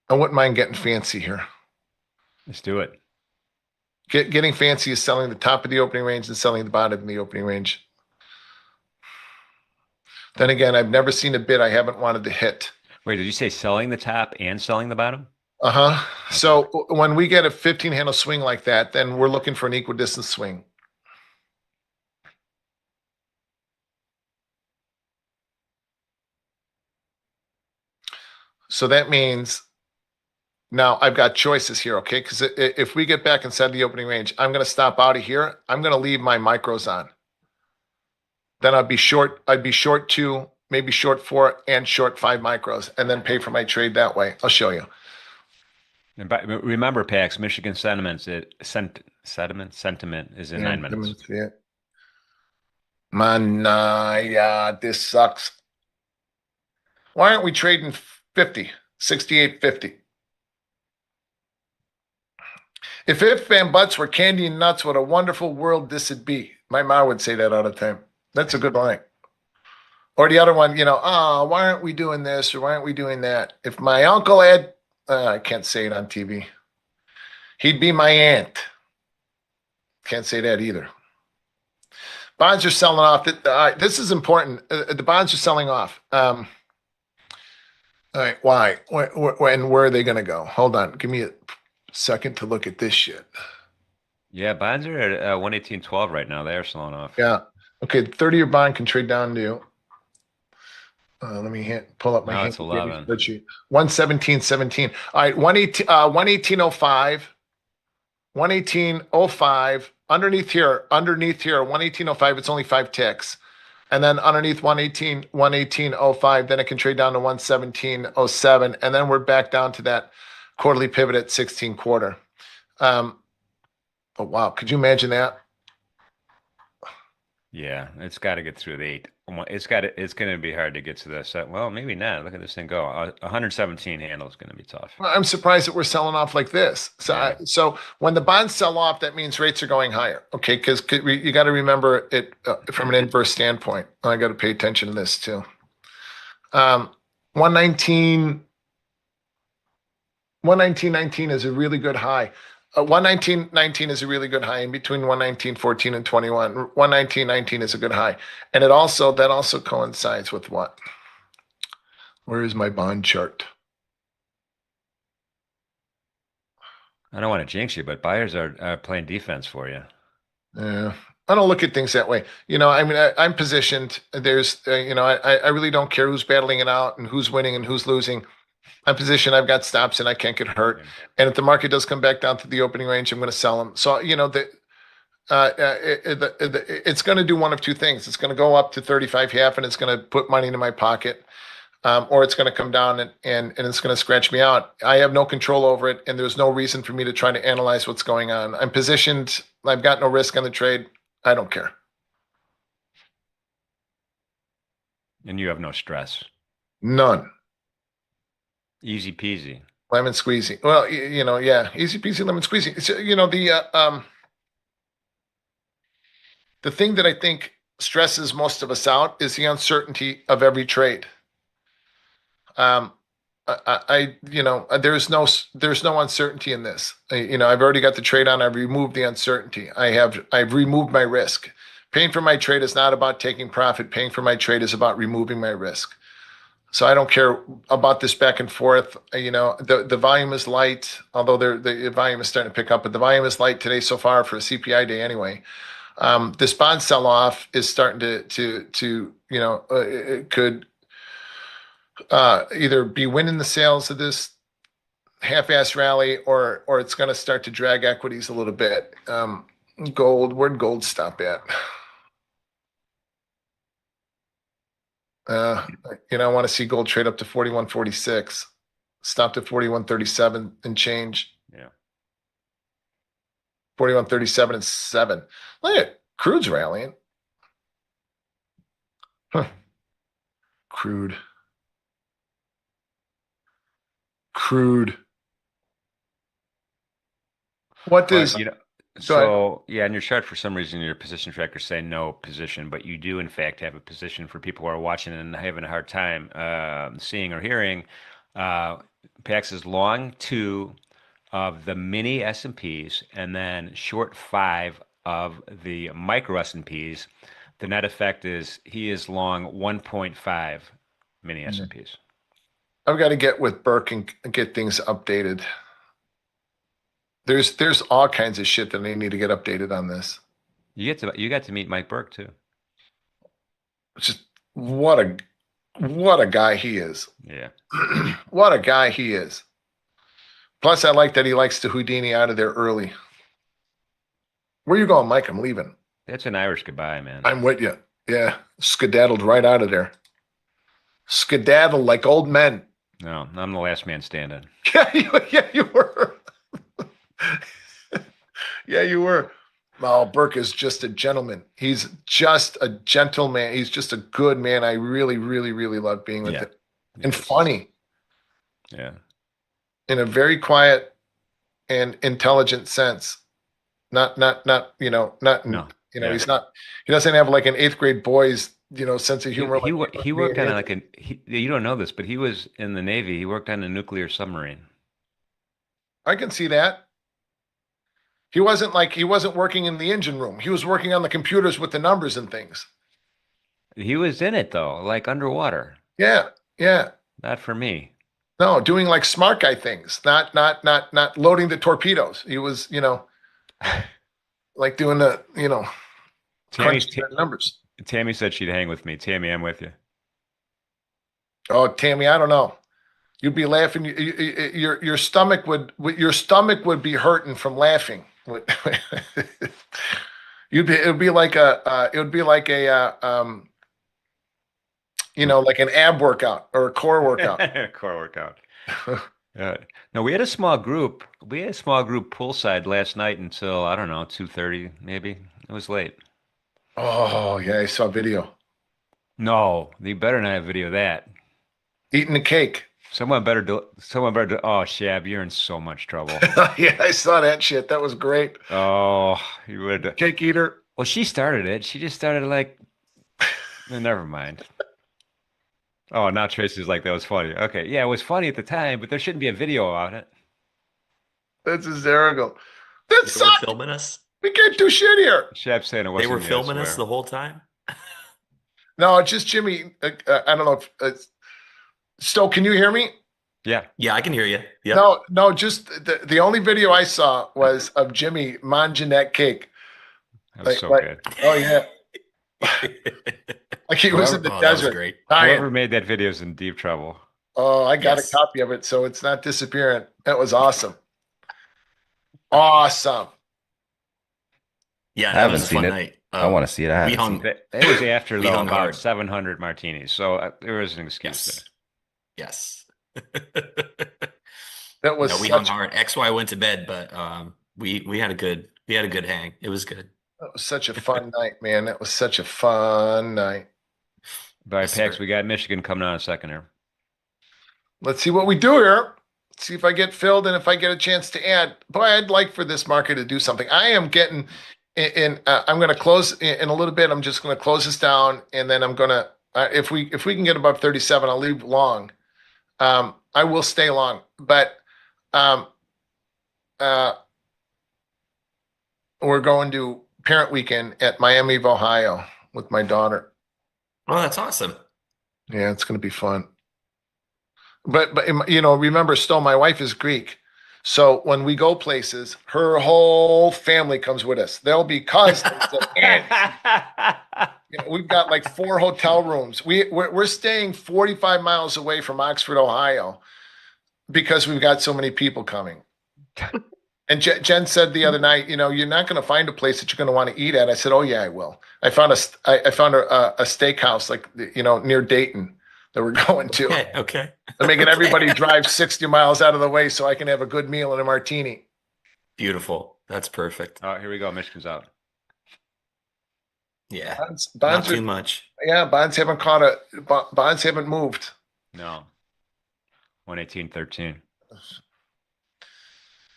I wouldn't mind getting fancy here. Let's do it. Getting fancy is selling the top of the opening range and selling the bottom of the opening range. Then again, I've never seen a bid I haven't wanted to hit. Wait, did you say selling the top and selling the bottom? Uh-huh. So when we get a 15 handle swing like that, then we're looking for an equidistant swing. So that means now I've got choices here, okay? Because if we get back inside the opening range, I'm going to stop out of here. I'm going to leave my micros on. Then I'd be short 2, maybe short 4, and short 5 micros, and then pay for my trade that way. I'll show you. And remember, Pax, Michigan sentiment is in 9 minutes. Yeah. Man, yeah, this sucks. Why aren't we trading 50, 68.50? If and buts were candy and nuts, what a wonderful world this would be. My mom would say that all the time. That's a good line. Or the other one, why aren't we doing this or why aren't we doing that? If my uncle had, I can't say it on TV. He'd be my aunt. Can't say that either. Bonds are selling off. This is important. The bonds are selling off. All right, why? When? Where are they going to go? Hold on. Give me a second to look at this shit. Yeah, bonds are at 118.12 right now. They are selling off. Yeah. Okay, the 30-year bond can trade down to, let me pull up my it's 11. spreadsheet. 117.17. All right, 118.05. 118.05. Underneath here, 118.05, it's only 5 ticks. And then underneath 118.05, then it can trade down to 117.07. And then we're back down to that quarterly pivot at 16 quarter. Oh, wow. Could you imagine that? Yeah, it's got to get through the 8. It's going to be hard to get to the set. Well, maybe not. Look at this thing go. 117 handle is going to be tough. Well, I'm surprised that we're selling off like this. So, Yeah. So when the bonds sell off, that means rates are going higher. Okay, because you got to remember it from an inverse standpoint. I got to pay attention to this too. 119.19 is a really good high. 119.19 is a really good high in between 119.14 and 21. 119.19 is a good high. And that also coincides with what? Where is my bond chart? I don't want to jinx you, but buyers are playing defense for you. Yeah. I don't look at things that way. I mean, I'm positioned. There's, I really don't care who's battling it out and who's winning and who's losing. I'm positioned. I've got stops and I can't get hurt. Yeah. And if the market does come back down to the opening range, I'm going to sell them. So, it's going to do one of two things. It's going to go up to 35 half and it's going to put money into my pocket. Or it's going to come down and it's going to scratch me out. I have no control over it, and there's no reason for me to try to analyze what's going on. I'm positioned. I've got no risk on the trade. I don't care. And you have no stress. None. Easy peasy. Lemon squeezy. Well, yeah, easy peasy lemon squeezy. So, the thing that I think stresses most of us out is the uncertainty of every trade. There's no uncertainty in this. I've already got the trade on. I've removed the uncertainty. I've removed my risk. Paying for my trade is not about taking profit. Paying for my trade is about removing my risk. So I don't care about this back and forth. The volume is light, although the volume is starting to pick up, but the volume is light today so far for a CPI day anyway. This bond sell-off is starting to it could either be winning the sales of this half-ass rally, or it's going to start to drag equities a little bit. Gold, where'd gold stop at? I want to see gold trade up to 41.46. Stopped at 41.37 and change. Yeah. 41.37 and 7. Look at crude's rallying. Huh. Crude. What But does in your chart, for some reason, your position trackers say no position, but you do in fact have a position for people who are watching and having a hard time seeing or hearing. PAX is long 2 of the mini S&Ps and then short 5 of the micro S&Ps. The net effect is he is long 1.5 mini S&Ps. I've got to get with Burke and get things updated. There's all kinds of shit that they need to get updated on this. You got to meet Mike Burke too. Just what a guy he is. Yeah. What a guy he is. Plus, I like that he likes to Houdini out of there early. Where you going, Mike? I'm leaving. That's an Irish goodbye, man. I'm with you. Yeah, skedaddled right out of there. Skedaddled like old men. No, I'm the last man standing. Yeah, you were. Yeah, you were. Oh, Burke is just a gentleman. He's just a gentleman. He's just a good man. I really, really, really love being with him. And funny. Yeah. In a very quiet and intelligent sense. Not No. Yeah. He doesn't have like an 8th grade boy's, sense of humor. He worked on you don't know this, but he was in the Navy. He worked on a nuclear submarine. I can see that. He wasn't working in the engine room. He was working on the computers with the numbers and things. He was in it though, like underwater. Yeah. Not for me. No, doing like smart guy things, not loading the torpedoes. He was, like doing the, crunching the numbers. Tammy said she'd hang with me. Tammy, I'm with you. Oh, Tammy, I don't know. You'd be laughing. Your stomach would be hurting from laughing. It would be like like an ab workout or a core workout. Core workout. No, we had a small group. We had a small group poolside last night until, I don't know, 2:30 maybe. It was late. Oh, yeah, I saw video. No, you better not have video of that. Eating the cake. Someone better do. Oh, Shab, you're in so much trouble. Yeah, I saw that shit. That was great. Oh, you would. Cake eater. Well, she started it. She just started like, never mind. Oh, now Tracy's like, that was funny. Okay, yeah, it was funny at the time, but there shouldn't be a video about it. That's hysterical. That They were sucked. filming us. We can't do shit here. Shab saying it They wasn't were me, I filming us swear. the whole time. No, it's just Jimmy. I don't know if Stowe, can you hear me? Yeah, Yeah, I can hear you. Yep. No, just the only video I saw was of Jimmy manjing that cake. that was so Like, good. oh yeah, like he was in Whoever the Oh, that was desert great. whoever dying. made that video is in deep trouble. Oh, I got a Yes. copy of it, so it's not disappearing. That was awesome. Awesome. Yeah, I that haven't was a seen fun it. night. I want to see it. I We haven't seen hung it. That was after we though hung about hard. 700 martinis, so there was an excuse there. Yes. Yes. That was No, we hung such hard. XY went to bed, but we had a good hang. It was good. that was such a fun night, man. That was such a fun night. By Yes, Pax, sir. we got Michigan coming on in a second here. Let's see what we do here. See if I get filled and if I get a chance to add. Boy, I'd like for this market to do something. I am getting in. I'm going to close in a little bit. I'm just going to close this down, and then I'm going to if we can get above 37, I'll leave long. I will stay long, but um, uh, we're going to parent weekend at Miami of Ohio with my daughter. Oh, that's awesome. Yeah, it's going to be fun. But you know, remember, still, my wife is Greek, so when we go places, her whole family comes with us. There'll be cousins and aunts. You know, we've got like 4 hotel rooms. We're staying 45 miles away from Oxford, Ohio, because we've got so many people coming. And Jen said the other night, you know, you're not going to find a place that you're going to want to eat at. I said, oh yeah, I will. I found I found a steakhouse like you know near Dayton that we're going to. Okay, okay. I'm making Okay. everybody drive 60 miles out of the way so I can have a good meal and a martini. Beautiful. That's perfect. Oh, here we go. Michigan's out. Yeah. Bonds Not are, too much. yeah, bonds haven't moved. No. 118.13.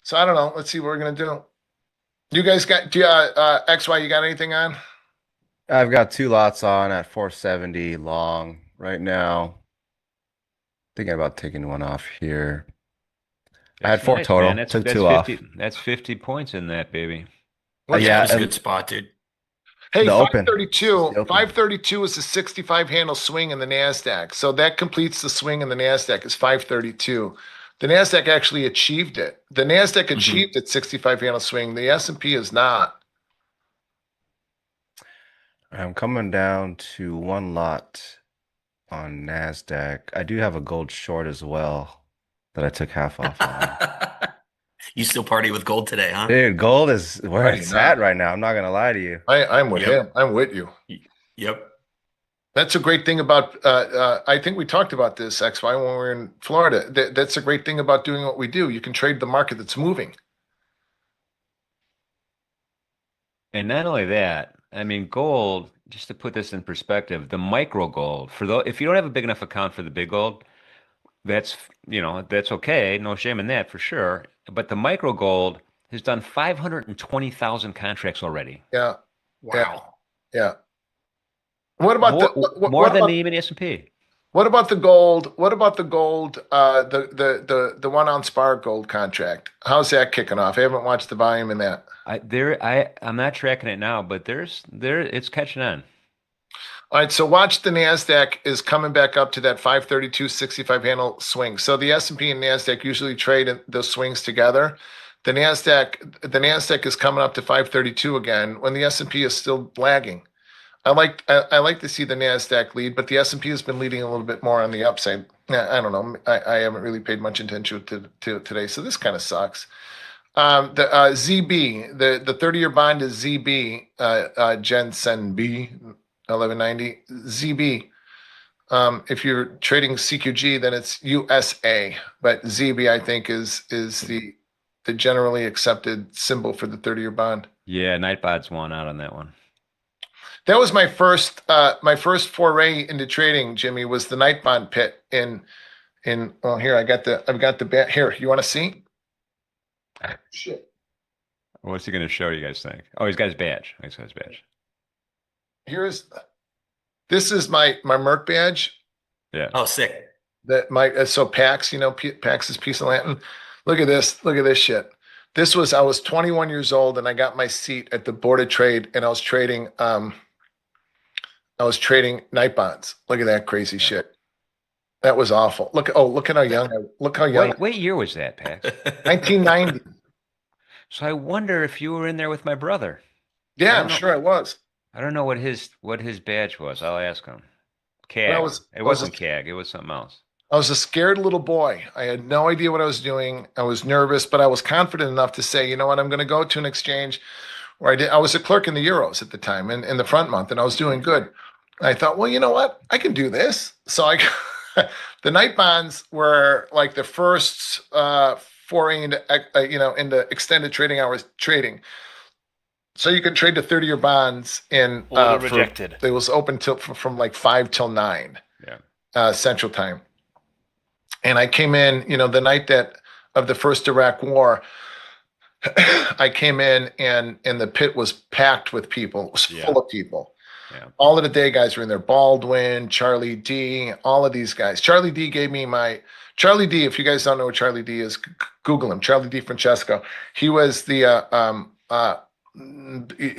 So I don't know. Let's see what we're gonna do. You guys got XY, you got anything on? I've got 2 lots on at 470 long right now. Thinking about taking one off here. I had That's 4 nice, total. man. That's Took that's 2 off. 50. That's 50 points in that, baby. Yeah, It's a and good spot, dude. Hey, the open. 532. The open. 532 is a 65 handle swing in the NASDAQ. So that completes the swing in the NASDAQ is 532. The NASDAQ actually achieved it. The NASDAQ achieved its 65 handle swing. The S&P is not. I'm coming down to 1 lot on NASDAQ. I do have a gold short as well that I took half off on. You still party with gold today, huh? Dude, gold is where Right it's now. at right now. I'm not gonna lie to you. I'm with Yep. him. I'm with you. Yep. That's a great thing about, I think we talked about this, XY, when we were in Florida. That's a great thing about doing what we do. You can trade the market that's moving. And not only that, I mean, gold, just to put this in perspective, the micro gold, for though if you don't have a big enough account for the big gold, that's, that's okay. No shame in that for sure. But the micro gold has done 520,000 contracts already. Yeah. Wow. Yeah. What about More, the more what than about even the S&P. what about the gold? What about the gold? The 1 ounce bar gold contract. How's that kicking off? I haven't watched the volume in that. I'm not tracking it now, but it's catching on. All right, so watch the Nasdaq is coming back up to that 532.65 handle swing. So the S&P and Nasdaq usually trade in those swings together. The Nasdaq is coming up to 532 again when the S&P is still lagging. I like to see the Nasdaq lead, but the S&P has been leading a little bit more on the upside. I don't know. I haven't really paid much attention to today, so this kind of sucks. The ZB, the 30-year bond is ZB, Jensen B, 1190 ZB. If you're trading CQG, then it's USA, but ZB I think is the generally accepted symbol for the 30-year bond. Yeah, Nightbot's won out on that one. That was my first foray into trading, Jimmy, was the night bond pit in well here I've got the here. You want to see? Shit. What's he going to show you guys think? Oh, he's got his badge. He's got his badge. This is my Merc badge. Yeah. Oh, sick. That my so PAX, PAX is Peace and Latin. Look at this. Look at this shit. I was 21 years old and I got my seat at the Board of Trade and I was trading night bonds. Look at that crazy shit. That was awful. Look at how young. Look how young. What year was that, Pax? 1990. So I wonder if you were in there with my brother. I Yeah, don't I'm know. sure it was. I don't know what his badge was. I'll ask him. But CAG. It I was wasn't CAG. It was something else. I was a scared little boy. I had no idea what I was doing. I was nervous, but I was confident enough to say, you know what, I'm going to go to an exchange where I was a clerk in the Euros at the time in the front month, and I was doing good. I thought, well, you know what? I can do this. So the night bonds were like the first foray into, into extended trading hours trading. So you can trade the 30-year bonds in Order rejected. it was open till from like 5 till 9 Yeah. Central Time. And I came in, the night that of the first Iraq War, I came in and the pit was packed with people. It was full of people. Yeah. All of the day guys were in there. Baldwin, Charlie D, all of these guys. Charlie D gave me Charlie D. If you guys don't know what Charlie D is, Google him. Charlie D. Francesco. He was he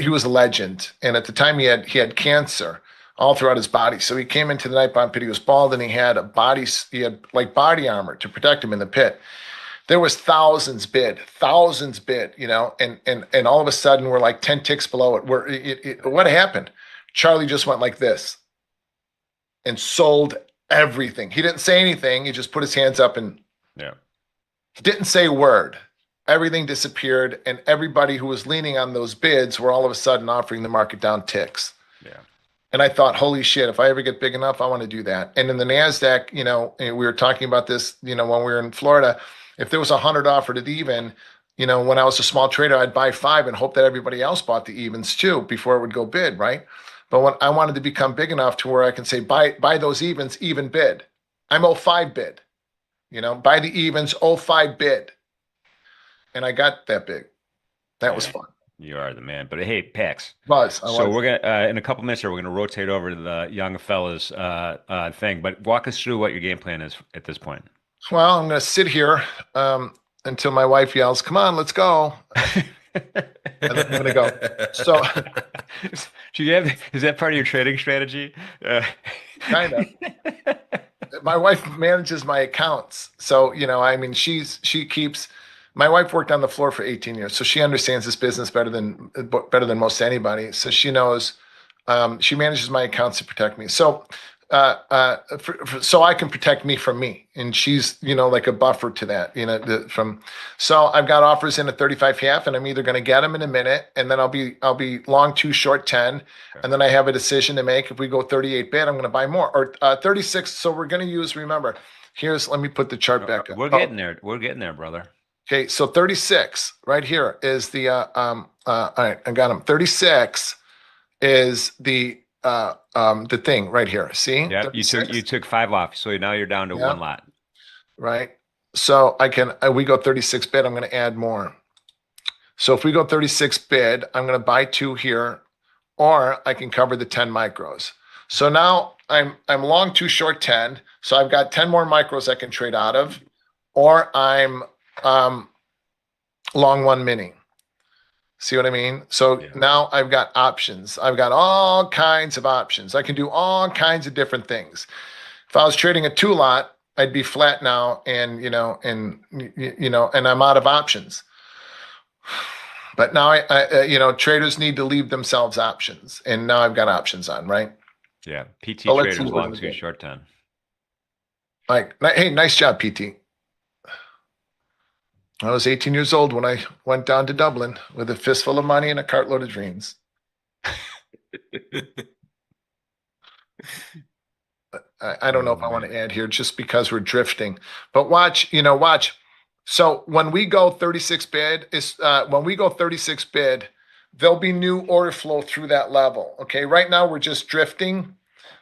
was a legend, and at the time he had cancer all throughout his body. So he came into the night bomb pit. He was bald, and he had like body armor to protect him in the pit. There was thousands bid, and all of a sudden we're like 10 ticks below it. What happened? Charlie just went like this and sold everything. He didn't say anything. He just put his hands up and didn't say a word. Everything disappeared, and everybody who was leaning on those bids were all of a sudden offering the market down ticks. Yeah. And I thought, holy shit, if I ever get big enough, I want to do that. And in the NASDAQ, and we were talking about this, when we were in Florida, if there was 100 offered at even, when I was a small trader, I'd buy 5 and hope that everybody else bought the evens too before it would go bid, right? But when I wanted to become big enough to where I can say, buy those evens, even bid. I'm 05 bid, buy the evens, 05 bid. And I got that big. That was fun. You are the man. But hey, Pax. So we're gonna in a couple minutes here, we're gonna rotate over to the young fellas thing. But walk us through what your game plan is at this point. Well, I'm gonna sit here until my wife yells, "Come on, let's go." And then I'm gonna go. So do you have is that part of your trading strategy? Kind of. My wife manages my accounts. So, she keeps my wife worked on the floor for 18 years, so she understands this business better than most anybody. So she knows she manages my accounts to protect me. So so I can protect me from me, and she's like a buffer to that. So I've got offers in at 35 half, and I'm either going to get them in a minute, and then I'll be long 2 short 10, and then I have a decision to make. If we go 38 bid, I'm going to buy more, or 36. So we're going to use. Remember, let me put the chart back up. We're getting there. We're getting there, brother. Okay, so 36 right here is the all right, I got them. 36 is the thing right here. See? Yeah, you took 5 off, so now you're down to 1 lot. Right. So we go 36 bid, I'm going to add more. So if we go 36 bid, I'm going to buy 2 here, or I can cover the 10 micros. So now I'm long 2 short 10, so I've got 10 more micros I can trade out of, or I'm long 1 mini. See what I mean? So now I've got options. I've got all kinds of options. I can do all kinds of different things. If I was trading a 2 lot, I'd be flat now, and and I'm out of options. But now traders need to leave themselves options, and now I've got options on, right? Yeah, PT So traders long 2 short 10. Like, hey, nice job, PT. I was 18 years old when I went down to Dublin with a fistful of money and a cartload of dreams. I don't know if I want to add here just because we're drifting, but watch. So when we go 36 bid, there'll be new order flow through that level. Okay, right now we're just drifting.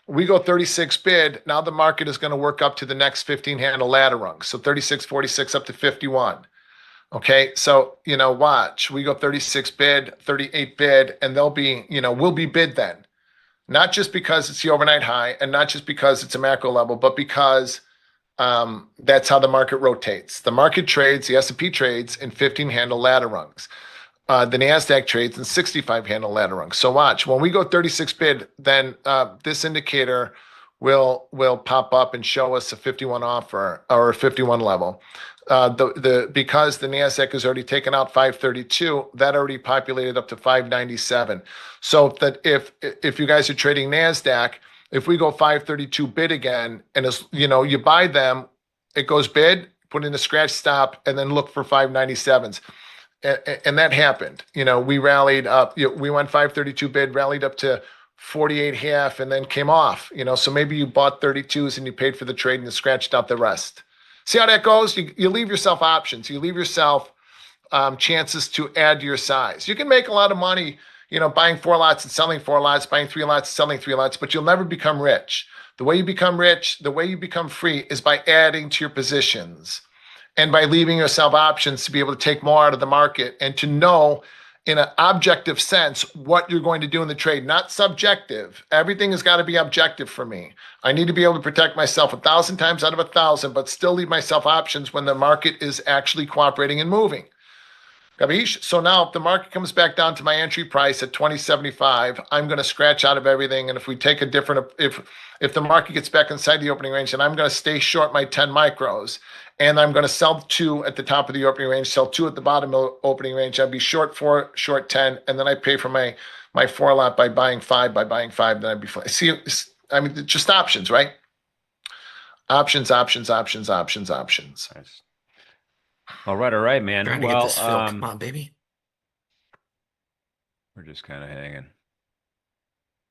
We go 36 bid. Now the market is going to work up to the next 15 handle ladder rung. So 36, 46 up to 51. Okay, so watch. We go 36 bid, 38 bid, and they'll be, we'll be bid then. Not just because it's the overnight high, and not just because it's a macro level, but because that's how the market rotates. The market trades, the S&P trades in 15 handle ladder rungs. The NASDAQ trades in 65 handle ladder rungs. So watch, when we go 36 bid, then this indicator will pop up and show us a 51 offer or a 51 level. Because the Nasdaq has already taken out 532, that already populated up to 597. So that if you guys are trading Nasdaq, if we go 532 bid again, and as you know, you buy them, it goes bid, put in a scratch stop, and then look for 597s. And that happened. We rallied up. We went 532 bid, rallied up to 48 half, and then came off. So maybe you bought 32s and you paid for the trade and scratched out the rest. See how that goes? You leave yourself options. You leave yourself chances to add to your size. You can make a lot of money, buying 4 lots and selling 4 lots, buying 3 lots, selling 3 lots, but you'll never become rich. The way you become rich, the way you become free is by adding to your positions and by leaving yourself options to be able to take more out of the market and to know in an objective sense what you're going to do in the trade, not subjective. Everything has got to be objective for me. I need to be able to protect myself 1,000 times out of 1,000, but still leave myself options when the market is actually cooperating and moving. Gabish? So now if the market comes back down to my entry price at 2075, I'm going to scratch out of everything. And if we take a different, if the market gets back inside the opening range, then I'm going to stay short my 10 micros. And I'm going to sell 2 at the top of the opening range, sell 2 at the bottom of the opening range. I'd be short 4, short 10. And then I pay for my 4 lot by buying 5, then I'd be fine. See, I mean, just options, right? Options, options, options, options, options. Nice. All right, man. Trying to get this fill. Come on, baby. We're just kind of hanging.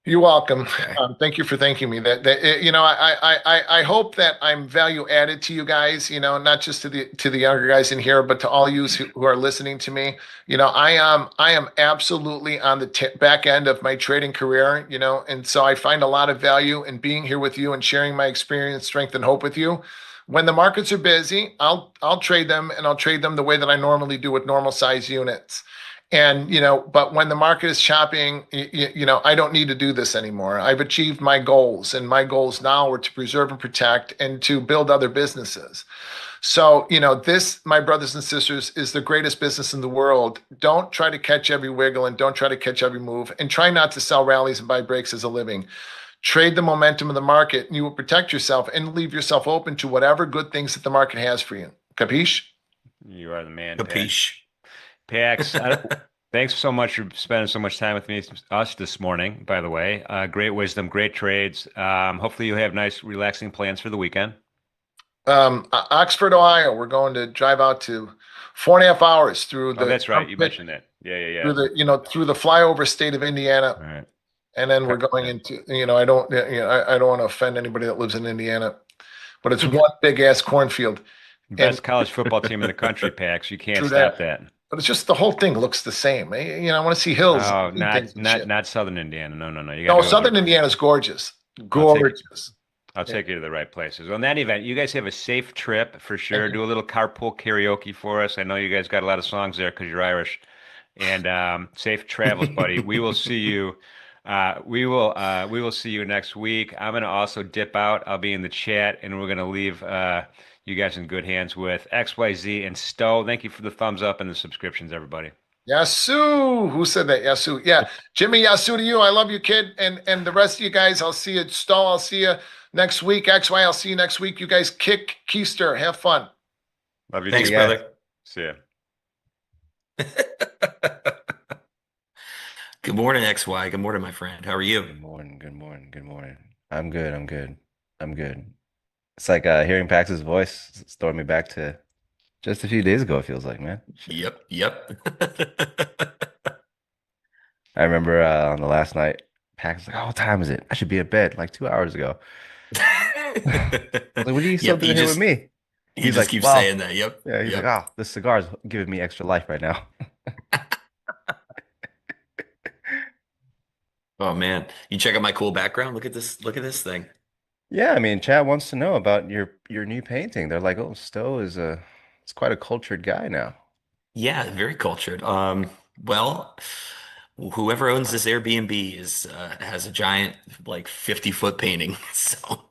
You're welcome. Okay. Thank you for thanking me. I hope that I'm value added to you guys. Not just to the younger guys in here, but to all you who are listening to me. I am absolutely on the back end of my trading career. And so I find a lot of value in being here with you and sharing my experience, strength, and hope with you. When the markets are busy, I'll trade them, and I'll trade them the way that I normally do with normal size units. And, but when the market is chopping, I don't need to do this anymore. I've achieved my goals, and my goals now are to preserve and protect and to build other businesses. So, this, my brothers and sisters, is the greatest business in the world. Don't try to catch every wiggle and don't try to catch every move, and try not to sell rallies and buy breaks as a living. Trade the momentum of the market, and you will protect yourself and leave yourself open to whatever good things that the market has for you. Capiche? You are the man. Capiche. Pax, thanks so much for spending so much time with us this morning, by the way. Great wisdom, great trades. Hopefully you have nice, relaxing plans for the weekend. Oxford, Ohio. We're going to drive out to 4.5 hours through the. Oh, that's right. You mentioned that. Yeah. Through the flyover state of Indiana. All right. And then we're going into, I don't want to offend anybody that lives in Indiana, but it's one big ass cornfield. Best college football team in the country, Pax. You can't True stop that. that. But it's just the whole thing looks the same. I want to see hills. Oh, and things and shit. not Southern Indiana. No. You No, gotta go Southern there. Indiana's gorgeous. Gorgeous. I'll take you to the right places. On that event, you guys have a safe trip for sure. Do a little carpool karaoke for us. I know you guys got a lot of songs there because you're Irish. And safe travels, buddy. We will see you. We will see you next week. I'm gonna also dip out. I'll be in the chat, and we're gonna leave you guys in good hands with XYZ and Stowe. Thank you for the thumbs up and the subscriptions, everybody. Yasu. Who said that? Yasu. Yeah. Jimmy, Yasu to you. I love you, kid. And the rest of you guys, I'll see you. Stowe, I'll see you next week. XY, I'll see you next week. You guys kick Keister. Have fun. Love you. Thanks, too. brother. See ya. Good morning, XY. Good morning, my friend. How are you? Good morning. I'm good. It's like hearing Pax's voice throwing me back to just a few days ago, it feels like, man. Yep. I remember on the last night, Pax was like, "Oh, what time is it? I should be in bed like 2 hours ago." Like, what are you still doing here with me? He He's just like, keeps "Well," saying that. Yep. Yeah, he's Yep. like, "Oh, this cigar is giving me extra life right now." Oh man, you check out my cool background. Look at this. Look at this thing. Yeah, I mean, Chad wants to know about your new painting. They're like, "Oh, Stowe it's quite a cultured guy now." Yeah, very cultured. Well, whoever owns this Airbnb has a giant like 50-foot painting. So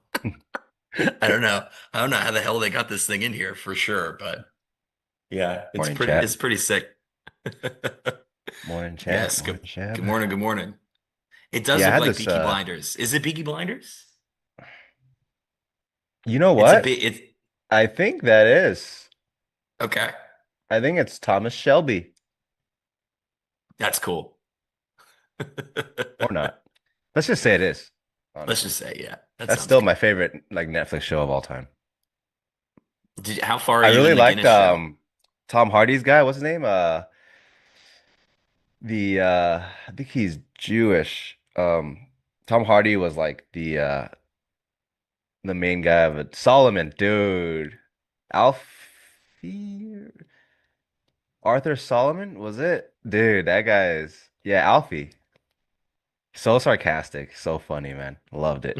I don't know. I don't know how the hell they got this thing in here for sure, but yeah, Morning, Chad. it's pretty sick. Morning, Chad. Yes, Morning, Chad. good morning. It does Yeah, I look had like this, Peaky Blinders. Is it Peaky Blinders? You know It's a what? bit. It's I think that is. okay. I think it's Thomas Shelby That's cool. or not. Let's just say it is, Let's honestly. just say, yeah, that That's sounds still good. my favorite like Netflix show of all time. How far are I you really in the liked Guinness show? Tom Hardy's guy. What's his name? The I think he's Jewish. Tom Hardy was like the main guy of it. Solomon, dude. Alfie Arthur Solomon, was it? Dude, that guy is yeah, Alfie. So sarcastic, so funny, man. Loved it.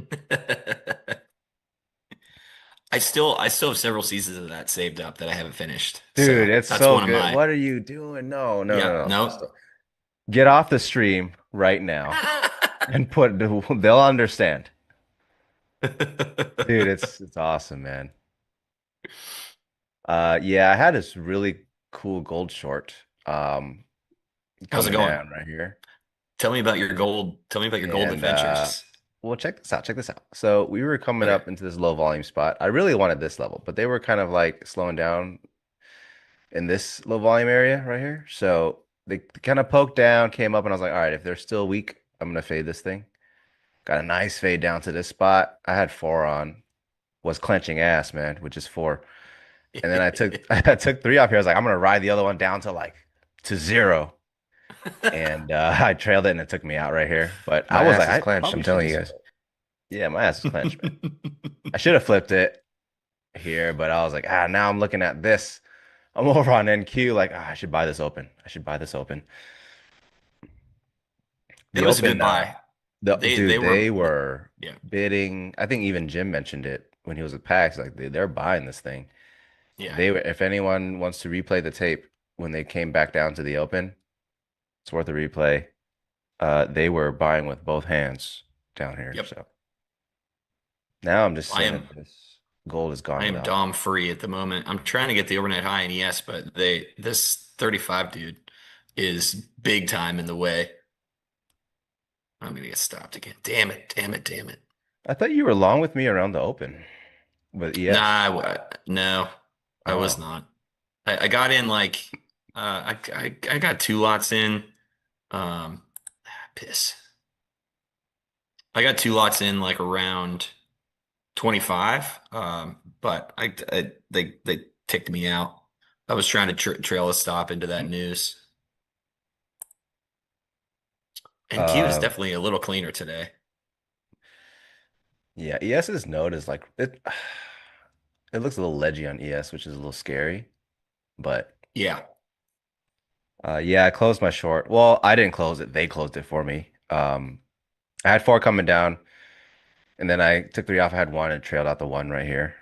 I still have several seasons of that saved up that I haven't finished. Dude, So it's that's so one of good. my, What are you doing? No, no, yeah, no, no. no. Get off the stream right now and put they'll understand. Dude, it's awesome, man. Yeah, I had this really cool gold short How's it coming going? down right here. Tell me about your gold And adventures. well, check this out. Check this out. So we were coming Okay. up into this low volume spot. I really wanted this level, but they were kind of like slowing down in this low volume area right here. So they kind of poked down, came up, and I was like, all right, if they're still weak, I'm gonna fade this thing. Got a nice fade down to this spot. I had four on, was clenching ass, man, which is four. And then I took I took three off here. I was like, I'm gonna ride the other one down to like to zero. And I trailed it and it took me out right here. But I My was ass like, is I clenched, I'm probably should telling you just guys. yeah, my ass is clenched, man. I should have flipped it here, but I was like, now I'm looking at this. I'm over on NQ, like, I should buy this open. I should buy this open. It The was a open, good buy. They dude, were they were yeah, bidding. I think even Jim mentioned it when he was at PAX. Like they're buying this thing. yeah. They were, if anyone wants to replay the tape when they came back down to the open, it's worth a replay. They were buying with both hands down here. Yep. So now I'm just I saying am that this gold is gone I am without. dom free at the moment. I'm trying to get the overnight high in ES, but this 35 dude is big time in the way. I'm gonna get stopped again. Damn it, damn it, damn it. I thought you were long with me around the open with Nah, ES. no, I was Oh, not. I got in like I got two lots in. Um, piss. I got two lots in like around 25. But they ticked me out. I was trying to trail a stop into that news. NQ is uh, definitely a little cleaner today. yeah. ES's node is like it. It looks a little ledgy on ES, which is a little scary. But Yeah, yeah, I closed my short. Well, I didn't close it. They closed it for me. I had four coming down, and then I took three off. I had one and trailed out the one right here.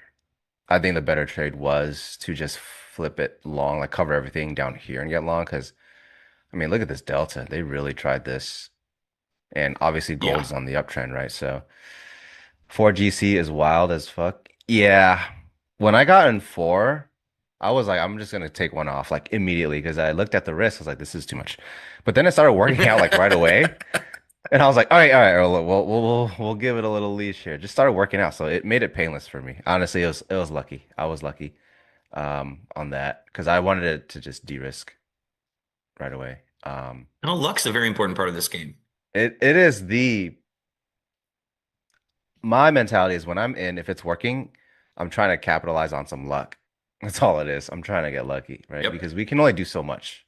I think the better trade was to just flip it long, like cover everything down here and get long. Because I mean, look at this delta. They really tried this, and obviously gold yeah. is on the uptrend, right? So 4GC is wild as fuck. Yeah, when I got in four, I was like, I'm just gonna take one off like immediately because I looked at the risk. I was like, this is too much. But then it started working out like right away. And I was like, all right, we'll give it a little leash here. Just started working out, so it made it painless for me. Honestly, it was lucky. I was lucky on that because I wanted it to just de-risk right away. No, luck's a very important part of this game. It is the my mentality is when I'm in, if it's working, I'm trying to capitalize on some luck. That's all it is. I'm trying to get lucky, right? Yep. Because we can only do so much.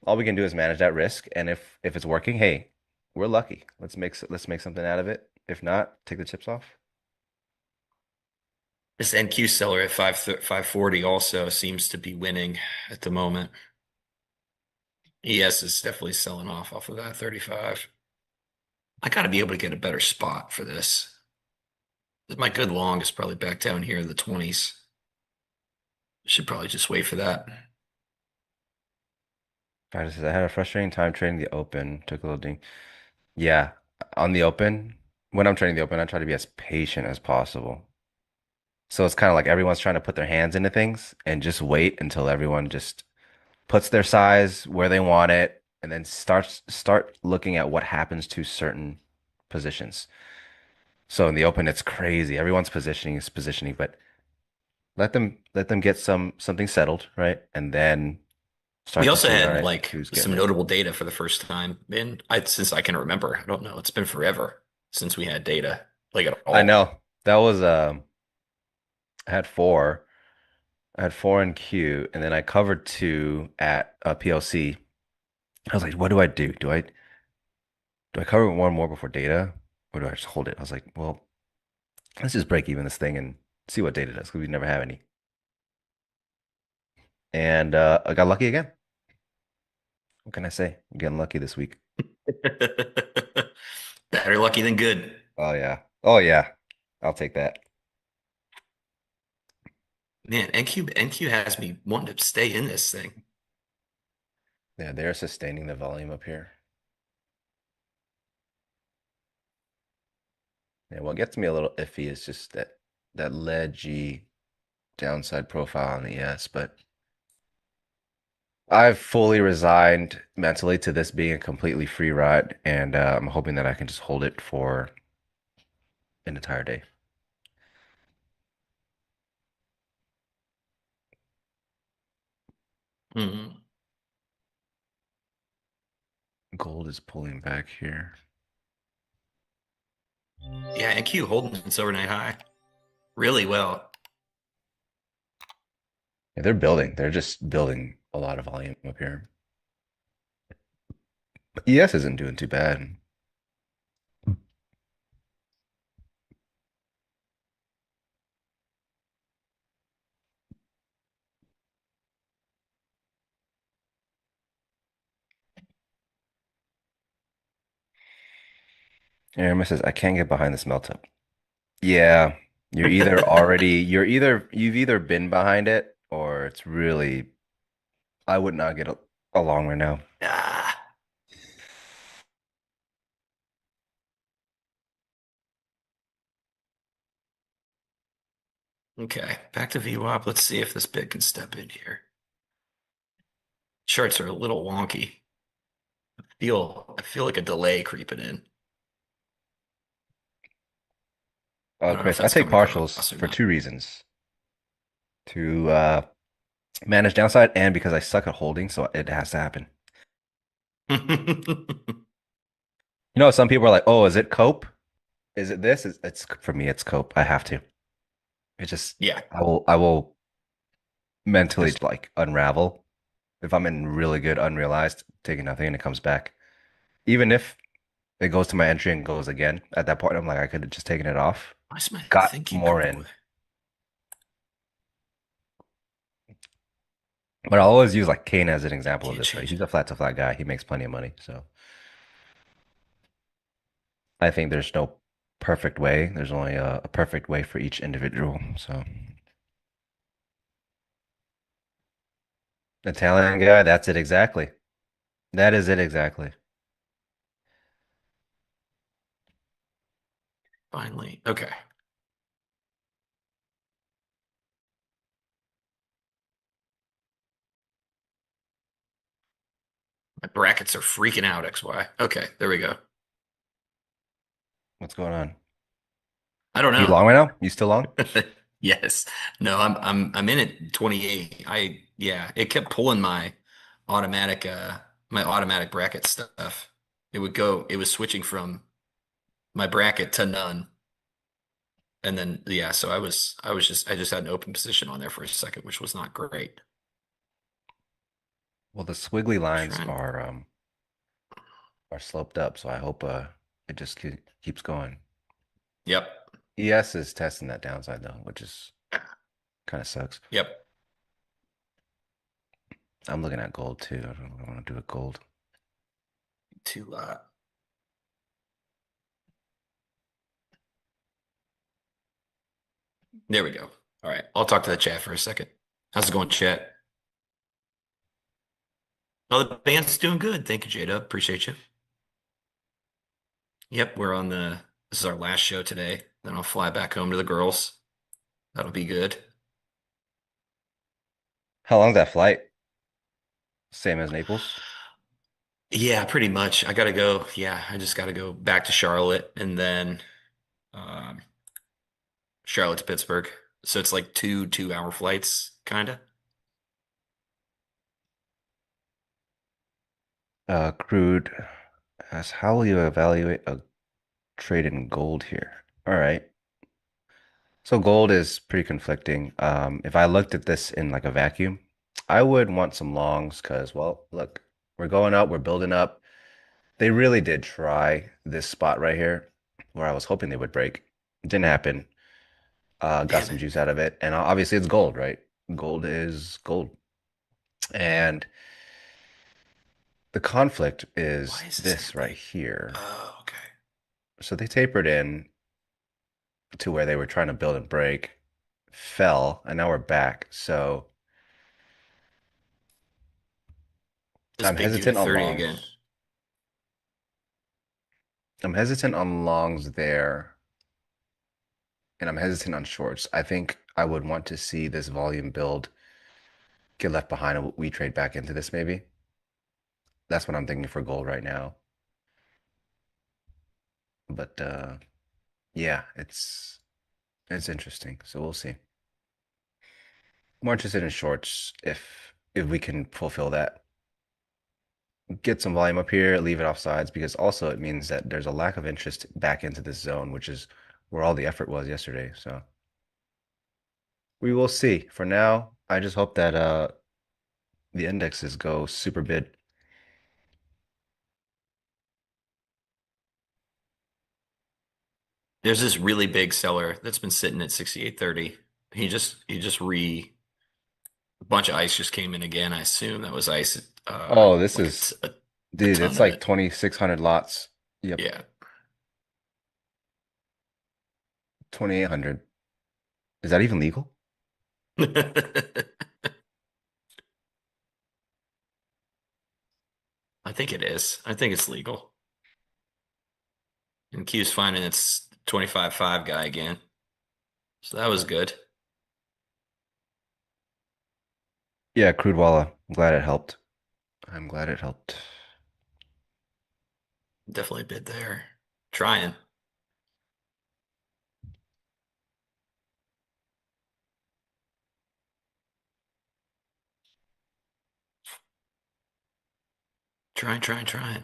All we can do is manage that risk, and if it's working, hey, we're lucky. Let's make something out of it. If not, take the chips off. This NQ seller at 540 also seems to be winning at the moment. ES is definitely selling off of that 35. I got to be able to get a better spot for this. My good long is probably back down here in the 20s. Should probably just wait for that. I had a frustrating time trading the open. Took a little ding. Yeah, on the open, when I'm trading the open, I try to be as patient as possible. So it's kind of like everyone's trying to put their hands into things and just wait until everyone just puts their size where they want it and then start looking at what happens to certain positions. So in the open, it's crazy. Everyone's positioning is positioning, but let them get something settled, right? And then We start to also see, all had right, like who's getting some it. notable data for the first time in since I can remember. I don't know. It's been forever since we had data like at I all. know that was I had four. I had four in Q, and then I covered two at PLC. I was like, what do I do? Do I cover one more before data, or do I just hold it? I was like, well, let's just break even this thing and see what data does because we never have any. And I got lucky again. What can I say? I'm getting lucky this week. Better lucky than good. Oh yeah. Oh yeah. I'll take that. Man, NQ has me wanting to stay in this thing. Yeah, they're sustaining the volume up here. Yeah, what gets me a little iffy is just that ledgy downside profile on the ES, but I've fully resigned mentally to this being a completely free ride, and I'm hoping that I can just hold it for an entire day. Mhm. Gold is pulling back here. Yeah, NQ holding its overnight high really well. Yeah, they're building. They're just building a lot of volume up here. But ES isn't doing too bad. Aramis says, I can't get behind this melt up. Yeah, you've either been behind it or it's really, I would not get along right now. Ah, okay, back to VWAP. Let's see if this bid can step in here. Charts are a little wonky. I feel like a delay creeping in. I don't know if Chris, I that's take coming partials across or for not. two reasons. To manage downside and because I suck at holding, so it has to happen. You know, some people are like, "Oh, is it cope? Is it this?" It's for me, it's cope. I have to. It just Yeah, I will mentally just like unravel if I'm in really good unrealized, taking nothing and it comes back. Even if it goes to my entry and goes again, at that point I'm like I could have just taken it off, why is my got thing keep more going in. away? But I'll always use like Kane as an example of Can't this, right? change He's it. a flat to flat guy. He makes plenty of money. So I think there's no perfect way. There's only a perfect way for each individual. So Italian guy, that's it exactly. That is it exactly. Finally, okay. My brackets are freaking out, XY. Okay, there we go. What's going on? I don't You know. long right now? You still long? Yes. No, I'm in at 28. Yeah, it kept pulling my automatic bracket stuff. It was switching from my bracket to none. And then yeah, so I just had an open position on there for a second, which was not great. Well, the squiggly lines Trying. are sloped up, so I hope it just keeps going. Yep. ES is testing that downside though, which is kind of sucks. Yep. I'm looking at gold too. I don't know what I want to do with gold. To There we go. All right. I'll talk to the chat for a second. How's it going, chat? Oh, the band's doing good. Thank you, Jada. Appreciate you. Yep, this is our last show today. Then I'll fly back home to the girls. That'll be good. How long's that flight? Same as Naples? Yeah, pretty much. I gotta go. Yeah, I just gotta go back to Charlotte and then Um, Charlotte to Pittsburgh. So it's like two 2-hour flights, kind of. Crude asks, how will you evaluate a trade in gold here? All right. So gold is pretty conflicting. If I looked at this in like a vacuum, I would want some longs because, well, look, we're going up, we're building up. They really did try this spot right here where I was hoping they would break. It didn't happen. Got Damn some it. juice out of it. And obviously it's gold, right? Gold is gold. And the conflict Why is is this this right happening? here. Oh, okay. So they tapered in to where they were trying to build and break, fell, and now we're back. So This I'm big dude at hesitant on 30 again. longs. I'm hesitant on longs there, and I'm hesitant on shorts. I think I would want to see this volume build get left behind and we trade back into this maybe. That's what I'm thinking for gold right now. But yeah, it's interesting. So we'll see. More interested in shorts if we can fulfill that. Get some volume up here, leave it off sides because also it means that there's a lack of interest back into this zone, which is where all the effort was yesterday. So we will see. For now, I just hope that the indexes go super bid. There's this really big seller that's been sitting at 68.30. He just a bunch of ice just came in again. I assume that was ice, Oh, this like is a dude, ton it's of like it. 2,600 lots. Yep, Yeah. 2,800. Is that even legal? I think it is. I think it's legal. And Q's finding its 25.5 guy again. So that was good. Yeah, crude wallet. I'm glad it helped. I'm glad it helped. Definitely a bid there. Trying. Trying.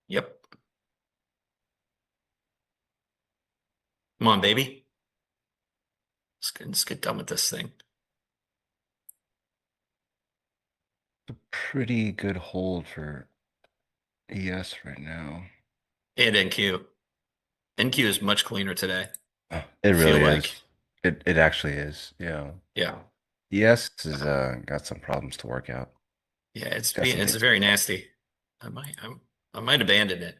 Yep. Come on, baby. Let's get done with this thing. Pretty good hold for ES right now. And NQ. NQ is much cleaner today. It I feel really like, is. It actually is. Yeah. yeah. ES has got some problems to work out. Yeah, Got some it's things to very work out. nasty. I might abandon it.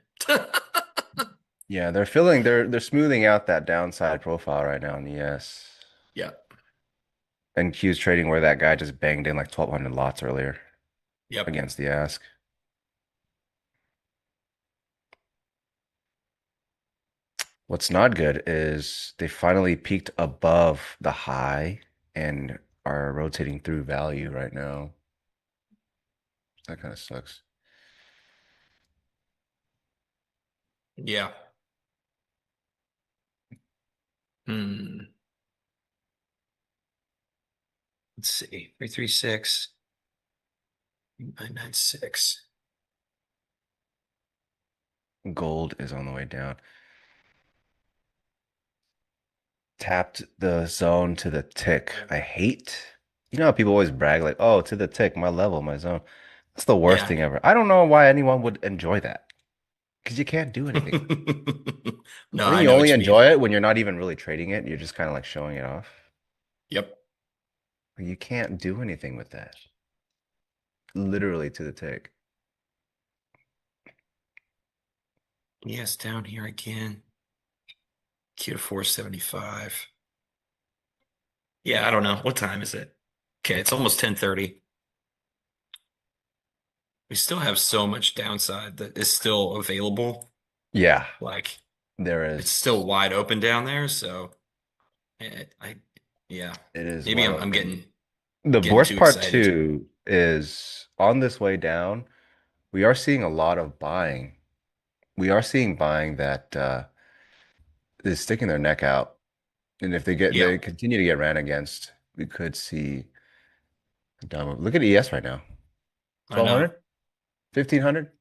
Yeah, they're smoothing out that downside profile right now in ES. Yeah. And Q's trading where that guy just banged in like 1,200 lots earlier Yep. against the ask. What's not good is they finally peaked above the high and are rotating through value right now. That kind of sucks. Yeah. Hmm. Let's see. 336, 996. Gold is on the way down. Tapped the zone to the tick. I hate, you know how people always brag like, oh, to the tick, my level, my zone. That's the worst Yeah. thing ever. I don't know why anyone would enjoy that because you can't do anything. No, I think I you know only what you mean. enjoy it when you're not even really trading it. You're just kind of like showing it off. Yep. You can't do anything with that. Literally to the tick. Yes, down here again. Q to 475. Yeah, I don't know. What time is it? Okay, it's almost 10:30. We still have so much downside that is still available. Yeah, Like, There It's is still wide open down there, so I yeah. it is Maybe wide I'm open. getting The worst too part excited. too is on this way down, we are seeing a lot of buying. We are seeing buying that is sticking their neck out. And if they Yep, continue to get ran against, we could see a downward. Look at ES right now. I know. 1200, 1500,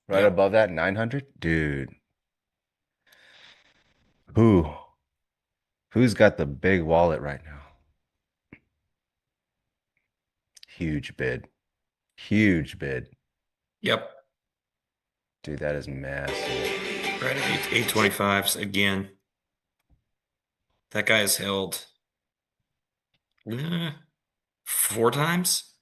right Yep. above that 900. Dude, who who's got the big wallet right now? Huge bid. Huge bid. Yep. Dude, that is massive. Right at 825s again. That guy has held eh, 4 times.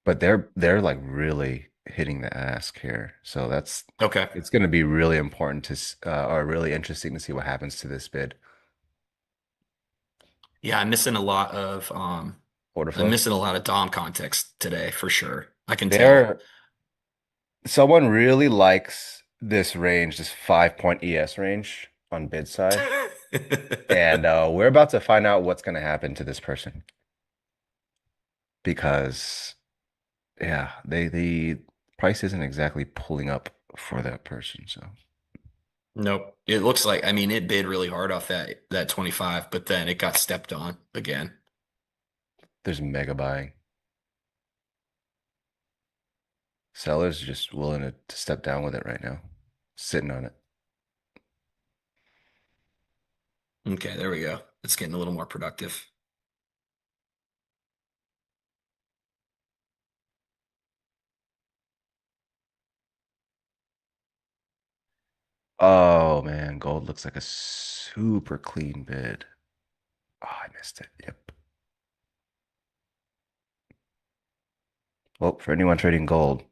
But they're like really hitting the ask here. So that's Okay. it's going to be really important or really interesting to see what happens to this bid. Yeah, Order I'm flow. missing a lot of Dom context today for sure. I can tell. There, someone really likes this range, this 5 point ES range on bid side. And we're about to find out what's going to happen to this person because, yeah, the price isn't exactly pulling up for that person. So Nope. It looks like, I mean, it bid really hard off that 25, but then it got stepped on again. there's mega buying. Sellers just willing to step down with it right now, sitting on it. Okay, there we go. It's getting a little more productive. Oh man, gold looks like a super clean bid. Oh, I missed it. Yep. Well, for anyone trading gold,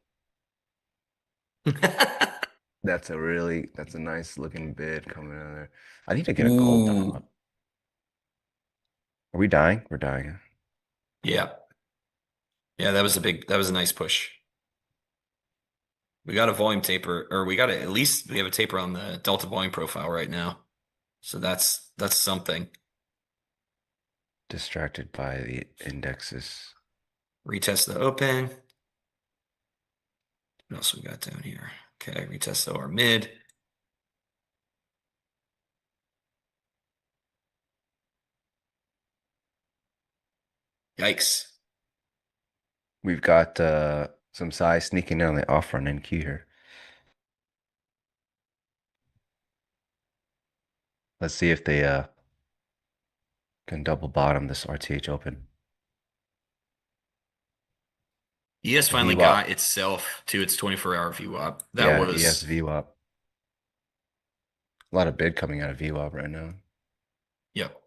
that's a nice looking bid coming in there. I need to get a gold Ooh. dot. Are we dying? We're dying. Yeah. Yeah, that was a nice push. We got a volume taper, or we got at least we have a taper on the delta volume profile right now. So that's something. Distracted by the indexes. Retest the open. What else we got down here? Okay, retest the OR mid. Yikes. We've got some size sneaking in on the off run NQ here. Let's see if they can double bottom this RTH open. ES finally got VWAP. itself to its 24-hour VWAP. That Yeah, was ES VWAP. A lot of bid coming out of VWAP right now. yep.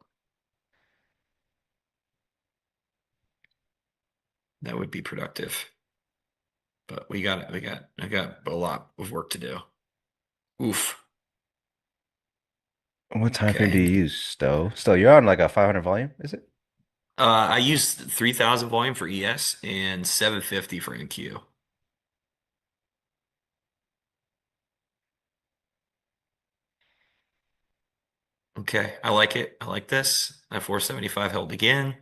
That would be productive. But I got a lot of work to do. Oof. What time frame do Okay. you use, Stowe? Stowe, you're on like a 500 volume, is it? I used 3,000 volume for ES and 750 for NQ. Okay, I like it. I like this. That 475 held again.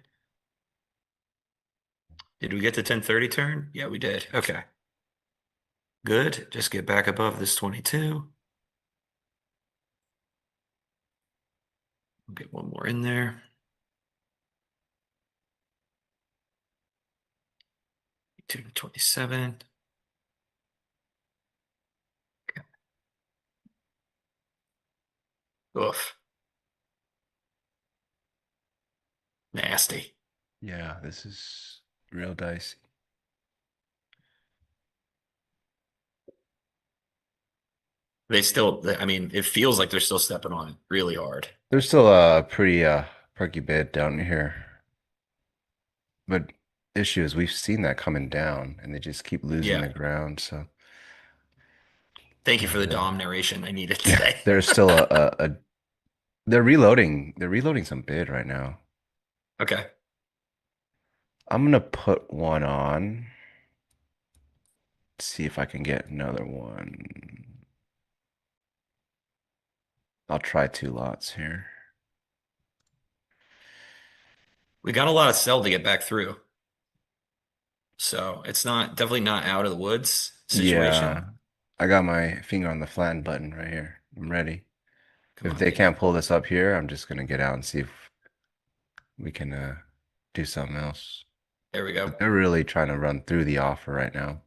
Did we get to 1030 turn? Yeah, we did. Okay. Good. Just get back above this 22. We'll get one more in there. 2 to 27. Okay. Oof. Nasty. Yeah, this is real dicey. I mean, it feels like they're still stepping on it really hard. There's still a pretty perky bid down here. But issue is we've seen that coming down and they just keep losing Yeah. the ground. So Thank you for the yeah, Dom narration. I needed yeah, today. there's still a they're reloading some bid right now. Okay. I'm gonna put one on. See if I can get another one. I'll try 2 lots here. We got a lot of sell to get back through. So it's not definitely not out of the woods situation. Yeah, I got my finger on the flatten button right here. I'm ready. Come If on, they baby. can't pull this up here, I'm just gonna get out and see if we can do something else. There we go. But they're really trying to run through the offer right now.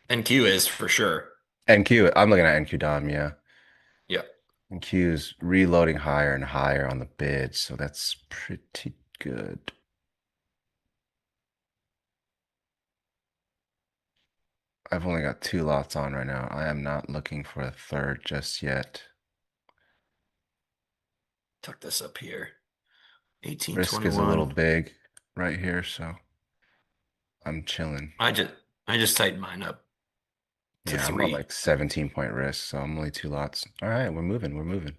NQ is for sure. NQ, I'm looking at NQ Dom, yeah. Yeah. NQ is reloading higher and higher on the bid, so that's pretty good. I've only got 2 lots on right now. I am not looking for a third just yet. Tuck this up here. Risk is a little 1821. big right here, so I'm chilling. I just tightened mine up to Yeah, I'm on 3. like 17-point risk, so I'm only 2 lots. All right, we're moving, we're moving.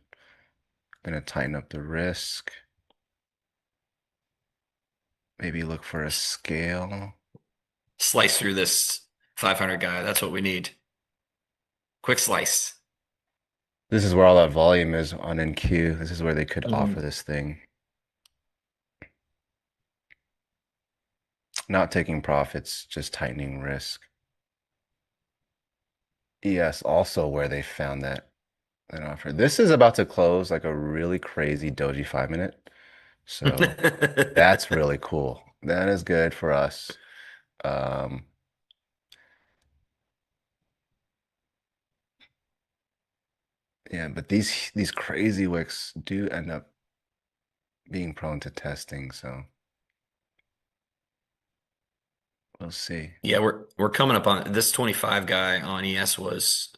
Gonna tighten up the risk. Maybe look for a scale. Slice through this 500 guy. That's what we need. Quick slice. This is where all that volume is on NQ. This is where they could Mhm. offer this thing. Not taking profits, just tightening risk. ES also where they found that offer. This is about to close like a really crazy doji 5 minute. So that's really cool. That is good for us. Um, yeah, but these crazy wicks do end up being prone to testing, so we'll see. Yeah, we're coming up on this 25 guy on ES was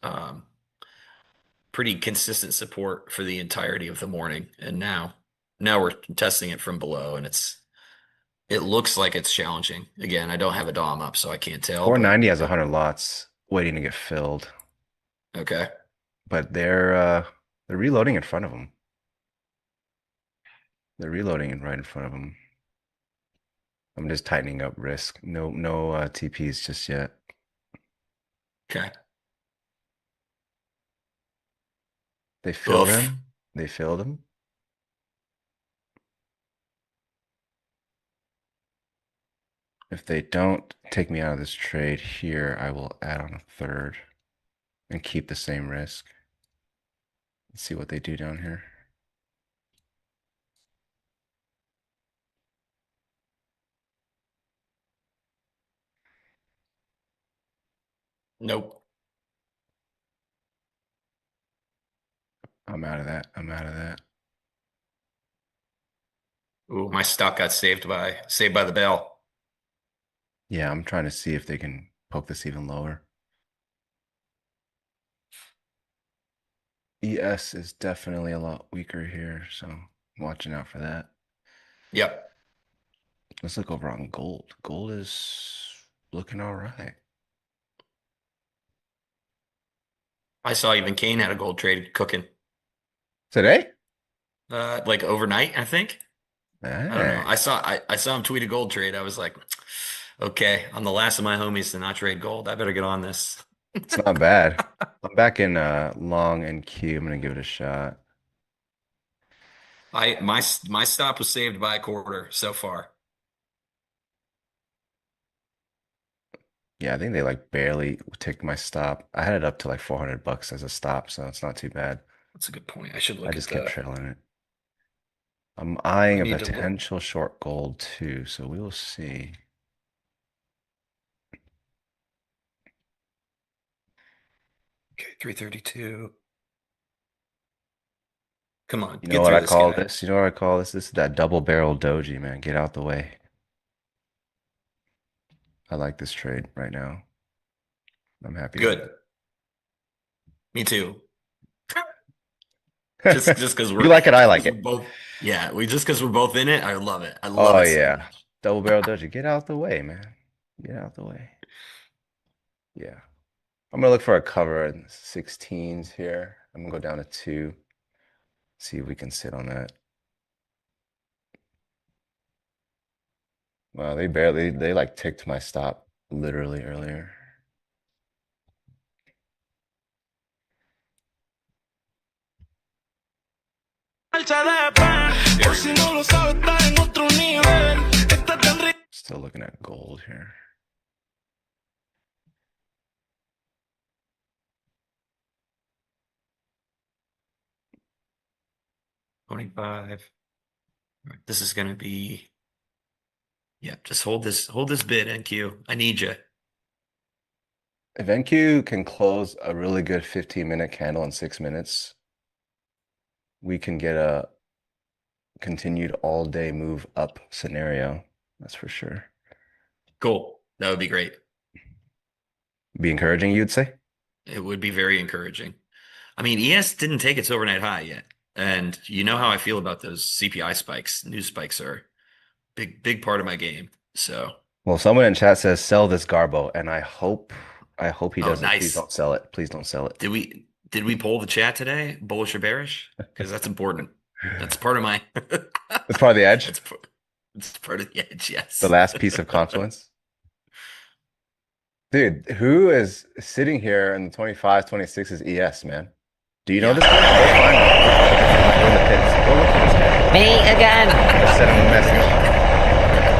pretty consistent support for the entirety of the morning, and now we're testing it from below, and it looks like it's challenging. Again, I don't have a DOM up, so I can't tell, but 490 has 100 lots waiting to get filled, okay. but they're reloading in front of them. They're reloading it right in front of them. I'm just tightening up risk. No TPs just yet. Okay. They filled Oof. him. They filled him. If they don't take me out of this trade here, I will add on a third and keep the same risk. Let's see what they do down here. Nope. I'm out of that. I'm out of that. Ooh, my stock got saved by the bell. Yeah, I'm trying to see if they can poke this even lower. ES is definitely a lot weaker here, so I'm watching out for that. Yep. Let's look over on gold. Gold is looking all right. I saw even Kane had a gold trade cooking. Today? Like overnight, I think. I don't know. Hey, I saw him tweet a gold trade. I was like, okay, I'm the last of my homies to not trade gold. I better get on this. it's not bad. I'm back in long and Q. I'm gonna give it a shot. My stop was saved by a quarter so far. Yeah, I think they like barely ticked my stop. I had it up to like 400 bucks as a stop, so it's not too bad. That's a good point. I should I look at just kept the. trailing it. I'm I eyeing a need to look. potential short gold too, so we will see. Okay, 332. Come on, You know get what through I this call guy. this? You know what I call this? This is that double barrel doji, man. Get out the way. I like this trade right now. I'm happy with Good. Me too. Just it. just because You we're like it, I just like because we're it. both yeah, we just because we're both in it. I love it. I love Oh it so yeah. much. Double barrel doji. Get out the way, man. Get out the way. Yeah. I'm gonna look for a cover in 16s here. I'm gonna go down to 2. See if we can sit on that. Wow, they like ticked my stop literally earlier. Still looking at gold here. $25. This is gonna be, yeah, just hold this bid, NQ. I need you. If NQ can close a really good 15-minute candle in 6 minutes, we can get a continued all-day move up scenario. That's for sure. Cool. That would be great. Be encouraging, you'd say? It would be very encouraging. I mean, ES didn't take its overnight high yet. And you know how I feel about those CPI spikes. News spikes are big part of my game. So, Well, someone in chat says sell this Garbo, and I hope he oh, doesn't. Please nice. don't sell it. Please don't sell it. Did we poll the chat today? Bullish or bearish? Because that's important. That's part of my It's part of the edge. It's part of the edge, yes. The last piece of confluence. Dude, who is sitting here in the 25, 26 is ES, man? Do you know this guy? Go find him. Go in the pits. Go look for this guy. Me again. Just send him a message.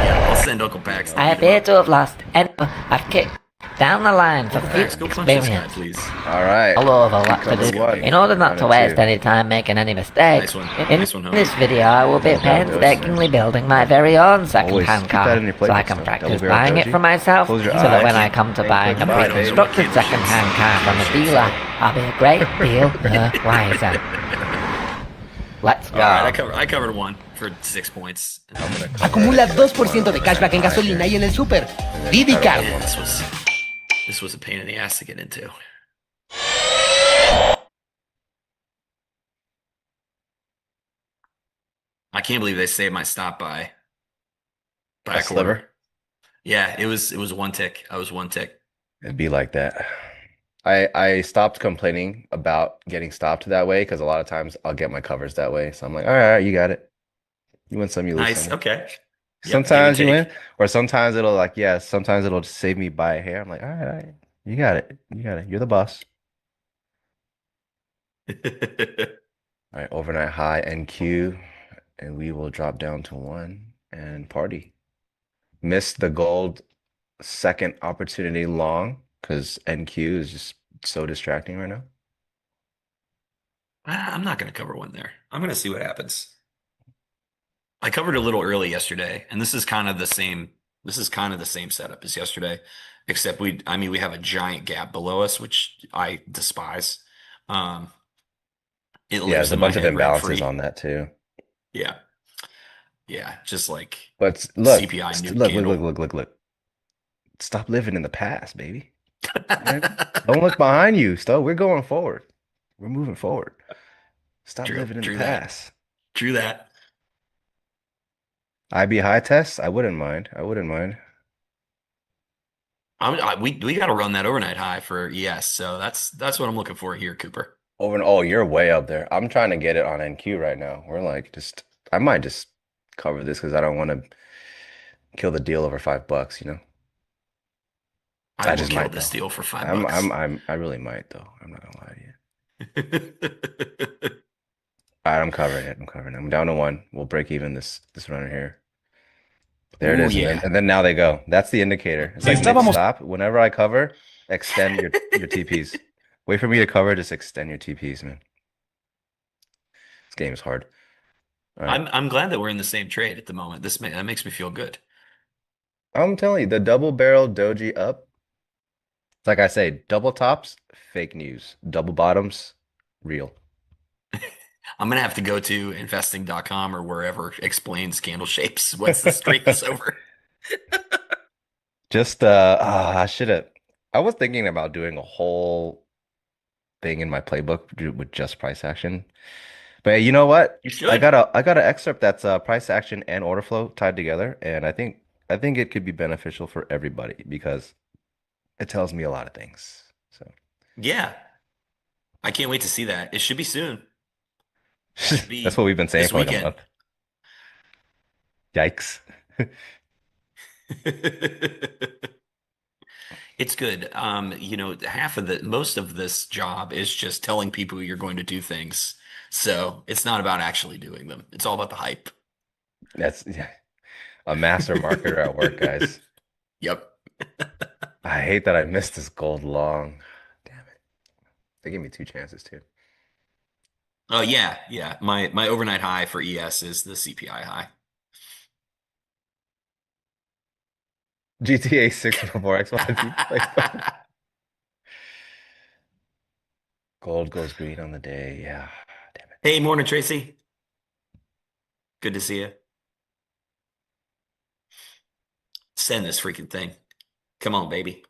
Yeah, I'll send Uncle Pax. I appear to have lost, and I've kicked down the line for Pax, go punch this guy, experience. please. All right. All over what to Cover do. one. In order not to Cover waste two. any time making any mistakes, Nice one. in Nice one, Ho. this video I will be painstakingly building my very own Always second-hand keep car, that in your so I playbook, can stuff. practice Double barrel buying it doji. for myself, Close so your that when eyes. I come to Hey, buying a click buy, pre-constructed baby. second-hand car from a dealer, I'll be a great deal wiser. Let's go. All right, I covered one for 6 points. Acumula 2% de cashback en gasolina y en el super. Vivicar. Yeah, this was a pain in the ass to get into. I can't believe they saved my stop by A a quarter. sliver? Yeah, it was one tick. I was one tick. It'd be like that. I stopped complaining about getting stopped that way because a lot of times I'll get my covers that way. So I'm like, all right, you got it. You win some, you lose Nice. some. Okay. Yep, Sometimes give you and win, or sometimes it'll like, yeah, sometimes it'll just save me by a hair. I'm like, all right, you got it. You got it. You're the boss. take. All right, overnight high NQ, and we will drop down to 1 and party. Missed the gold second opportunity long because NQ is just so distracting right now. I'm not going to cover one there. I'm going to see what happens. I covered a little early yesterday, and this is kind of the same. This is kind of the same setup as yesterday, except we have a giant gap below us, which I despise. It Yeah, lives there's a in my bunch of head imbalances rent-free. on that too. Yeah, just like But look, CPI new look, candle. look. Stop living in the past, baby. Right? Don't look behind you. Still, we're going forward. We're moving forward. Stop True, living in the true that. past. True that. IB high test? I wouldn't mind. I wouldn't mind. We got to run that overnight high for ES, so that's what I'm looking for here, Cooper. Oh, you're way up there. I'm trying to get it on NQ right now. We're like I might just cover this because I don't want to kill the deal over $5, you know? I will just kill might, this though. deal for $5. I really might though. I'm not gonna lie to you. All right, I'm covering it. I'm down to 1. We'll break even this runner here. There it Ooh, is. yeah. And then now they go. That's the indicator. It's like Estábamos- stop. Whenever I cover, extend your TPs. Wait for me to cover, just extend your TPs, man. This game is hard. All right. I'm glad that we're in the same trade at the moment. That makes me feel good. I'm telling you, the double barrel doji up. Like I say, double tops, fake news. Double bottoms, real. I'm gonna have to go to investing.com or wherever explains candle shapes. What's the straightness over? Just I was thinking about doing a whole thing in my playbook with just price action. But you know what? You should. I got an excerpt that's price action and order flow tied together, and I think it could be beneficial for everybody because it tells me a lot of things. So Yeah. I can't wait to see that. It should be soon. Be that's what we've been saying this for like a weekend. month. Yikes. It's good. Most of this job is just telling people you're going to do things So it's not about actually doing them. It's all about the hype. That's yeah, a master marketer at work, guys. Yep. I hate that I missed this gold long. Damn it. They gave me two chances too. Oh yeah, yeah. My overnight high for ES is the CPI high. GTA 6 before XYZ plays. Gold goes green on the day. Yeah. Damn it. Hey, morning, Tracy. Good to see you. Send this freaking thing. Come on, baby.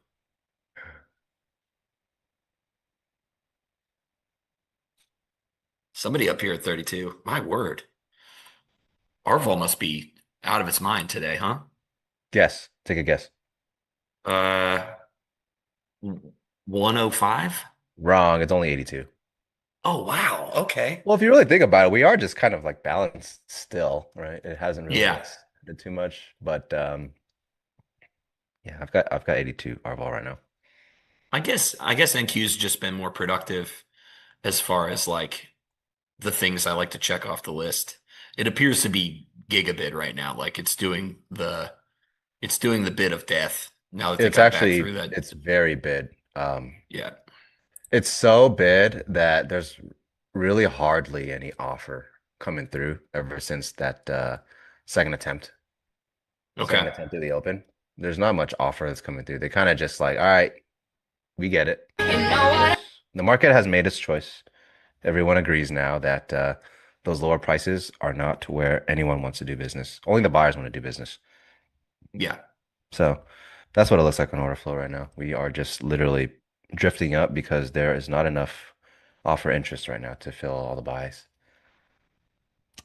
Somebody up here at 32. My word. Arval must be out of its mind today, huh? Guess. Take a guess. Uh, 105? Wrong. It's only 82. Oh, wow. Okay. Well, if you really think about it, we are just kind of like balanced still, right? It hasn't really Yeah. extended too much, but yeah, I've got 82 Arval right now. I guess NQ's just been more productive as far as like the things I like to check off the list. It appears to be gigabit right now. Like it's doing the bit of death now that they It's got back through actually that. it's very bid. Yeah. It's so bid that there's really hardly any offer coming through ever since that second attempt. Second Okay. attempt at the open. There's not much offer that's coming through. They kind of just like, all right, we get it. The market has made its choice. Everyone agrees now that those lower prices are not where anyone wants to do business. Only the buyers want to do business. Yeah. So that's what it looks like on order flow right now. We are just literally drifting up because there is not enough offer interest right now to fill all the buys.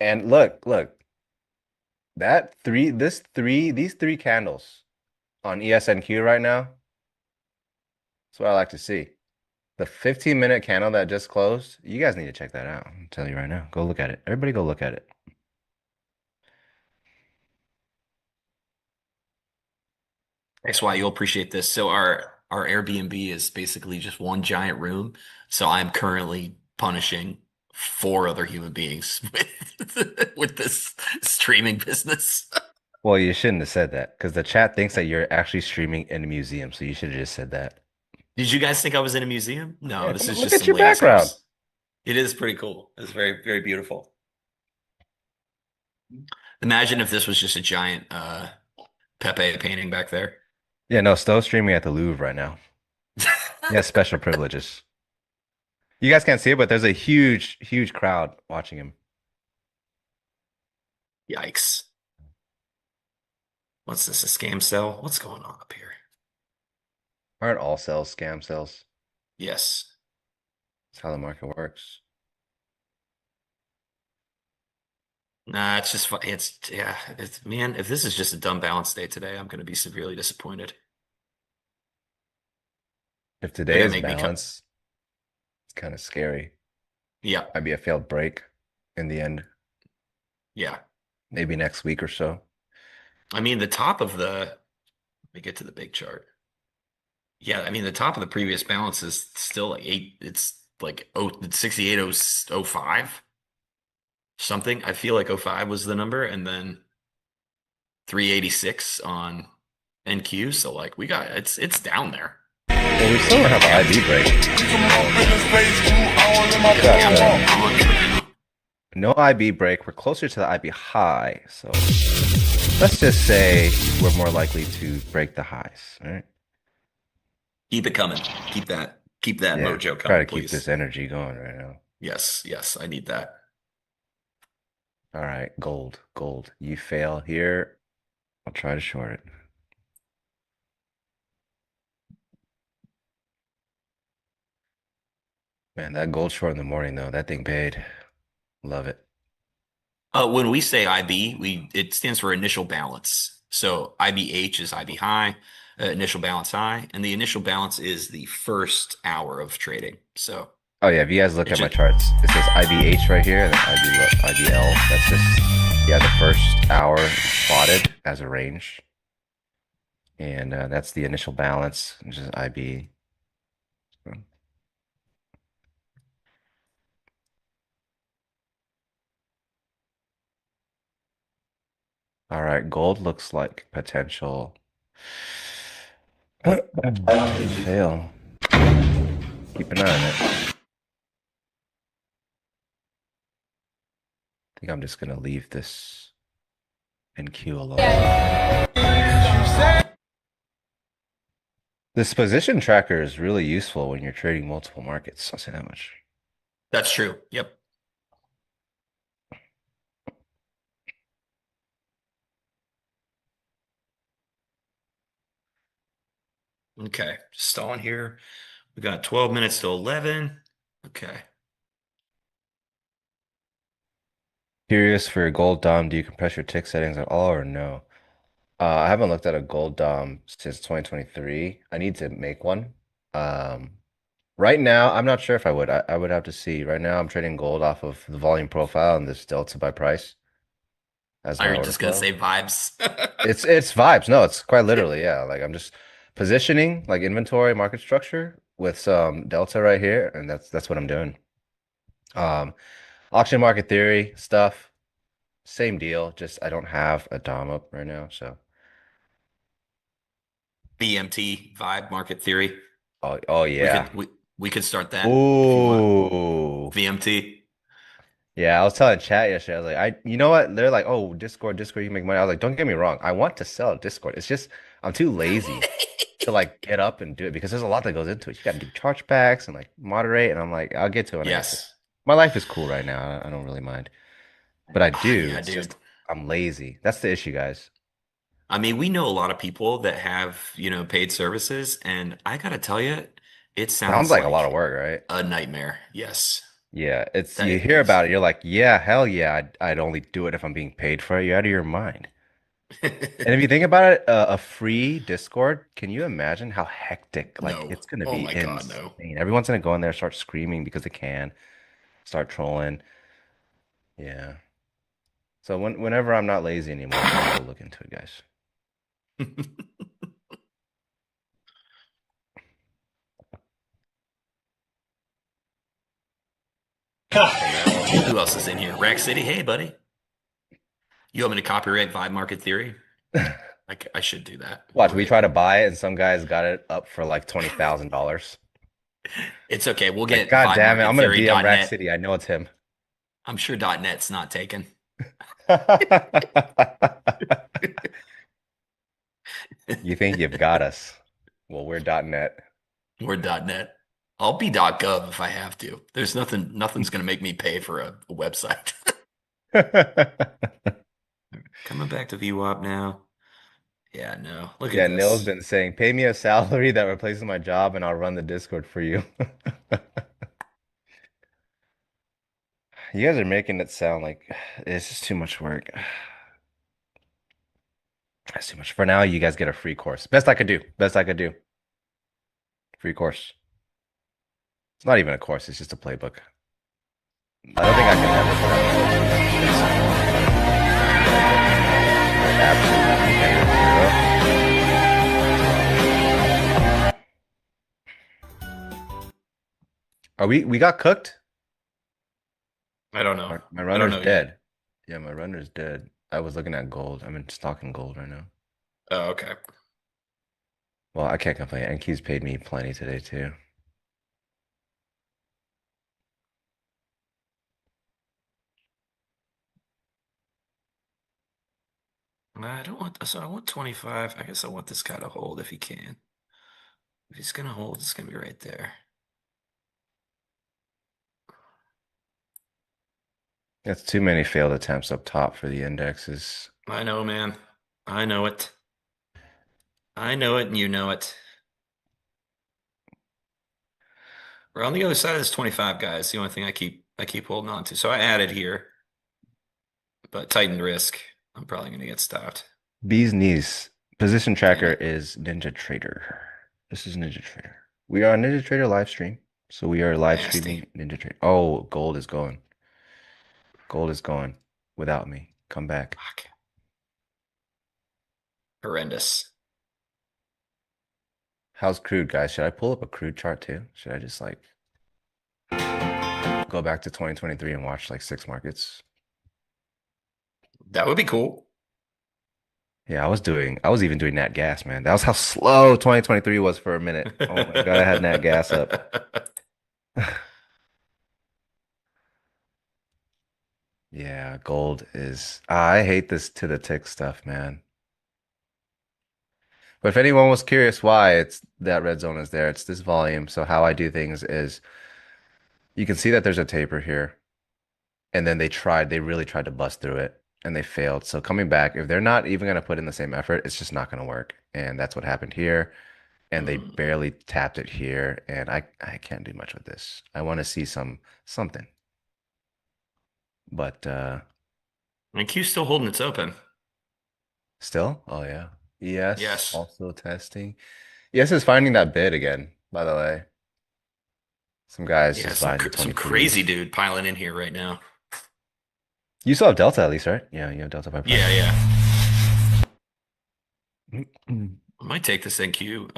And look, these three candles on ESNQ right now. That's what I like to see. The 15-minute candle that just closed, you guys need to check that out. I'm telling you right now. Go look at it. Everybody go look at it. That's why you'll appreciate this. So our Airbnb is basically just one giant room. So I'm currently punishing four other human beings with this streaming business. Well, you shouldn't have said that because the chat thinks that you're actually streaming in a museum, so you should have just said that. Did you guys think I was in a museum? No, Yeah, this come on, is look just at some your lady's background. house. It is pretty cool. It's very, very beautiful. Imagine if this was just a giant Pepe painting back there. Yeah, no, Stowe's streaming at the Louvre right now. He has special privileges. You guys can't see it, but there's a huge, huge crowd watching him. Yikes. What's this, a scam cell? What's going on up here? Aren't all sales scam sales? Yes. That's how the market works. Nah, it's just it's yeah, it's man, if this is just a dumb balance day today, I'm gonna be severely disappointed. If They're today gonna is make me come. balance, it's kind of scary. Yeah, Might be a failed break in the end, yeah. maybe next week or so. I mean, the top of the let me get to the big chart. Yeah, I mean the top of the previous balance is still like eight, it's like it's 68.05 something. I feel like '05 was the number, and then 386 on NQ. So like we got it's down there. Well, we still don't have an IB break. No IB break. We're closer to the IB high. So let's just say we're more likely to break the highs. All right. Keep it coming. Keep that Yeah, mojo try to coming, keep please. this energy going right now. Yes, yes, I need that. All right, gold, gold. You fail here. I'll try to short it. Man, that gold short in the morning though, that thing paid. Love it. When we say IB, it stands for initial balance. So IBH is IB high, initial balance high, and the initial balance is the first hour of trading. So Oh yeah, if you guys look it at my just charts, it says IBH right here and then IBL. That's just yeah, the first hour plotted as a range. And that's the initial balance, which is IB. All right, gold looks like potential fail. Keep an eye on it. I think I'm just gonna leave this in queue alone. This position tracker is really useful when you're trading multiple markets. I'll say that much. That's true. Yep. Okay. Just stalling here. We got 12 minutes to 11. Okay. Curious for your gold DOM, do you compress your tick settings at all or no? I haven't looked at a gold DOM since 2023. I need to make one. Right now, I'm not sure if I would. I would have to see. Right now, I'm trading gold off of the volume profile and this delta by price as I my was order just gonna flow. say vibes. It's vibes. No, it's quite literally, yeah. Like I'm just positioning like inventory market structure with some delta right here, and that's what I'm doing. Um, auction market theory stuff, same deal. Just I don't have a DOM up right now, so BMT vibe market theory. oh We yeah. could we we could start that if you want. Ooh. VMT. Yeah, I was telling chat yesterday. I was like, you know what? They're like, oh, Discord, you can make money. I was like, don't get me wrong. I want to sell Discord. It's just I'm too lazy to like get up and do it because there's a lot that goes into it. You got to do chargebacks and like moderate, and I'm like, I'll get to it when I get to it. Yes. My life is cool right now. I don't really mind, but I Ah, do. yeah, It's just dude. I'm lazy. That's the issue, guys. I mean, we know a lot of people that have, paid services, and I gotta tell you, it Sounds sounds like a lot of like work, right? a nightmare. Yes, Yeah, it's that you it hear is. about it, you're like, yeah, hell yeah, I'd only do it if I'm being paid for it. You're out of your mind. And if you think about it, a free Discord, can you imagine how hectic? Like No. it's gonna Oh be my God, no. insane. Everyone's gonna go in there, start screaming because they can, start trolling. Yeah. So whenever I'm not lazy anymore, maybe we'll look into it, guys. For now, Who else is in here? Rack City. Hey, buddy. You want me to copyright Vibe Market Theory? I should do that. watch, we Great. try to buy it and some guys got it up for like $20,000. It's okay. We'll Like, get God damn it, I'm gonna DM Rack vibemarkettheory.net. City. I know it's him. I'm sure .net's not taken. You think you've got us? Well, we're .net. Or .net. I'll be .gov if I have to. There's nothing's gonna make me pay for a website. Coming back to VWAP now. Yeah, no. Look at Yeah, Nil's this. been saying, pay me a salary that replaces my job and I'll run the Discord for you. You guys are making it sound like it's just too much work. That's too much. For now, you guys get a free course. Best I could do. Best I could do. Free course. It's not even a course, it's just a playbook. I don't think I can ever put out a course Are we got cooked? I don't know. My I don't runner's know yet. dead. Yeah, my runner's dead. I was looking at gold. I'm in stock in gold right now. Oh, okay. Well, I can't complain. Enki's paid me plenty today too. I don't want so I want 25. I guess I want this guy to hold if he can. If he's gonna hold, it's gonna be right there. That's too many failed attempts up top for the indexes. I know, man. I know it. I know it, and you know it. We're on the other side of this 25, guys. The only thing I keep holding on to. So I added here, but tightened risk. I'm probably gonna get stopped. Bee's knees. Position Damn tracker it. is Ninja Trader. This is Ninja Trader. We are on Ninja Trader live stream. So we are live Nasty. streaming Ninja Trader. Oh, gold is going. Gold is going without me. Come back. Fuck. Horrendous. How's crude, guys? Should I pull up a crude chart too? Should I just like go back to 2023 and watch like 6 markets? That would be cool. Yeah, I was even doing nat gas, man. That was how slow 2023 was for a minute. Oh my God, I had nat gas up. Yeah, gold is, I hate this to the tick stuff, man. But if anyone was curious why it's that red zone is there, it's this volume. So how I do things is you can see that there's a taper here. And then they really tried to bust through it and they failed. So coming back, if they're not even going to put in the same effort, it's just not going to work. And that's what happened here. And they Mm. barely tapped it here. And I can't do much with this. I want to see something. But And Q's still holding its open. still, oh yeah. Yes, Yes. also testing. Yes is finding that bid again, by the way. Some guys Yeah, just buying the some crazy 23s. dude piling in here right now. You still have Delta at least, right? Yeah, you have Delta by Yeah, price. yeah. I might take this NQ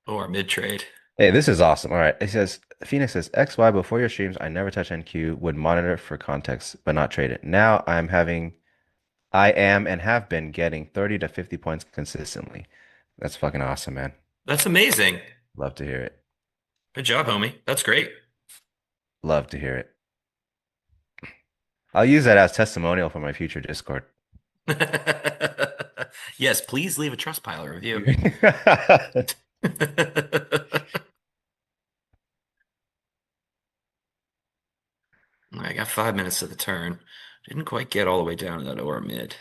or mid trade. Hey, this is awesome. All right. It says Phoenix says XY before your streams, I never touch NQ, would monitor for context, but not trade it. Now I am and have been getting 30 to 50 points consistently. That's fucking awesome, man. That's amazing. Love to hear it. Good job, homie. That's great. Love to hear it. I'll use that as testimonial for my future Discord. Yes, please leave a Trustpilot review. I got 5 minutes to the turn. Didn't quite get all the way down to that or mid.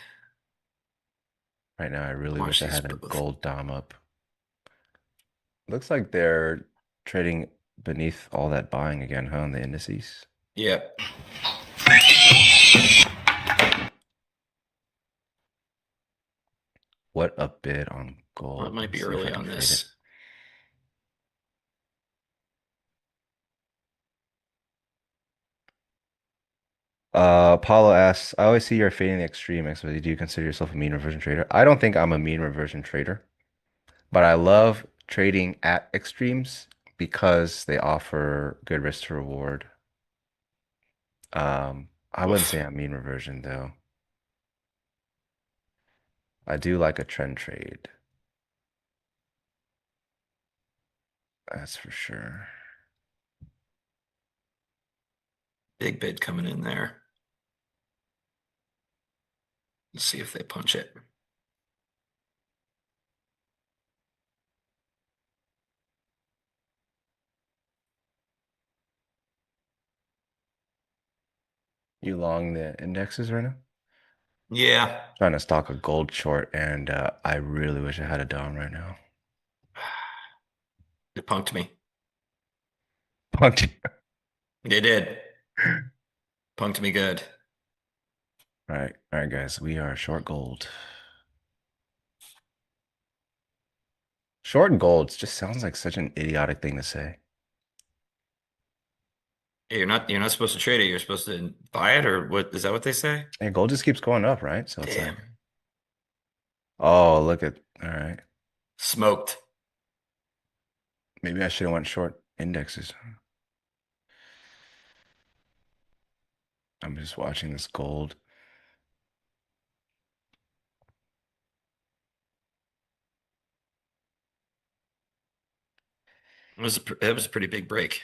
Right now, I really Watch wish I these had a both. gold dom up. Looks like they're trading beneath all that buying again, huh, on the indices. Yep. What a bid on Well, it gold. might Let's be see if I early can on fade it. this. Paulo asks, I always see you're fading the extreme XYZ. Do you consider yourself a mean reversion trader? I don't think I'm a mean reversion trader, but I love trading at extremes because they offer good risk to reward. I wouldn't Oof. say I'm mean reversion though. I do like a trend trade. That's for sure. Big bid coming in there. Let's see if they punch it. You long the indexes right now? Yeah. Trying to stock a gold short, and I really wish I had a dom right now. It punked me. Punked. They did. Punked me good. All right, guys. We are short gold. Short gold just sounds like such an idiotic thing to say. Hey, you're not supposed to trade it. You're supposed to buy it, or what? Is that what they say? And gold just keeps going up, right? So it's like, Damn. oh, look at, all right. Smoked. Maybe I should have went short indexes. I'm just watching this gold. It was a pretty big break.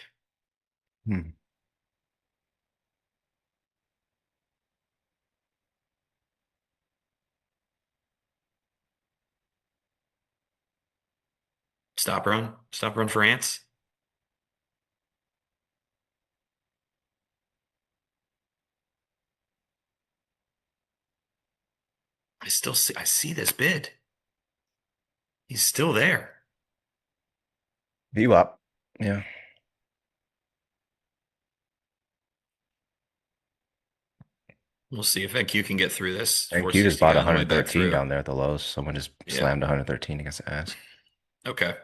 Hmm. Stop run. Stop run for ants. I see this bid. He's still there. VWAP. Yeah. We'll see if NQ can get through this. And Q just 460 bought guy on the way back 113 through. down there at the lows. Someone just Yeah. slammed 113 against the ask. Okay.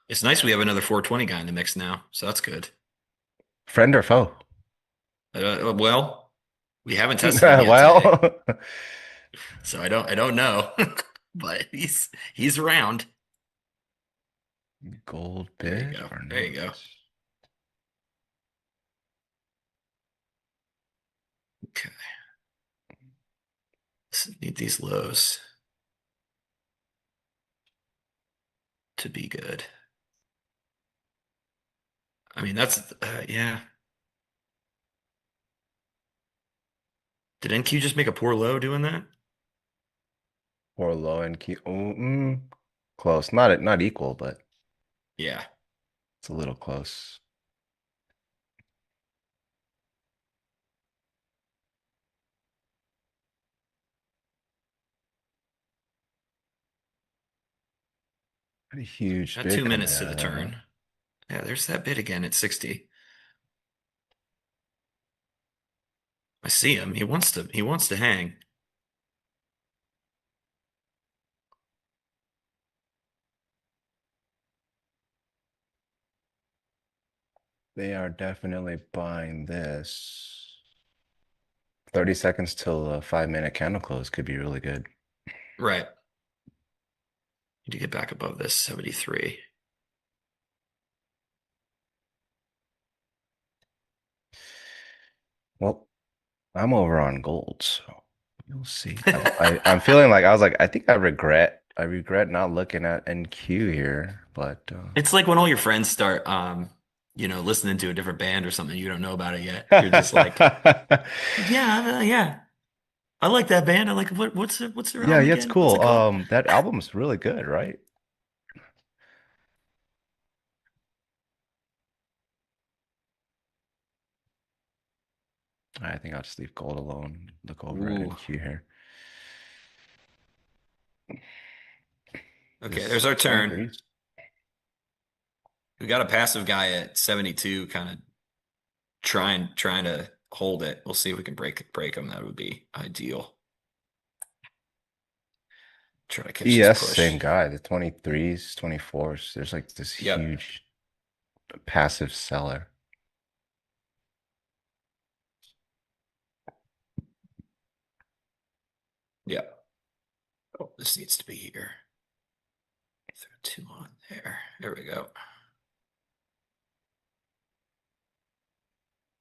It's nice we have another 420 guy in the mix now, so that's good. Friend or foe? Well, we haven't tested him yet today, Well, so I don't know, but he's around. gold There you bid go. or There you go. not? Okay. Need these lows to be good. I mean, that's yeah. Did NQ just make a poor low doing that? Or low and key. Close. Not equal, but Yeah. it's a little close. Pretty huge Got bid 2 minutes coming to out the of that, huh? turn. Yeah, there's that bid again at 60. I see him. He wants to hang. They are definitely buying this. 30 seconds till a 5 minute candle close could be really good. Right. Need to get back above this 73. Well, I'm over on gold, so you'll see. I'm feeling like I think I regret not looking at NQ here, but It's like when all your friends start listening to a different band or something you don't know about it yet. You're just like, yeah, yeah. I like that band. I like what's their yeah, album yeah, it's again? What's it cool. called? That album's really good, right? I think I'll just leave gold alone. Look over at Ooh. NQ here. Okay, This there's our turn. 23s. We got a passive guy at 72 kind of trying to hold it. We'll see if we can break him. That would be ideal. Try to catch this ES, push. same guy, the 23s, 24s. There's like this Yep. huge passive seller. Yep. Oh, this needs to be here. Throw two on there. There we go.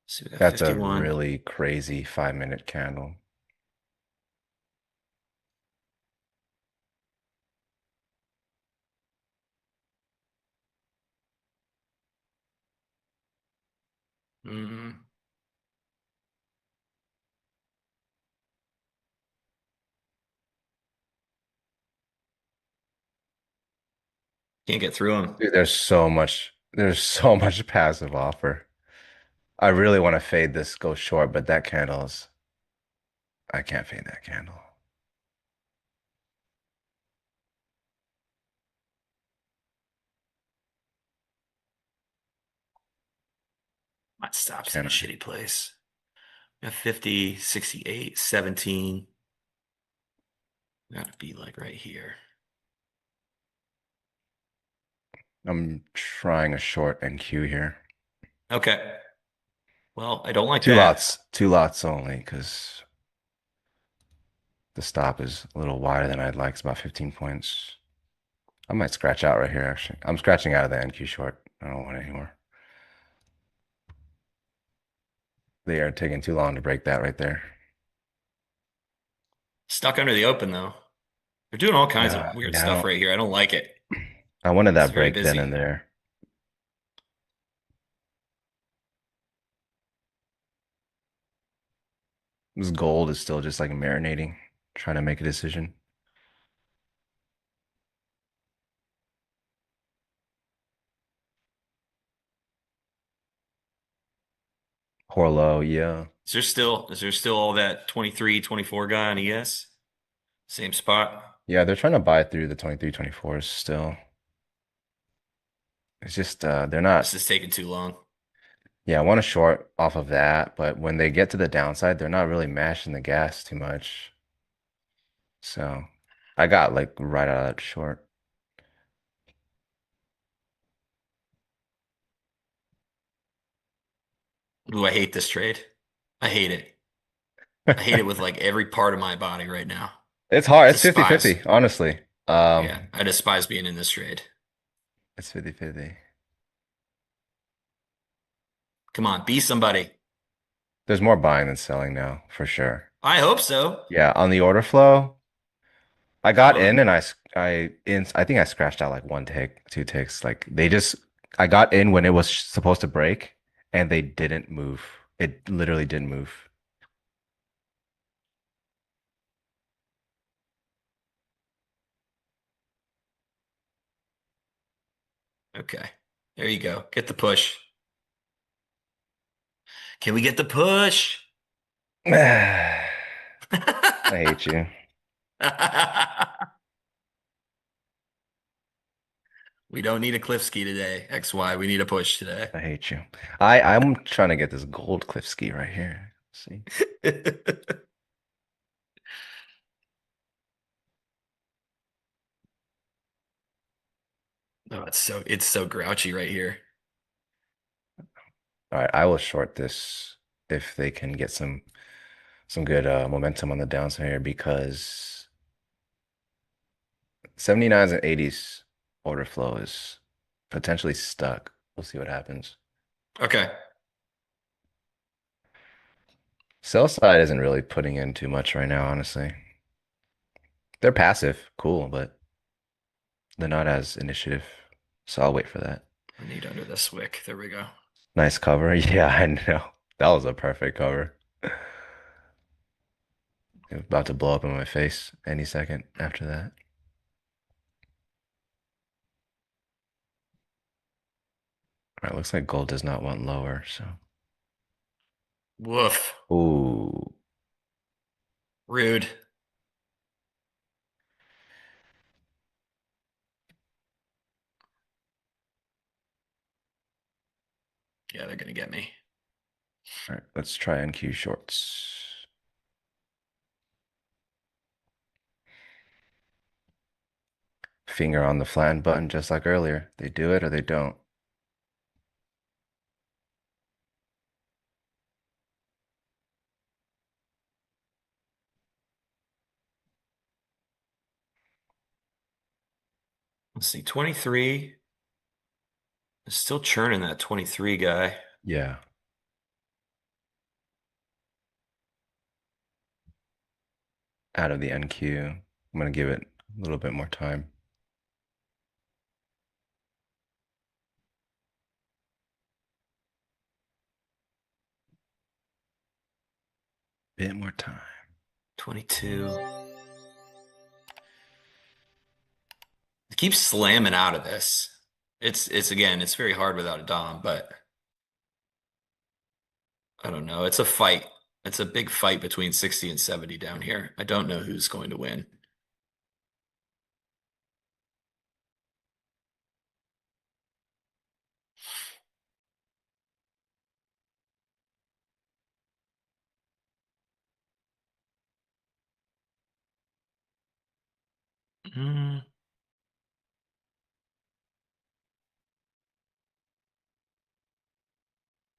See, we got That's a 51. really crazy 5 minute candle. Mm, can't get through him. Dude, there's so much passive offer. I really want to fade this, go short, but I can't fade that candle. My stop's in a Can I? shitty place. We got 50, 68, 17. Got to be like right here. I'm trying a short NQ here. Okay. Well, I don't like Two that. lots, two lots only, because the stop is a little wider than I'd like. It's about 15 points. I might scratch out right here, actually. I'm scratching out of the NQ short. I don't want it anymore. They are taking too long to break that right there. Stuck under the open though. They're doing all kinds of Yeah, weird yeah, stuff right here. I don't like it. I wanted It's that very break then and busy. there. This gold is still just like marinating, trying to make a decision. Poor low, yeah. Is there still all that 23, 24 guy on ES? Same spot? Yeah, they're trying to buy through the 23, 24s still. It's just they're not. This is taking too long. Yeah, I want to short off of that, but when they get to the downside, they're not really mashing the gas too much. So I got like right out of that short. Ooh, I hate this trade. I hate it. I hate it with like every part of my body right now. It's hard. It's Despise. 50-50, honestly. Yeah, I despise being in this trade. It's 50-50. Come on, be somebody. There's more buying than selling now, for sure. I hope so. Yeah, on the order flow, I Come got in on. and I think I scratched out like one tick, two ticks. Like they just I got in when it was supposed to break and they didn't move. It literally didn't move. Okay. There you go. Get the push. Can we get the push? I hate you. We don't need a cliff ski today. XY. We need a push today. I hate you. I'm trying to get this gold cliff ski right here. See? Oh, it's so grouchy right here. All right, I will short this if they can get some good momentum on the downside here because 79s and 80s order flow is potentially stuck. We'll see what happens. Okay. Sell side isn't really putting in too much right now, honestly. They're passive, cool, but they're not as initiative. So I'll wait for that. I need under this wick. There we go. Nice cover. Yeah, I know. That was a perfect cover. It's about to blow up in my face any second after that. All right, looks like gold does not want lower, so. Woof. Ooh. Rude. Yeah, they're gonna get me. All right, let's try NQ shorts. Finger on the flattened button just like earlier. They do it or they don't. Let's see. 23 is still churning that 23 guy. Yeah. Out of the NQ. I'm gonna give it a little bit more time. Bit more time. 22. It keeps slamming out of this. It's again, it's very hard without a Dom, but I don't know. It's a fight. It's a big fight between 60 and 70 down here. I don't know who's going to win. Mm.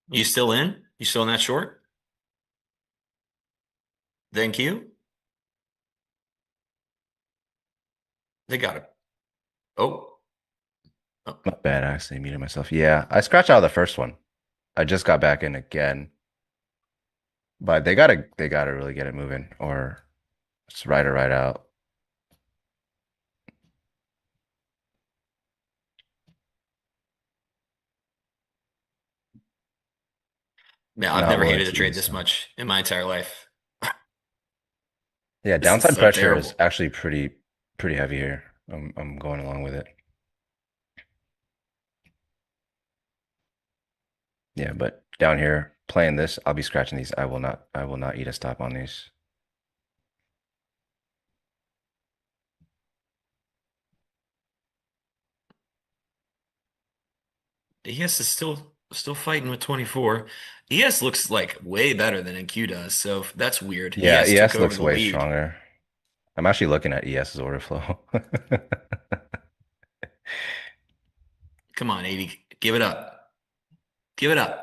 You still in? You still in that short? Thank you. They got it. Oh. Oh. Not bad, I actually muted myself. Yeah, I scratched out the first one. I just got back in again. But they gotta really get it moving or it's right or right out. Yeah, I've Not never willing hated a to trade use this some. much in my entire life. Yeah, This is downside so pressure is terrible. actually pretty heavy here. I'm going along with it. Yeah, but down here playing this, I'll be scratching these. I will not eat a stop on these. ES is still fighting with 24. ES looks like way better than NQ does, so that's weird. Yeah, ES took ES over looks the way lead. stronger. I'm actually looking at ES's order flow. Come on, 80. Give it up. Give it up.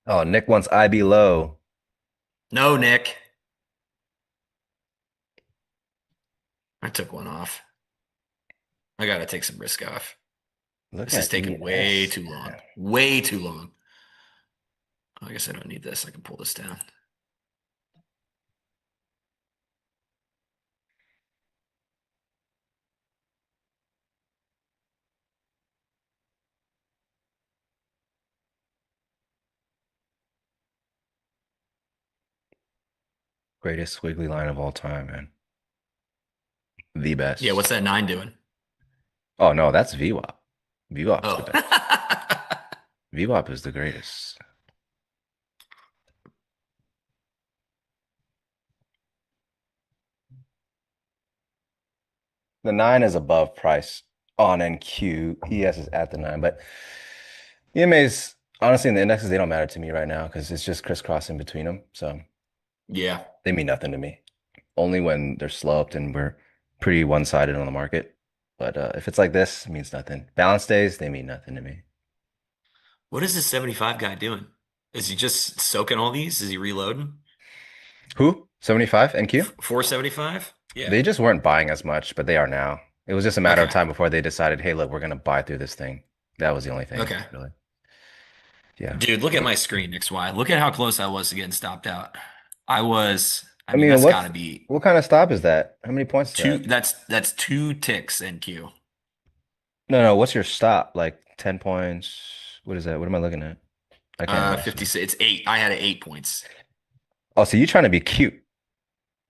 Oh, Nick wants IB low. No, Nick. I took one off. I gotta take some risk off. Look This is at E taking and way S, too long. man. Way too long. I guess I don't need this. I can pull this down. Greatest squiggly line of all time, man. The Yeah, what's best. that 9 doing? Oh no, that's VWAP. VWAP's the Oh. best. VWAP is the greatest. The 9 is above price on NQ. ES is at the 9, but EMA's honestly in the indexes, they don't matter to me right now because it's just crisscrossing between them. So Yeah. they mean nothing to me. Only when they're sloped and we're pretty one-sided on the market. But if it's like this, it means nothing. Balance days, they mean nothing to me. What is this 75 guy doing? Is he just soaking all these? Is he reloading? Who? 75 NQ? 475? They Yeah. just weren't buying as much, but they are now. It was just a matter of Okay. time before they decided, hey, look, we're gonna buy through this thing. That was the only thing, Okay. really. Yeah. Dude, look at my screen, XY. Look at how close I was to getting stopped out. I I mean, mean, that's gotta be what kind of stop is that? How many points is two, that? that's 2 ticks NQ. No, no, what's your stop? Like 10 points. What is that? What am I looking at? I can't really see. 56. It's 8. I had it 8 points. Oh, so you trying to be cute.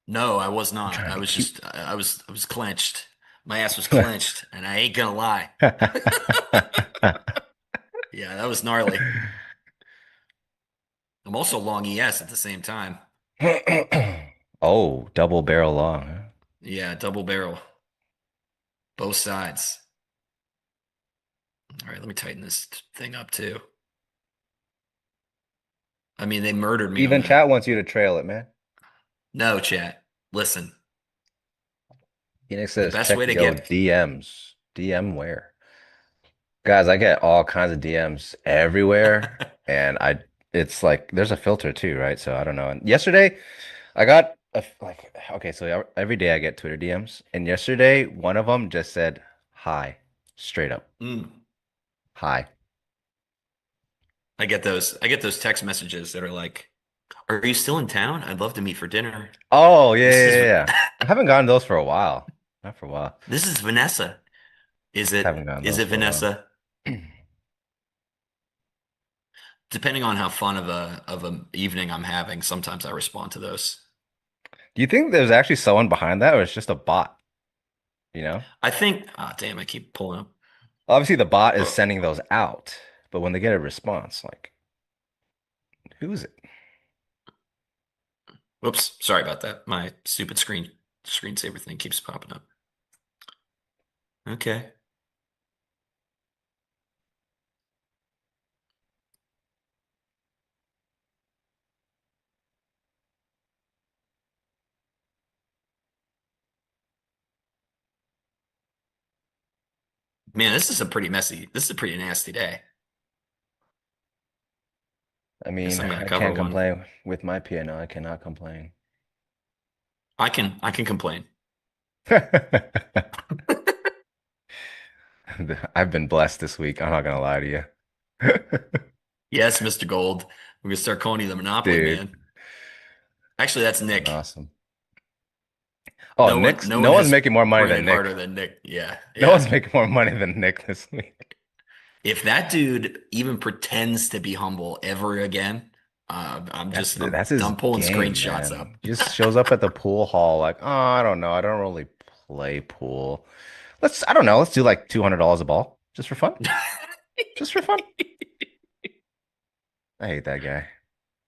No, I was You're not. trying to I be was cute. just I was clenched. My ass was clenched, and I ain't gonna lie. Yeah, that was gnarly. I'm also long ES at the same time. Oh, double barrel long, huh? Yeah, double barrel. Both sides. All right, let me tighten this thing up too. I mean, they murdered me on Even that. chat wants you to trail it, man. No, chat. Listen, Phoenix the says, best check way to yo get DMs. DM where? Guys, I get all kinds of DMs everywhere, and it's like there's a filter too, right? So I don't know. And yesterday, I got like okay, so every day I get Twitter DMs, and yesterday one of them just said hi, straight up, Mm, hi. I get those text messages that are like, "Are you still in town? I'd love to meet for dinner." Oh yeah, This yeah, is yeah, yeah. I haven't gotten those for a while. Not for a while. this is Vanessa. Haven't gotten Is those it for a while. Vanessa? Depending on how fun of a evening I'm having, sometimes I respond to those. Do you think there's actually someone behind that, or it's just a bot? You know? I think, oh damn, I keep pulling up. Obviously, the bot is Oh, sending those out, but when they get a response, like, who is it? whoops, sorry about that. My stupid screensaver thing keeps popping up. Okay. Man, this is a pretty nasty day. I Guess mean, I'm gonna I cover can't one. complain with my piano. I cannot complain. I can complain. I've been blessed this week. I'm not gonna lie to you. Yes, Mr. Gold. We're gonna start calling you the Monopoly Dude, Man. Actually, that's doing Nick. awesome. Oh, No no one one's has making more money than prayed harder Nick. than Nick. Yeah, No yeah. one's making more money than Nick this week. If that dude even pretends to be humble ever again, I'm That's his done pulling game, screenshots man. up. He just shows up at the pool hall like, oh, I don't know. I don't really play pool. I don't know. Let's do like $200 a ball just for fun. Just for fun. I hate that guy.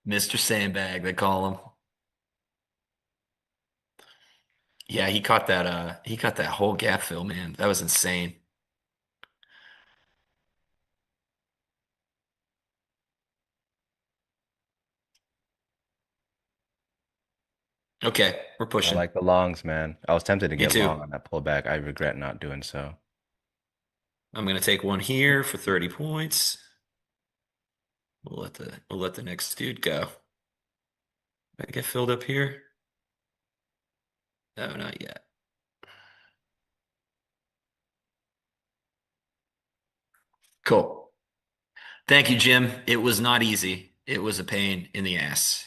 Mr. Sandbag, they call him. Yeah, he caught that whole gap fill, man. That was insane. Okay, we're I pushing. like the longs, man. I was tempted to Me get long too. on that pullback. I regret not doing so. I'm gonna take one here for 30 points. We'll let the next dude go. I get filled up here? No, not yet. Cool. Thank you, Jim. It was not easy. It was a pain in the ass,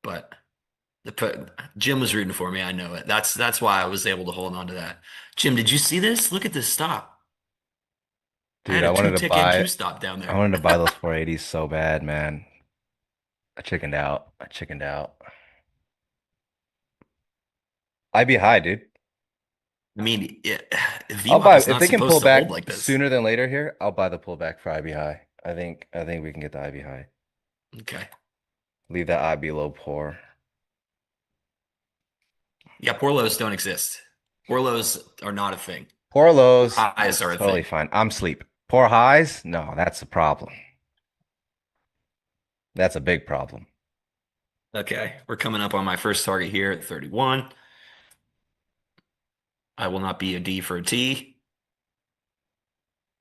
but Jim was rooting for me. I know it. That's why I was able to hold on to that. Jim, did you see this? Look at this stop. I Dude, had a two tick and two stop down I there. wanted to buy those 480s so bad, man. I chickened out. I chickened out. I'd be high, dude. I mean, I'll VWAP buy is if not they can pull supposed to hold back like this. sooner than later here. I'll buy the pullback for IB high. I think we can get the IB high. Okay. Leave that IB low poor. Yeah, poor lows don't exist. Poor lows are not a thing. Poor lows, Highs are a totally thing. fine. I'm sleep. Poor highs, no, that's a problem. That's a big problem. Okay, we're coming up on my first target here at 31. I will not be a D for a T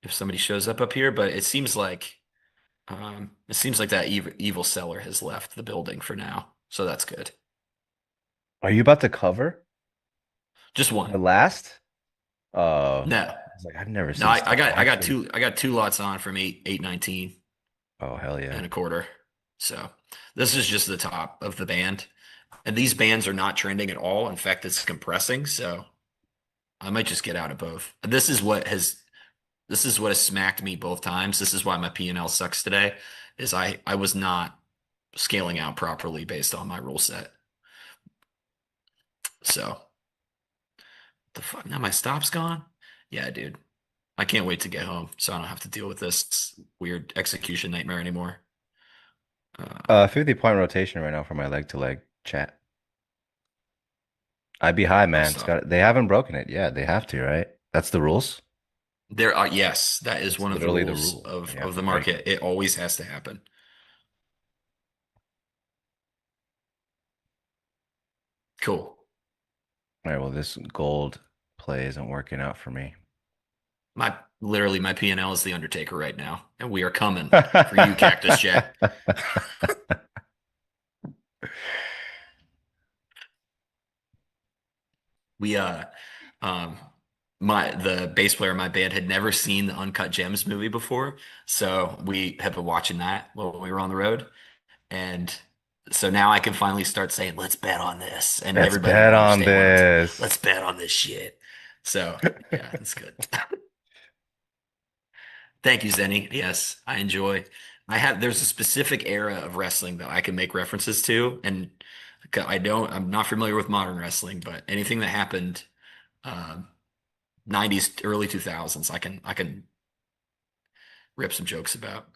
if somebody shows up here, but it seems like that evil seller has left the building for now, so that's good. Are you about to cover Just one. the last? I No, was like, I've never no, seen stuff actually. I got two lots on from 819 Oh, hell yeah. and a quarter. So this is just the top of the band, and these bands are not trending at all. In fact, it's compressing. So I might just get out of both. This is what has smacked me both times. This is why my P&L sucks today, is I was not scaling out properly based on my rule set. So the fuck now my stop's gone? Yeah, dude. I can't wait to get home so I don't have to deal with this weird execution nightmare anymore. 50-point rotation right now for my leg to leg chat. I'd be high, man. They haven't broken it. Yeah, they have to, right? That's the rules. There are, yes, that is one of the literally the rules rule. of the market. It always has to happen. Cool. All right, well, this gold play isn't working out for me. My P&L is the Undertaker right now, and we are coming for you, Cactus Jack. We the bass player in my band had never seen the Uncut Gems movie before, so we have been watching that while we were on the road, and so now I can finally start saying, "Let's bet on this," and Let's everybody bet will on understand this. let's bet on this shit. So yeah, that's good. Thank you, Zenny. Yes, I enjoy. There's a specific era of wrestling that I can make references to, and I'm not familiar with modern wrestling, but anything that happened, um, 90s, early 2000s, I can rip some jokes about.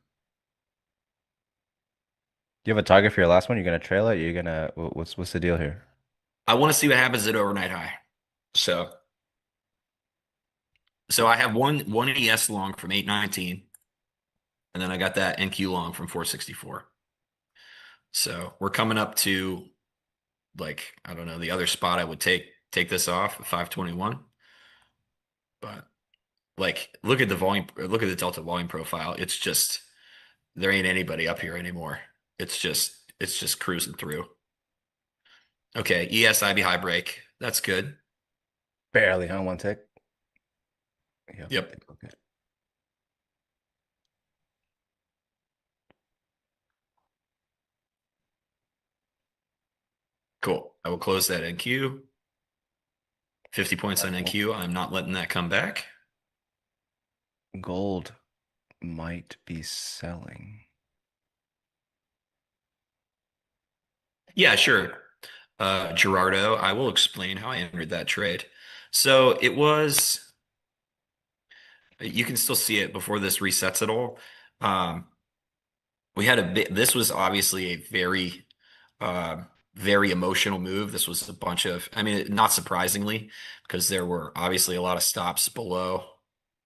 You have a target for your last one? You're gonna trail it? You're gonna what's the deal here? I want to see what happens at overnight high. So I have one ES long from 819, and then I got that NQ long from 464. So we're coming up to, like, I don't know, the other spot I would take this off at 521. But like, look at the volume, look at the delta volume profile. It's just, there ain't anybody up here anymore. It's just cruising through. Okay, ESIB high break. That's good. Barely, huh? One tick. Yep. Okay. Cool. I will close that NQ. 50 points on NQ. I'm not letting that come back. Gold might be selling. Yeah, sure. Gerardo, I will explain how I entered that trade. So it was, you can still see it before this resets at all. We had this was obviously a very, very emotional move. This was a bunch of, I mean, not surprisingly, because there were obviously a lot of stops below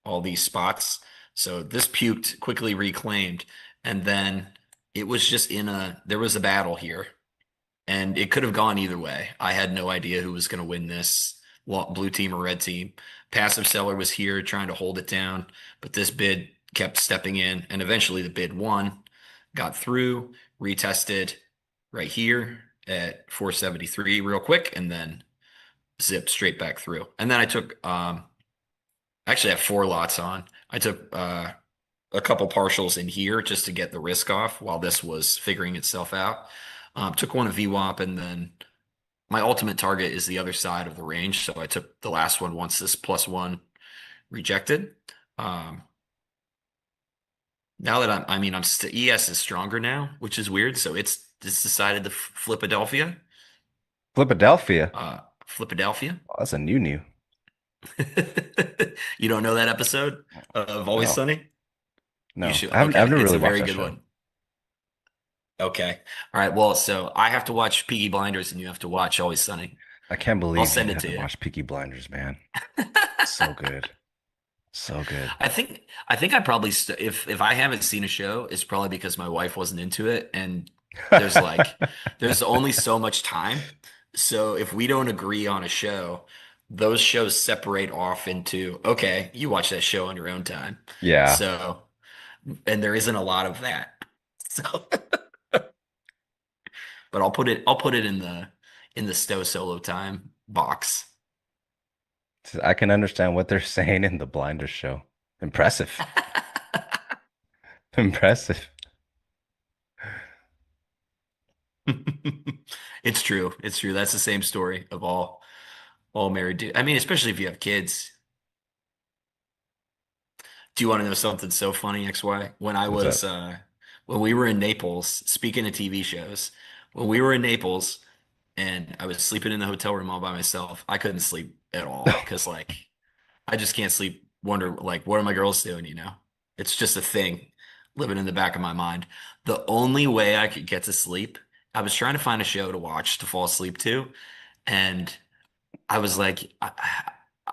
all these spots. So this puked, quickly reclaimed, and then it was just there was a battle here, and it could have gone either way. I had no idea who was going to win this, blue team or red team. Passive seller was here trying to hold it down, but this bid kept stepping in, and eventually the bid won, got through, retested right here at 473 real quick, and then zipped straight back through. And then I took I actually have four lots on. I took a couple partials in here just to get the risk off while this was figuring itself out. Took one of VWAP, and then my ultimate target is the other side of the range. So I took the last one once this plus one rejected. Um, Now that I mean, ES is stronger now, which is weird. So it's decided to Flipadelphia, Philadelphia. Flipadelphia. Oh, that's a new. You don't know that episode of Always No, Sunny? You no. should. I've Okay, never it's really a watched very that good show. one. Okay, all right. Well, so I have to watch Peaky Blinders, and you have to watch Always Sunny. I can't I'll believe you send it had to to you. watch Peaky Blinders, man. So good. So good. I think I probably if I haven't seen a show, it's probably because my wife wasn't into it, and there's like there's only so much time. So if we don't agree on a show, those shows separate off into, okay, you watch that show on your own time. Yeah. So, and there isn't a lot of that. So, but I'll put it in the Stowe solo time box. I can understand what they're saying in the Blinders show. Impressive. Impressive. It's true. It's true. That's the same story of all married dudes. I mean, especially if you have kids. Do you want to know something so funny, XY? What's up? When we were in Naples, speaking of TV shows, when we were in Naples and I was sleeping in the hotel room all by myself, I couldn't sleep at all because like I just can't sleep. Wonder like what are my girls doing, you know? It's just a thing living in the back of my mind. The only way I could get to sleep, I was trying to find a show to watch to fall asleep to, and I was like,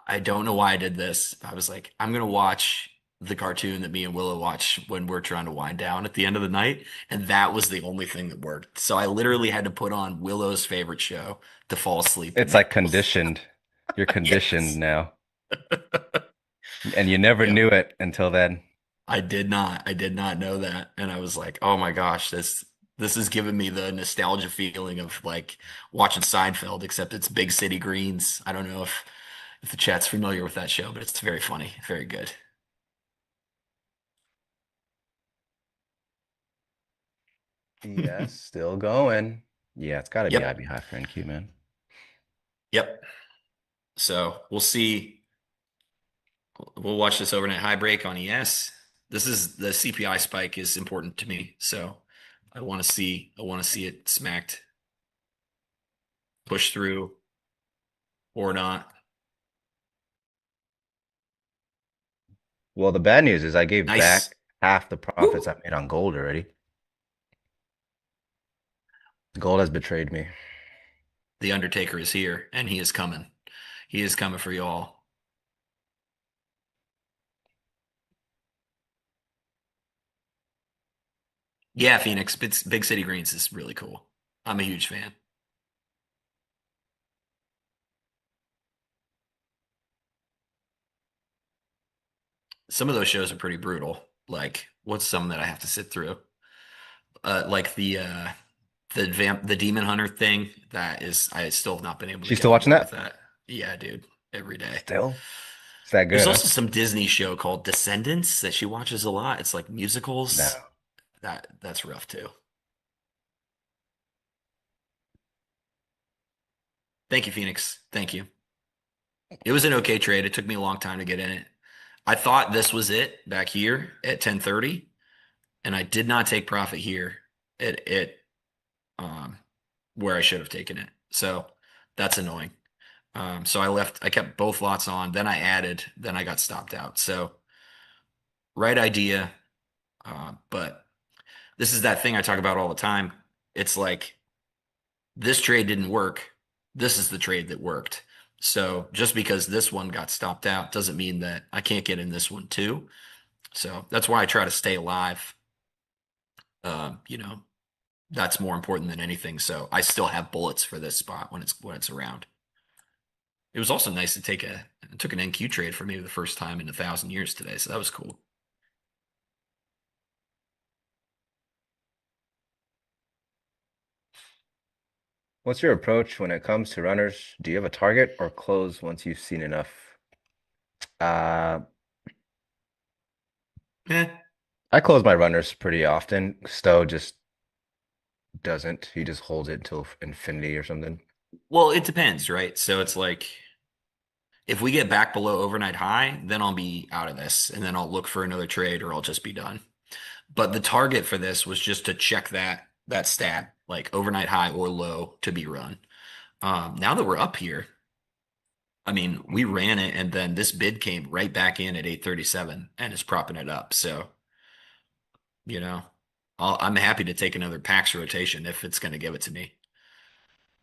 I don't know why I did this. I was like, I'm gonna watch the cartoon that me and Willow watch when we're trying to wind down at the end of the night, and that was the only thing that worked. So I literally had to put on Willow's favorite show to fall asleep in It's like Naples. conditioned. You're conditioned Yes. now. And you never Yep. knew it until then. I did not. I did not know that. And I was like, oh my gosh, this is giving me the nostalgia feeling of like watching Seinfeld, except it's Big City Greens. I don't know if the chat's familiar with that show, but it's very funny, very good. Yes, still going. Yeah, it's got to be IB Yep. High for NQ, man. Yep. So we'll see. We'll watch this overnight high break on ES. This is the CPI spike is important to me. So I want to see it smacked, push through or not. Well, the bad news is I gave Nice. back half the profits Woo. I made on gold already. Gold has betrayed me. The Undertaker is here and he is coming. He is coming for y'all. Yeah, Phoenix, Big City Greens is really cool. I'm a huge fan. Some of those shows are pretty brutal. Like, what's some that I have to sit through? Like the Demon Hunter thing. That is, I still have not been able to She's get still on watching board with that? that. Yeah, dude, every day. Still? Is that There's good, huh? also some Disney show called Descendants that she watches a lot. It's like No. musicals. That's rough too. Thank you, Phoenix. Thank you. It was an okay trade. It took me a long time to get in it. I thought this was it back here at 10:30, and I did not take profit here at um, where I should have taken it. So that's annoying. So I kept both lots on, then I added, then I got stopped out. So right idea, but this is that thing I talk about all the time. It's like this trade didn't work. This is the trade that worked. So just because this one got stopped out doesn't mean that I can't get in this one too. So that's why I try to stay alive. You know, that's more important than anything. So I still have bullets for this spot when it's around. It was also nice to took an NQ trade for maybe the first time in 1,000 years today. So that was cool. What's your approach when it comes to runners? Do you have a target or close once you've seen enough? Uh, Eh. I close my runners pretty often. Stowe just doesn't. He just holds it until infinity or something. Well, it depends, right? So it's like if we get back below overnight high, then I'll be out of this and then I'll look for another trade or I'll just be done. But the target for this was just to check that stat, like overnight high or low to be run. Now that we're up here, I mean, we ran it and then this bid came right back in at 837 and is propping it up. So, you know, I'm happy to take another PAX rotation if it's going to give it to me.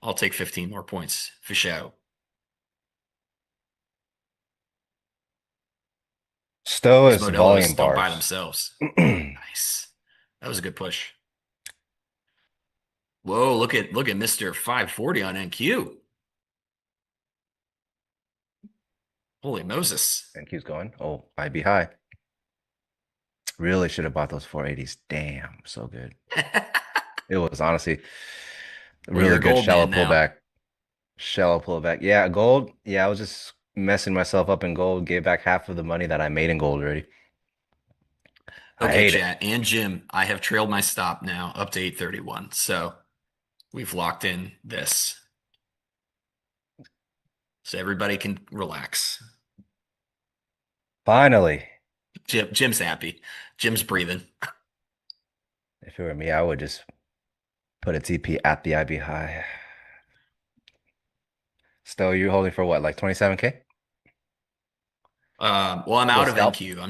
I'll take 15 more points for show. Stowe These is volume Modelos don't buy bars. themselves. Nice. That was a good push. Whoa, look at Mr. 540 on NQ. Holy Moses. And keeps going. Oh, IB high. Really should have bought those 480s. Damn, so good. It was honestly a Well, you're really a good gold shallow man now. pullback. Shallow pullback. Yeah, gold. Yeah, I was just messing myself up in gold. Gave back half of the money that I made in gold already. I Okay, hate it. chat and Jim, I have trailed my stop now up to 831. So we've locked in this. So everybody can relax. Finally. Jim's happy. Jim's breathing. If it were me, I would just put a TP at the IB high. Still, you're holding for what, like 27K? Well, I'm Little out of scalp. NQ.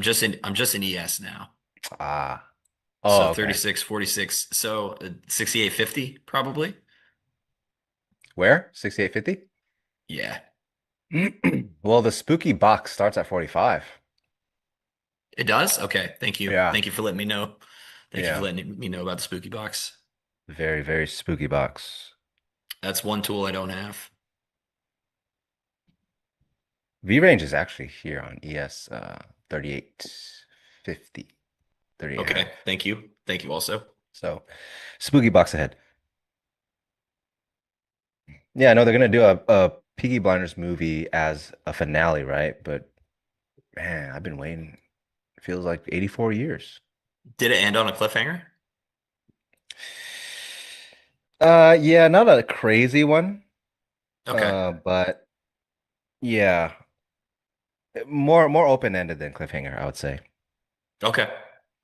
I'm just in ES now. Ah. So Oh, okay. 36, 46. So 6850 probably. Where? 6850? Yeah, Well, the spooky box starts at 45. it does. Okay, thank you. Yeah. Thank you for letting me know. Thank you for Yeah. letting me know about the spooky box. Very, very spooky box. That's one tool I don't have. V range is actually here on ES 3850, 38 and a Okay, half. thank you. Thank you also. So spooky box ahead. Yeah, I know they're gonna do a Peaky Blinders movie as a finale, right? But man, I've been waiting. It feels like 84 years. Did it end on a cliffhanger? Yeah, not a crazy one. Okay. But yeah, more open-ended than cliffhanger, I would say. Okay.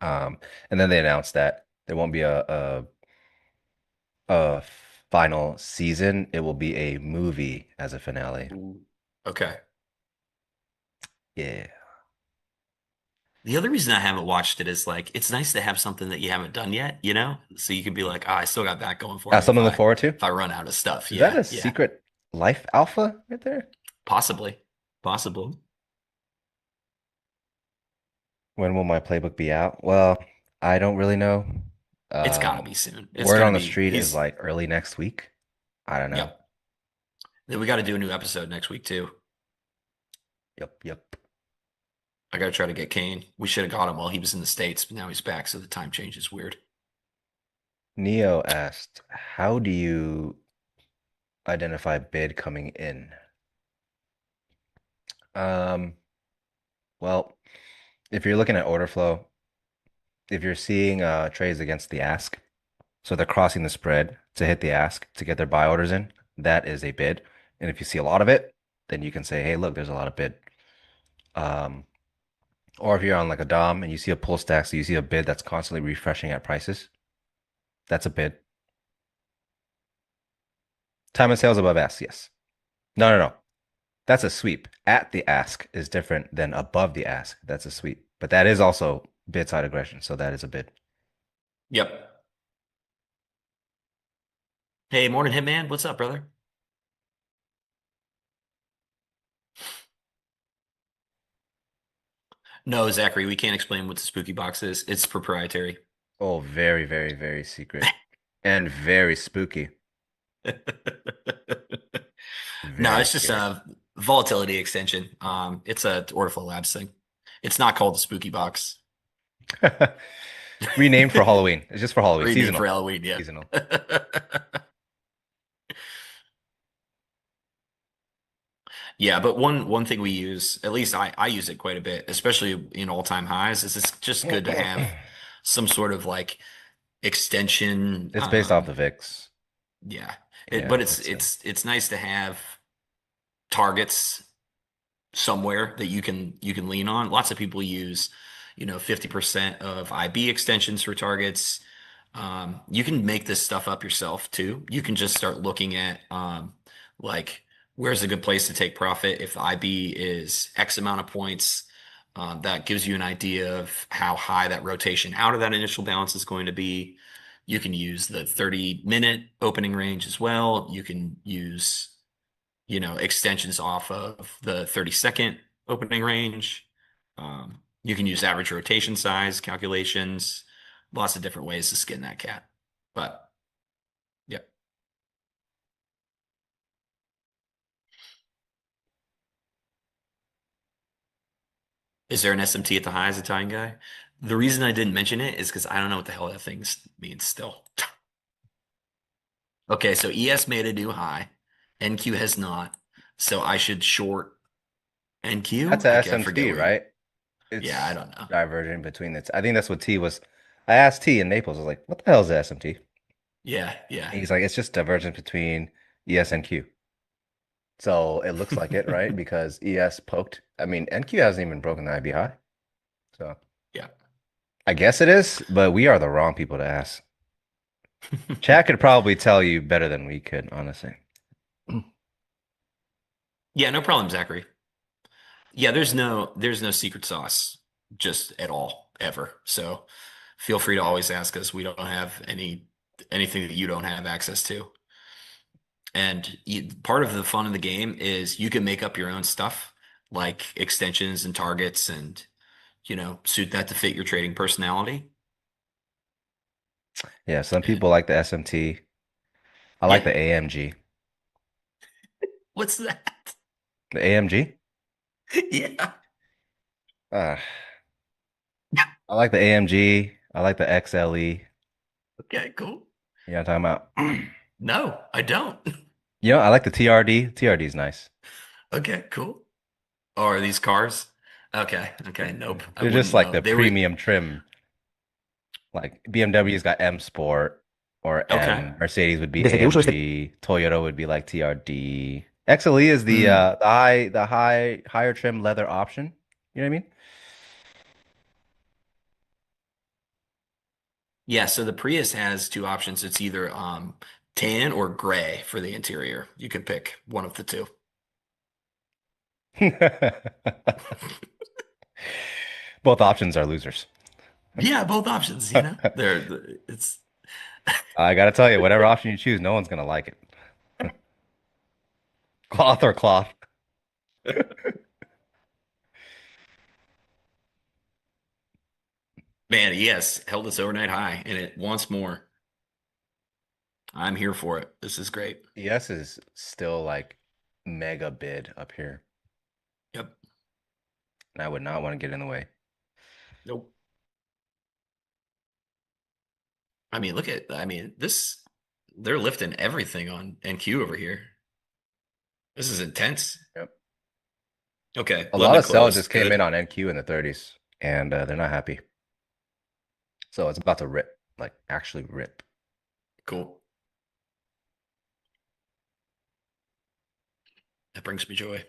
And then they announced that there won't be a final season. It will be a movie as a finale. Okay. Yeah. The other reason I haven't watched it is like it's nice to have something that you haven't done yet, you know? So you can be like, I still got that going for me Something to look forward to. if I run out of stuff. Is that Yeah, a yeah. secret life alpha right there? Possibly. Possibly. When will my playbook be out? Well, I don't really know. It's gotta be soon. It's Word gonna on the be street is he's like early next week. I don't know. yep. Then we gotta do a new episode next week too. Yep. I gotta try to get Kane. We should have got him while he was in the States, but now he's back, so the time change is weird. Neo asked, how do you identify bid coming in? Um, well, if you're looking at order flow, if you're seeing trades against the ask, so they're crossing the spread to hit the ask to get their buy orders in, that is a bid. And if you see a lot of it, then you can say, hey, look, there's a lot of bid. Or if you're on like a DOM and you see a pull stack, so you see a bid that's constantly refreshing at prices, that's a bid. Time and sales above ask, yes. No. That's a sweep. At the ask is different than above the ask. That's a sweep. But that is also bid side aggression, so that is a bid. Yep. Hey, morning, Hitman. What's up, brother? No, Zachary, we can't explain what the spooky box is. It's proprietary. Oh, very, very, very secret. And very spooky. No, Very it's just scary. a volatility extension. It's a Order Flow Labs thing. It's not called the spooky box. Renamed for Halloween. It's just for Halloween. Renamed Seasonal. for Halloween, yeah. Yeah, but one thing we use, at least I use it quite a bit, especially in all-time highs, is it's just good to have some sort of like extension. It's based off the VIX. Yeah. Yeah, But it's let's see. it's nice to have targets somewhere that you can lean on. Lots of people use, 50% of IB extensions for targets. You can make this stuff up yourself too. You can just start looking at like where's a good place to take profit if the IB is X amount of points. That gives you an idea of how high that rotation out of that initial balance is going to be. You can use the 30-minute opening range as well. You can use extensions off of the 30-second opening range. You can use average rotation size calculations, lots of different ways to skin that cat. But yeah. Is there an SMT at the high as Italian guy? The reason I didn't mention it is because I don't know what the hell that thing means still. Okay, so ES made a new high. NQ has not. So I should short That's NQ? a I forget SMT, what you. right? Yeah, I It's don't know. diverging between the. I think that's what T was. I asked T in Naples. I was like, "What the hell is a SMT?" Yeah, yeah. He's like, "It's just divergence between ES and Q." So it looks like it, right? Because ES poked. I mean, NQ hasn't even broken the IB high. So Yeah. I guess it is, but we are the wrong people to ask. Chad could probably tell you better than we could, honestly. Yeah, no problem, Zachary. Yeah, there's no secret sauce just at all ever. So feel free to always ask us. We don't have anything that you don't have access to. And part of the fun of the game is you can make up your own stuff, like extensions and targets, and suit that to fit your trading personality. Yeah, some And people like the SMT. I like yeah, the AMG. what's that? The AMG? Yeah. Uh, I like the AMG. I like the XLE. Okay, cool. You know what I'm talking about? No, I don't. I like the TRD. TRD is nice. Okay, cool. Oh, are these cars? Okay, okay, nope. I They're just wouldn't like know. the They were premium trim. Like BMW's got M Sport or okay. M. Mercedes would be Desde que uso este AMG. Toyota would be like TRD. XLE is the Hmm. higher trim leather option. You know what I mean? Yeah, so the Prius has two options. It's either tan or gray for the interior. You can pick one of the two. Both options are losers. Yeah, both options, it's I gotta tell you, whatever option you choose, no one's gonna like it. Cloth or cloth. man, yes, held its overnight high and it wants more. I'm here for it. This is great. ES is still like mega bid up here, Yep. and I would not want to get in the way. Nope. This they're lifting everything on NQ over here. This is intense. Yep. Okay, A lot London of sell close. just came in Good. on NQ in the 30s, and they're not happy. So it's about to rip, like actually rip. Cool. That brings me joy.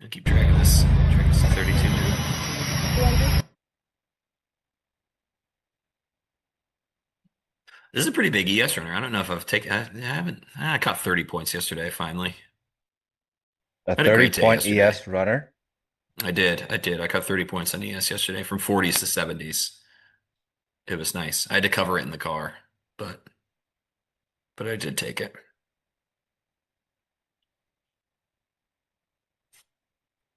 I'll keep dragging this. Drag this to 32 minutes. This is a pretty big ES runner. I don't know if I've taken. I haven't. I caught 30 points yesterday. Finally, A I had a 30 great day point yesterday. ES runner. I did. I did. I caught 30 points on ES yesterday from 40s to 70s. It was nice. I had to cover it in the car, but I did take it.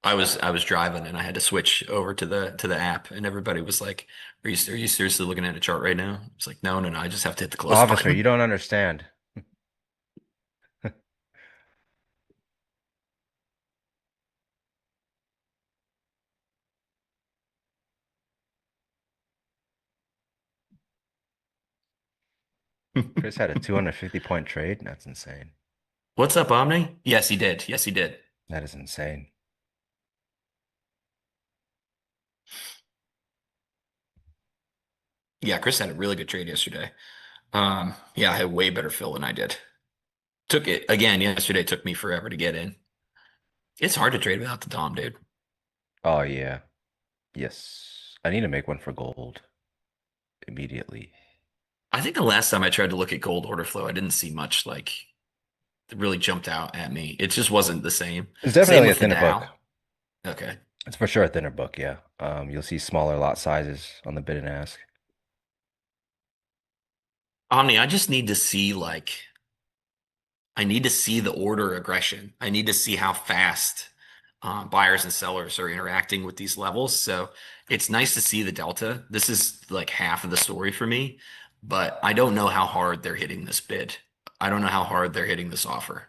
I was driving and I had to switch over to the app, and everybody was like, "Are you seriously looking at a chart right now?" It's like, no, no, no. I just have to hit the close Officer, you button. don't understand. Chris had a 250-point trade. That's insane. What's up, Omni? Yes, he did. Yes, he did. That is insane. Yeah, Chris had a really good trade yesterday. Yeah, I had way better fill than I did. Took it again yesterday. Took me forever to get in. It's hard to trade without the Dom, dude. Oh yeah. Yes. I need to make one for gold immediately. I think the last time I tried to look at gold order flow, I didn't see much like that really jumped out at me. It just wasn't the same. It's Same definitely a with the thinner book. Dow. Okay. It's for sure a thinner book, yeah. You'll see smaller lot sizes on the bid and ask. Omni, I just need to see like I need to see the order aggression. I need to see how fast buyers and sellers are interacting with these levels. So it's nice to see the delta. This is like half of the story for me, but I don't know how hard they're hitting this bid. I don't know how hard they're hitting this offer.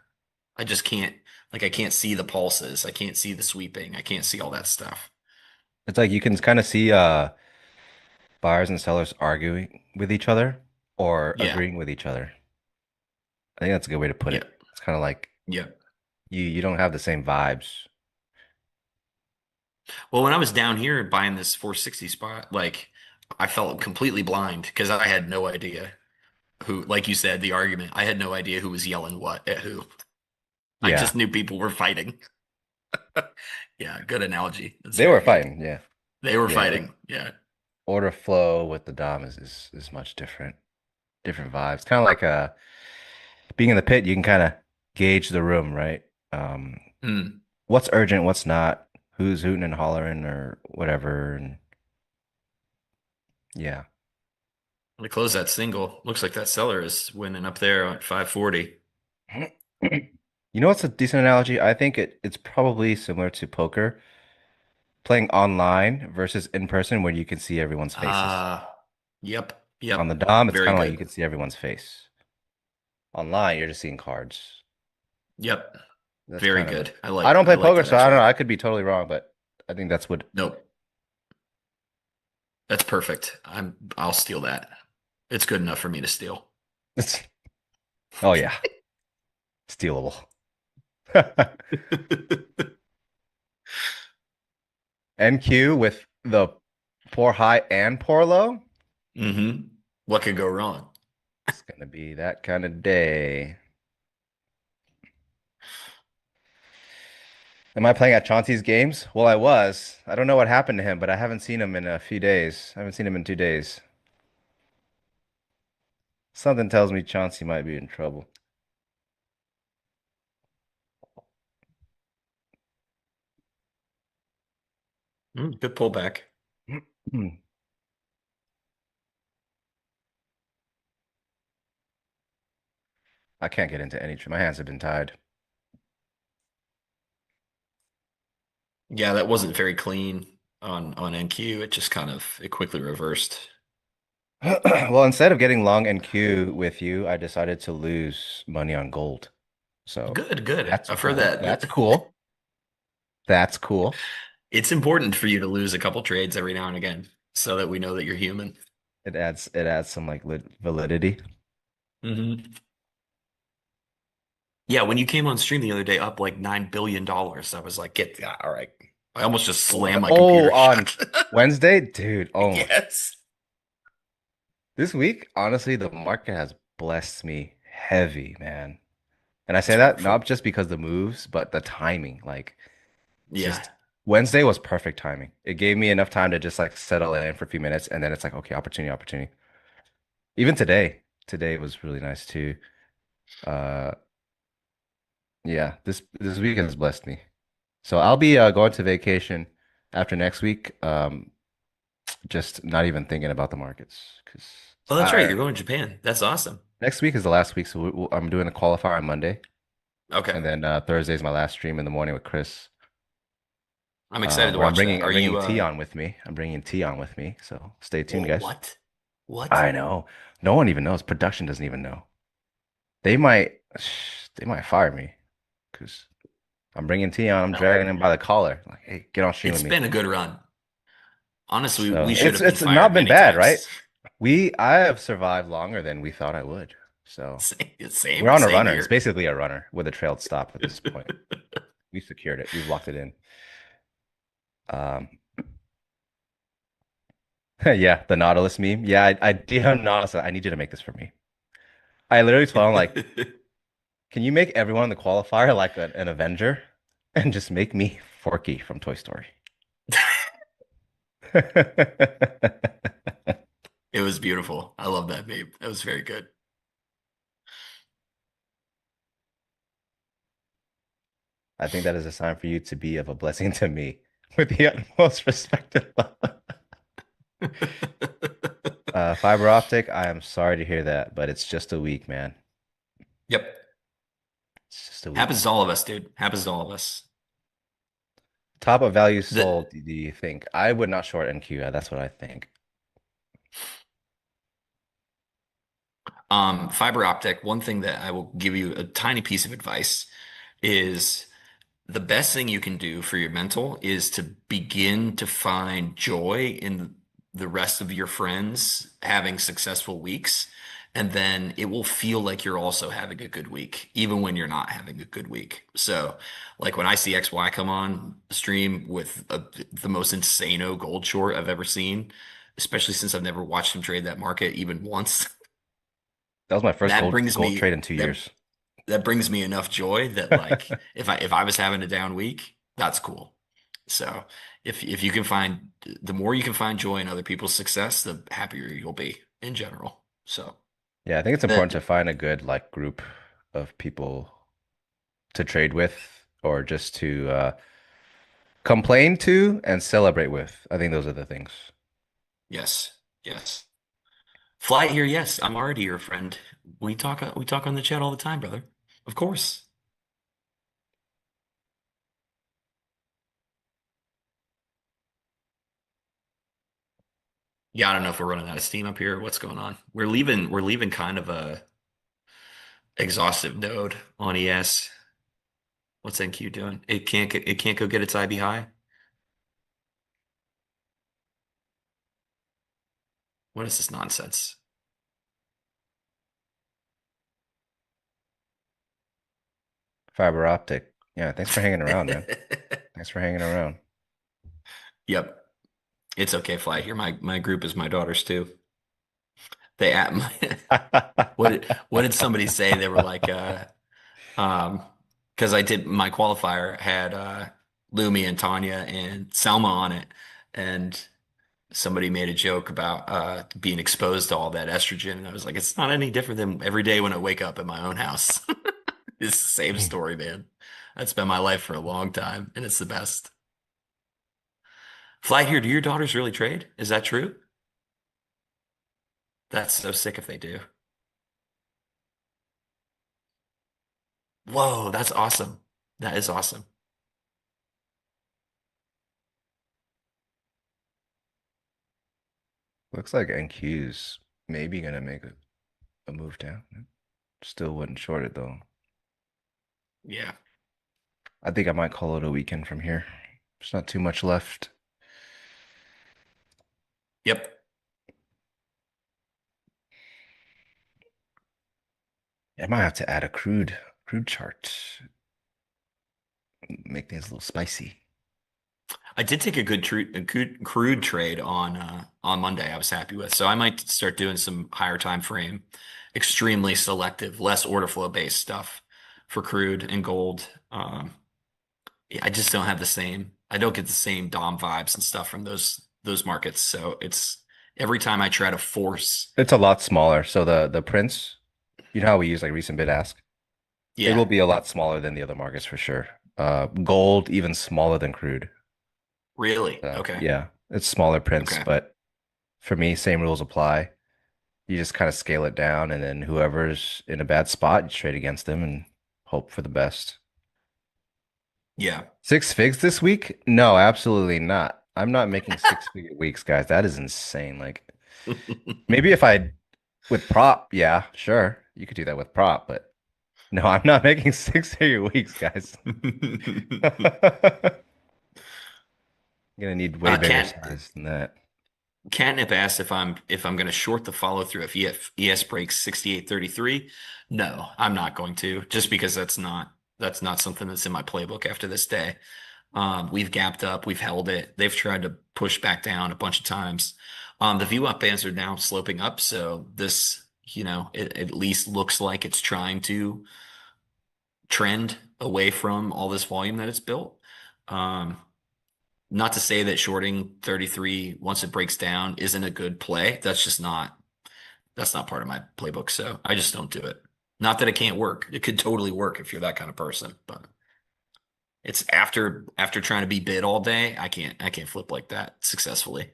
I just can't, like, I can't see the pulses. I can't see the sweeping. I can't see all that stuff. It's like you can kind of see buyers and sellers arguing with each other or Yeah. agreeing with each other. I think that's a good way to put Yeah. it. It's kind of like Yeah. you don't have the same vibes. Well, when I was down here buying this 460 spot, like, I felt completely blind because I had no idea who, like you said, the argument, I had no idea who was yelling what at who. I Yeah. just knew people were fighting. Yeah, good analogy. That's They were very good. fighting, yeah. They were Yeah. fighting. Yeah. Order flow with the Dom is much different. Different vibes. Kind of like being in the pit, you can kind of gauge the room, right? Mm. What's urgent, what's not, who's hooting and hollering or whatever. And yeah. To close that single, looks like that seller is winning up there at 540. You know what's a decent analogy? I think it's probably similar to poker, playing online versus in person where you can see everyone's faces. Yep. On the Yep. Dom, it's Very kind of like you good. can see everyone's face. Online, you're just seeing cards. Yep. That's Very kind of good. I don't I play like poker, that so I don't know. actually. I could be totally wrong, but I think that's what Nope. That's perfect. I'll steal that. It's good enough for me to steal. it's. Oh yeah, stealable. NQ with the pour high and pour low. Mm-hmm. What could go wrong? It's gonna be that kind of day. Am I playing at Chauncey's games? Well, I was. I don't know what happened to him, but I haven't seen him in a few days. I haven't seen him in 2 days. Something tells me Chauncey might be in trouble. Good pullback. I can't get into any. My hands have been tied. Yeah, that wasn't very clean on NQ. It just kind of it quickly reversed. Well, instead of getting long NQ with you, I decided to lose money on gold. So Good, good. that's I've cool. heard that. That's cool. That's cool. It's important for you to lose a couple trades every now and again so that we know that you're human. It adds some like validity. Mm-hmm. Yeah, when you came on stream the other day up like $9 billion, I was like, get that. All right. I almost just slammed my computer on shut. Wednesday, dude. Oh my. Yes. This week, honestly, the market has blessed me heavy, man. And I say that not just because the moves, but the timing. Like, it's Yeah. just Wednesday was perfect timing. It gave me enough time to just like settle in for a few minutes, and then it's like, okay, opportunity, opportunity. Even today was really nice too. Uh, yeah, this week has blessed me. So I'll be going to vacation after next week. Just not even thinking about the markets because Oh, that's right. You're going to Japan. That's awesome. next week is the last week, so I'm doing a qualifier on Monday, Okay. and then Thursday is my last stream in the morning with Chris. I'm excited to Where I'm watch bringing that. I'm Are bringing you T on with me. I'm bringing T on with me. So stay tuned, guys. what? What? I know. No one even knows. Production doesn't even know. They might fire me because I'm bringing T on. I'm No. dragging him by the collar. Like, hey, get on stream It's with me. been a good run. Honestly, So we should have been it's fired not been many bad, times. right? I have survived longer than we thought I would. So we're Same, on a same runner. It's here. basically a runner with a trailed stop at this point. We secured it. We've locked it in. Um, yeah, the Nautilus meme. Yeah, I DM Nautilus. I need you to make this for me. I literally told him like, can you make everyone in the qualifier like an Avenger, and just make me Forky from Toy Story? It was beautiful. I love that meme. That was very good. I think that is a sign for you to be of a blessing to me, with the utmost respect and love. Fiber optic, I am sorry to hear that, but it's just a week, man. Yep. It's just a week. Happens to all of us, dude. Happens to all of us. Top of value The sold, do you think? I would not short NQ. That's what I think. fiber optic, one thing that I will give you a tiny piece of advice is the best thing you can do for your mental is to begin to find joy in the rest of your friends having successful weeks. And then it will feel like you're also having a good week, even when you're not having a good week. So, like when I see XY come on stream with the most insano gold short I've ever seen, especially since I've never watched him trade that market even once, That was my first that gold brings gold me trade in 2 years. that brings me enough joy that like if I was having a down week, that's cool. So if you can find the more you can find joy in other people's success, the happier you'll be in general. So Yeah, I think it's that important to find a good like group of people to trade with or just to complain to and celebrate with. I think those are the things. yes, yes. Fly here, yes. I'm already your friend. We talk on the chat all the time, brother. Of course. Yeah, I don't know if we're running out of steam up here. What's going on? We're leaving kind of a exhaustive node on ES. What's NQ doing? It can't go get its IB high. What is this nonsense? Fiber optic. Yeah, thanks for hanging around, man. Thanks for hanging around. Yep. It's okay, Fly here. My group is my daughter's too. They at what did somebody say? They were like um because I did my qualifier had Lumi and Tanya and Selma on it, and somebody made a joke about being exposed to all that estrogen, and I was like, it's not any different than every day when I wake up in my own house. It's the same story, man. That's been my life for a long time, and it's the best. Fly here, do your daughters really trade? Is that true? That's so sick if they do. Whoa, that's awesome. That is awesome. Looks like NQ's maybe gonna make a move down. Still wouldn't short it though. Yeah. I think I might call it a weekend from here. There's not too much left. Yep. I might have to add a crude chart. Make things a little spicy. I did take a good crude trade on Monday. I was happy with, so I might start doing some higher time frame, extremely selective, less order flow based stuff for crude and gold. Yeah, I just don't have the same. I don't get the same Dom vibes and stuff from those markets. So it's every time I try to force. It's a lot smaller. So the prints, you know how we use like recent bid ask? It will Yeah, be a lot smaller than the other markets for sure. Gold even smaller than crude. really. So Okay. yeah, it's smaller prints, Okay. but for me, same rules apply. You just kind of scale it down, and then whoever's in a bad spot, you trade against them and hope for the best. Yeah. Six figs this week? No, absolutely not. I'm not making six-figure weeks, guys. That is insane. Like maybe if I with prop, yeah, sure. You could do that with prop, but no, I'm not making six-figure weeks, guys. I'm gonna need way bigger Ken, size than that. Catnip asked if I'm going to short the follow through if ES breaks 68.33. No, I'm not going to, just because that's not something that's in my playbook after this day. We've gapped up, we've held it. They've tried to push back down a bunch of times. The view up bands are now sloping up, so this, it at least looks like it's trying to trend away from all this volume that it's built. Um, Not to say that shorting 33 once it breaks down isn't a good play. That's not part of my playbook, so I just don't do it. Not that it can't work. It could totally work if you're that kind of person, but it's after trying to be bid all day, I can't flip like that successfully.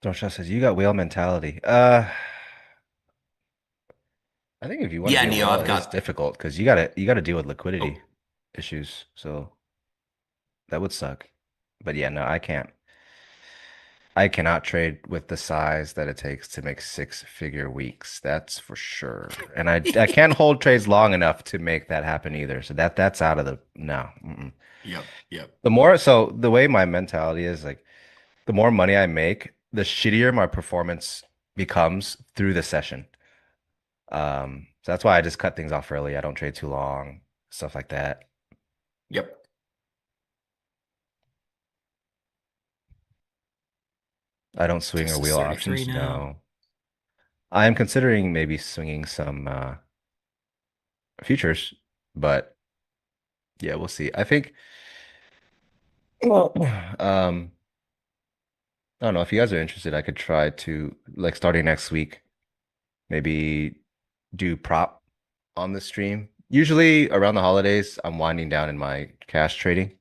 Don't trust says you got whale mentality. I think if you want to Yeah, be a Neo, whale, I've it is got difficult because you gotta deal with liquidity oh issues. So that would suck. But yeah, no, I can't. I cannot trade with the size that it takes to make six-figure weeks. That's for sure. And I can't hold trades long enough to make that happen either. So that's out of the no. Mm-mm. yep, yep. The way my mentality is like the more money I make, the shittier my performance becomes through the session. So that's why I just cut things off early. I don't trade too long, stuff like that. Yep. I don't swing or This is wheel 33 options. now. No. I am considering maybe swinging some futures, but yeah, we'll see. I think um I don't know if you guys are interested, I could try to like starting next week, maybe do prop on the stream. Usually around the holidays, I'm winding down in my cash trading,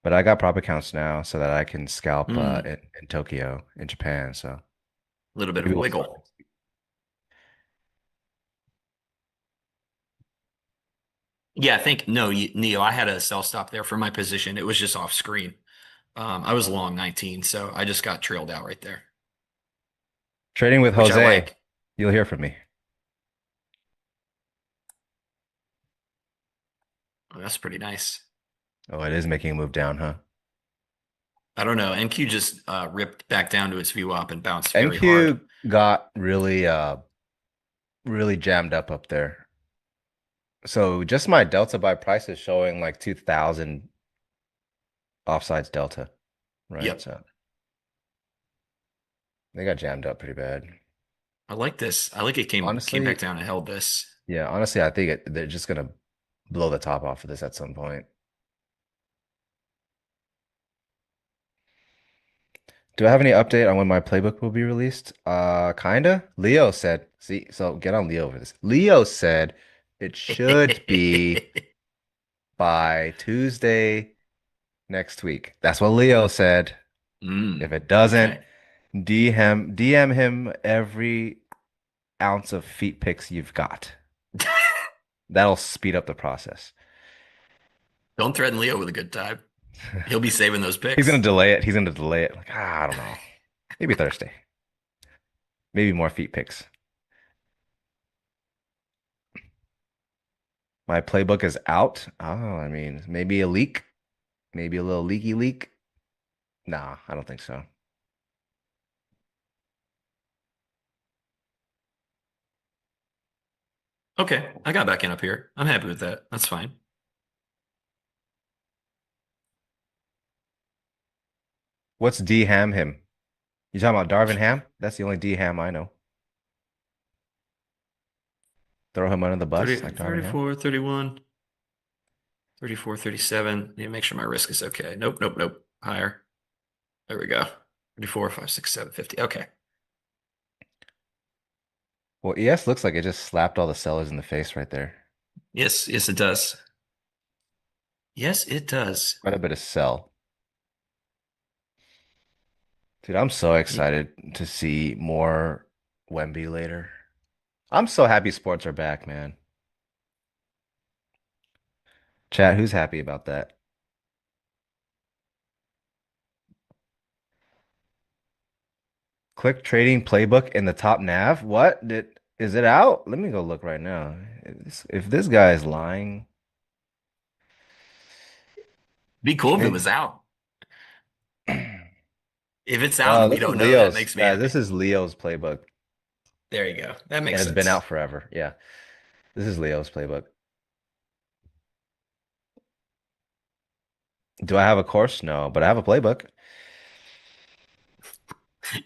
but I got prop accounts now so that I can scalp Hmm. in Tokyo, in Japan. So A little bit maybe of we'll start wiggle. next week. Yeah, I think no, Neo, I had a sell stop there for my position. It was just off screen. I was long 19, so I just got trailed out right there, Trading with which I Jose, like. you'll hear from me. Oh, that's pretty nice. Oh, it is making a move down, huh? I don't know. NQ just ripped back down to its view up and bounced very hard. NQ got really jammed up there. So just my delta by price is showing like 2000 offsides delta, right? Yep. So they got jammed up pretty bad. I like this. I like it came back Honestly, down and held this. yeah, honestly, I think they're just gonna blow the top off of this at some point. Do I have any update on when my playbook will be released? Kinda. Leo said, see, so get on Leo over this. Leo said it should be by Tuesday next week. That's what Leo said. If it doesn't, Okay. DM him every ounce of feet picks you've got. That'll speed up the process. Don't threaten Leo with a good time. He'll be saving those He's gonna picks. delay it. He's gonna delay it. Like, I don't know. Maybe Thursday. Maybe more feet picks. My playbook is out. Oh, I mean, maybe a leak. Maybe a little leaky leak. Nah, I don't think so. Okay, I got back in up here. I'm happy with that. That's fine. What's D Ham him? You talking about Darvin Ham? That's the only D Ham I know. Throw him under the 30, bus like Darvin Ham. 34, 31, 34, 37. Need to make sure my risk is okay. Nope, nope, nope. Higher. There we go. 34, 5, 6, 7, 50. Okay. Well, ES looks like it just slapped all the sellers in the face right there. Yes, yes, it does. Yes, it does. Quite a bit of sell. Dude, I'm so excited to see more Wemby later. I'm so happy sports are back, man. Chat, who's happy about that? Click trading playbook in the top nav. What did is it out? Let me go look right now. If this guy is lying, Be cool if it Hey. was out. If it's out Well, and we this is don't know, that Leo's. makes me happy. This is Leo's playbook, There you go. That and makes it's been sense. out forever. Yeah, this is Leo's playbook. Do I have a course? No, but I have a playbook.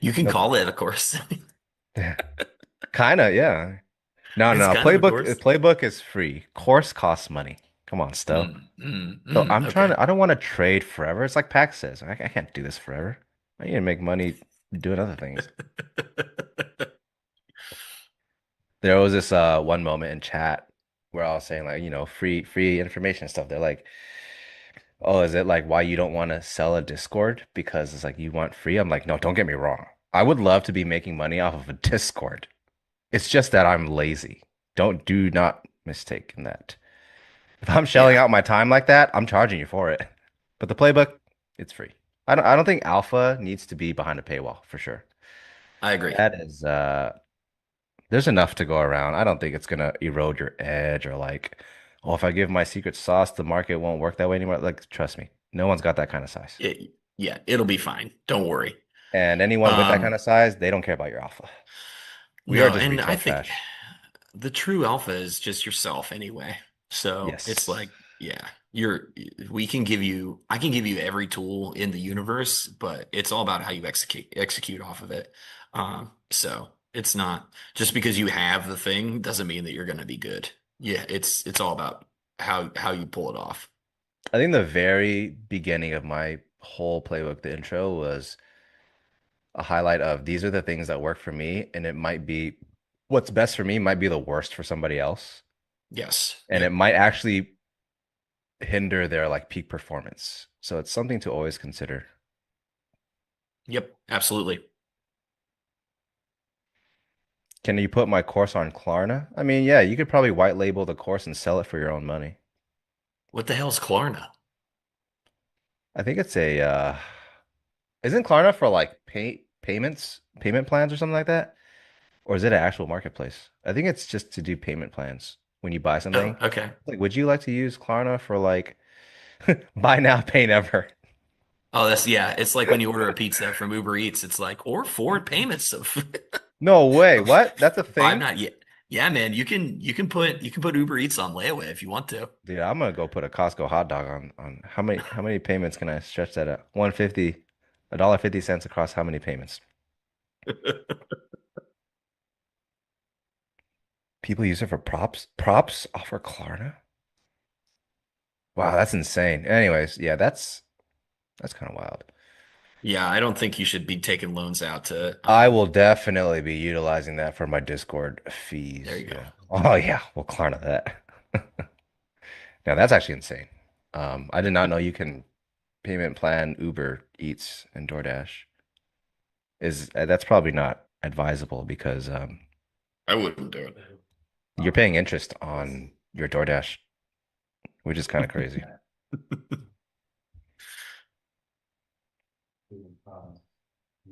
You can Nope. call it, of course. Kind of, yeah. No, It's no, kind of a playbook. course. Playbook is free. Course costs money. Come on, Stowe. So I'm trying Okay. to. I don't want to trade forever. It's like Pax says. I can't do this forever. I need to make money doing other things. There was this one moment in chat where I was saying like, free information stuff. They're like, "Oh, is it like why you don't want to sell a Discord because it's like you want free?" I'm like, "No, don't get me wrong. I would love to be making money off of a Discord. It's just that I'm lazy. Do not mistake in that. If I'm shelling Yeah, out my time like that, I'm charging you for it. But the playbook, it's free. I don't think alpha needs to be behind a paywall for sure. I agree. That is there's enough to go around. I don't think it's gonna erode your edge or like, oh, if I give my secret sauce, the market won't work that way anymore. Like, trust me, no one's got that kind of size. Yeah, it'll be fine. Don't worry. And anyone with that kind Um, of size, they don't care about your alpha. We are no, just and I retail think trash. the true alpha is just yourself anyway. So it's Yes. like, yeah, we can give you, I can give you every tool in the universe, but it's all about how you execute off of it. So it's not just because you have the thing doesn't mean that you're going to be good. Yeah, it's all about how you pull it off. I think the very beginning of my whole playbook, the intro, was a highlight of these are the things that work for me, and it might be what's best for me might be the worst for somebody else, Yes. and it Yep. might actually hinder their like peak performance. So it's something to always consider. Yep. Absolutely. Can you put my course on Klarna? I mean, yeah, you could probably white label the course and sell it for your own money. What the hell's Klarna? I think it's a isn't Klarna for like payment plans or something like that? Or is it an actual marketplace? I think it's just to do payment plans when you buy Oh, something. okay. Like, would you like to use Klarna for like buy now, pay never? Oh, that's yeah. It's like when you order a pizza from Uber Eats, it's like or forward payments of No way. of What? That's a five thing? not yet. Yeah, man, you can put Uber Eats on layaway if you want to. Dude, I'm gonna go put a Costco hot dog on how many payments can I stretch that at? 150, $1.50 across how many payments? People use it for props. Props offer Klarna? Wow, that's insane. Anyways, yeah, that's kind of wild. Yeah, I don't think you should be taking loans out to I will definitely be utilizing that for my Discord there fees. you go. Yeah. Oh yeah, we'll Klarna that. Now that's actually insane. I did not know you can payment plan Uber Eats and DoorDash. Is that's probably not advisable because I wouldn't do it. you're paying interest on your DoorDash, which is kind of crazy.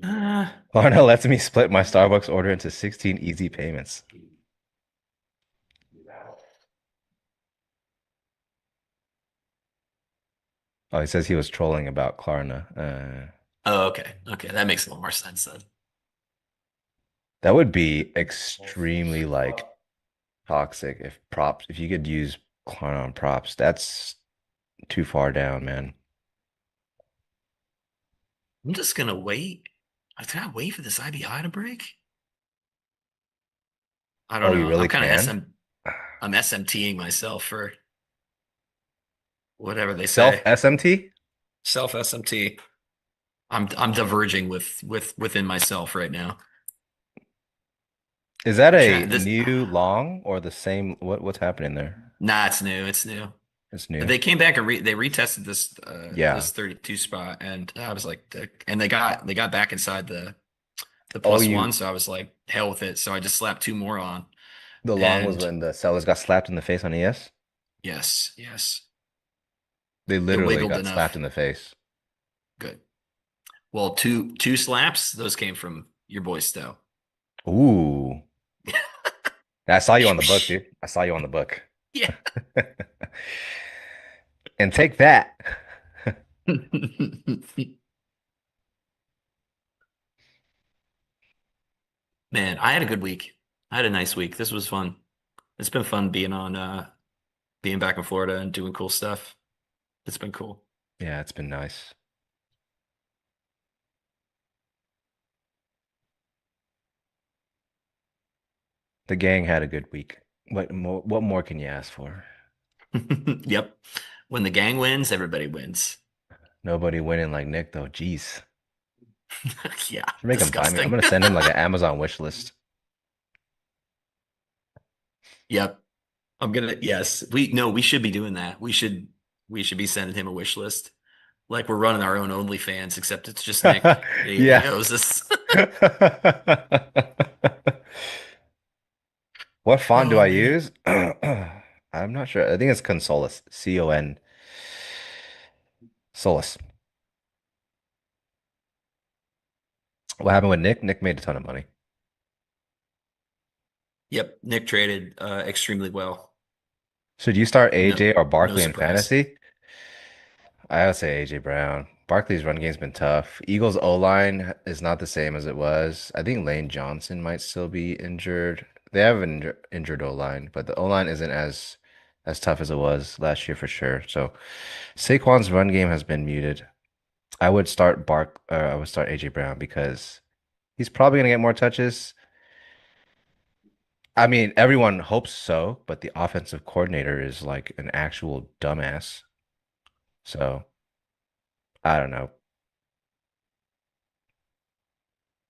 Uh, Klarna lets me split my Starbucks order into 16 easy payments. Oh, he says he was trolling about Klarna. oh, okay. Okay, that makes a little more sense then. That would be extremely like toxic if you could use Klarna on props. That's too far down, man. I'm just gonna wait. I gotta wait for this IBI to break. I don't Oh, you know. really can? I'm SMTing myself for whatever they Self say. SMT? Self SMT. I'm diverging within myself right now. Is that I'm a trying this. new long or the same? What's happening there? Nah, it's new. It's new. It's new. They came back and they retested Yeah. this 32 spot, and I was like, and they got back inside the Oh, plus one, you so I was like, hell with it. So I just slapped two more on, the long was and when the sellers got slapped in the face on ES. yes, yes, They it literally wiggled got slapped enough. in the face. Good. Well, two slaps. Those came from your boy Stowe. Ooh. I saw you on the book, dude. I saw you on the book. Yeah. And take that. Man, I had a good week. I had a nice week. This was fun. It's been fun being back in Florida and doing cool stuff. It's been cool. Yeah, it's been nice. The gang had a good week. What more can you ask for? Yep. When the gang wins, everybody wins. Nobody winning like Nick though. Jeez. Yeah, Should make him buy me. I'm disgusting. gonna send him like an Amazon wish list. Yep. Yes, we should be doing that. We should be sending him a wish list. Like we're running our own OnlyFans, except it's just Nick. He Yeah. owes us. What font do Oh I man. use? I'm not sure. I think it's Consolus. C-O-N. Solus. What happened with Nick? Nick made a ton of money. Yep, Nick traded extremely well. Should you start No, AJ or no Barkley in surprise. fantasy? I would say AJ Brown. Barkley's run game's been tough. Eagles O-line is not the same as it was. I think Lane Johnson might still be injured. They have an injured O-line, but the O-line isn't as tough as it was last year for sure. So Saquon's run game has been muted. I would start AJ Brown because he's probably gonna get more touches. I mean, everyone hopes so, but the offensive coordinator is like an actual dumbass. So I don't know.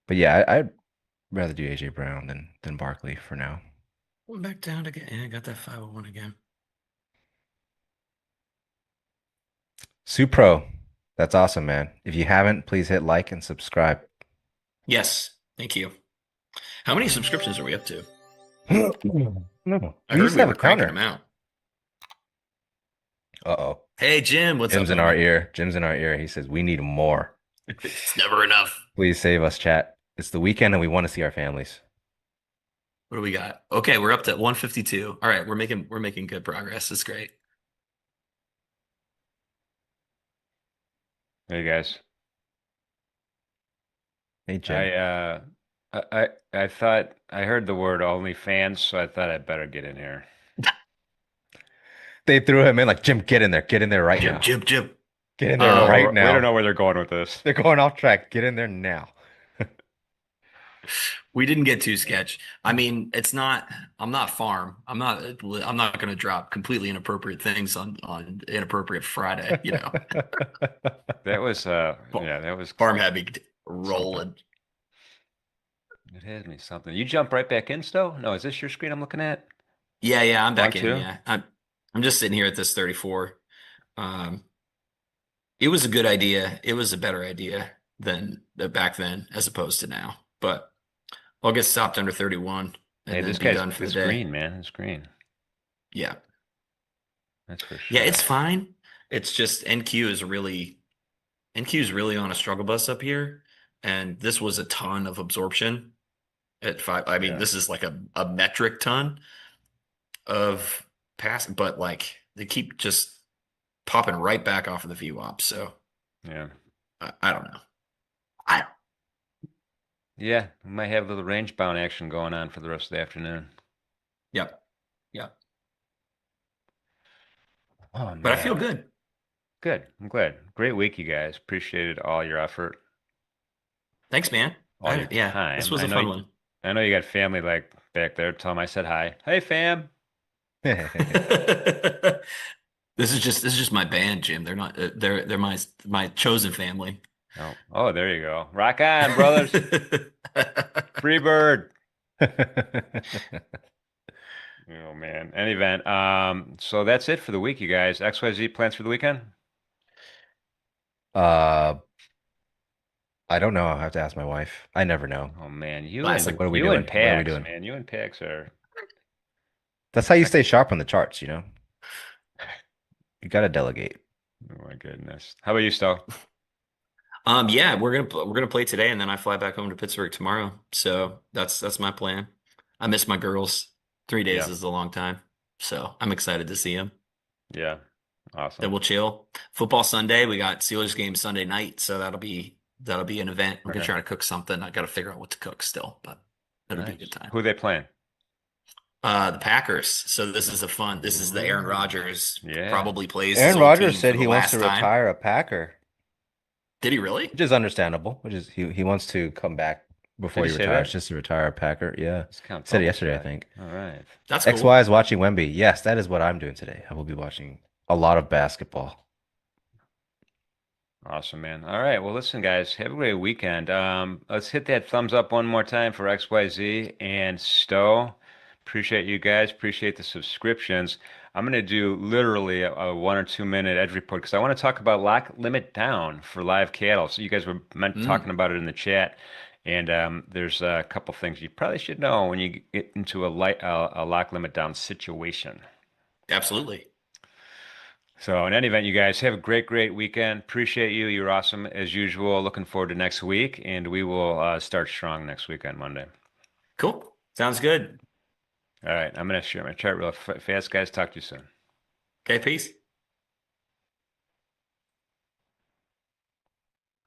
But yeah, I'd rather do AJ Brown than Barkley for now. Went back down again. Yeah, I got that 501 again. Supro, that's awesome, man. If you haven't, please hit like and subscribe. Yes, thank you. How many subscriptions are we up to? No, I we heard used to we have were a cranking counter. them out. Uh-oh. Hey, Jim, what's up, Jim's in our homie? ear. Jim's in our ear. He says, we need more. It's never enough. Please save us, chat. It's the weekend and we want to see our families. What do we got? Okay, we're up to 152. All right, we're making good progress. It's great. Hey guys. Hey, Jim. I thought I heard the word OnlyFans, so I thought I'd better get in here. They threw him in like, Jim, get in there right Jim, now. Jim, Jim. Get in We there don't know Um, right where, we don't now. know where they're going with this. They're going off track. Get in there now. we didn't get too sketch. I mean, it's not. I'm not farm. I'm not going to drop completely inappropriate things on inappropriate Friday. That was Fa- yeah, that was farm had me something. rolling. It had me something. You jump right back in, Stowe? No, is this your screen I'm looking at? Yeah, I'm One, back in. two? Yeah, I'm just sitting here at this 34. Um, it was a good idea. It was a better idea than back then as opposed to now. But I'll get stopped under 31 Hey, and then this be guy's done for the it's day. green, man. It's green. Yeah. That's for Yeah, it's sure. fine. It's just NQ is really on a struggle bus up here. And this was a ton of absorption at five. I mean, Yeah. this is like a metric ton of pass, but like they keep just popping right back off of the VWAP. So Yeah. I don't know. I Yeah, we might have a little range bound action going on for the rest of the afternoon. Yep. Yep. Oh But I feel man. good. Good. I'm glad. Great week, you guys. Appreciated all your effort, Thanks, man. all your Yeah, this time. was a fun one. I know you got family like back there. Tell them I said hi. Hey, fam. This is just my band, Jim. They're not they're my chosen family. Oh, there you go. Rock on, brothers. Free bird. Oh man. Any event. So that's it for the week, you guys. XYZ plans for the weekend? Uh, I don't know. I have to ask my wife. I never know. Oh man, Classic. Like, what are we you and doing? What are we Pax, doing? man. You and Pax are That's how you stay sharp on the charts, you know? You gotta delegate. oh my goodness. How about you, Stowe? Yeah, we're gonna play today, and then I fly back home to Pittsburgh tomorrow. So that's my plan. I miss my girls. 3 days Yeah. is a long time, so I'm excited to see them. Yeah. Then Awesome. we'll chill. Football Sunday, we got Steelers game Sunday night, so that'll be an event. We're gonna Okay. try to cook something. I got to figure out what to cook still, but it'll be a good Nice. time. Who are they playing? The Packers. So this is the Aaron Rodgers Yeah. probably plays his Aaron old Rodgers team for said the he wants to last time. retire a Packer, Did he really? which is understandable. Which is he wants to come back Did before he he say retires, that? just to retire a Packer. Yeah, It's kind of said it yesterday, I think. All right. That's XY cool. is watching Wemby. Yes, that is what I'm doing today. I will be watching a lot of basketball. Awesome, man. All right. Well, listen, guys, have a great weekend. Let's hit that thumbs up one more time for XYZ and Stowe. Appreciate you guys. Appreciate the subscriptions. I'm going to do literally a 1 or 2 minute edge report because I want to talk about lock limit down for live cattle. So you guys were talking about it in the chat, and there's a couple things you probably should know when you get into a lock limit down situation. Absolutely. So in any event, you guys have a great weekend. Appreciate you. You're awesome as usual. Looking forward to next week, and we will start strong next week on Monday. Cool. Sounds good. All right, I'm gonna share my chart real fast, guys. Talk to you soon. Okay, peace.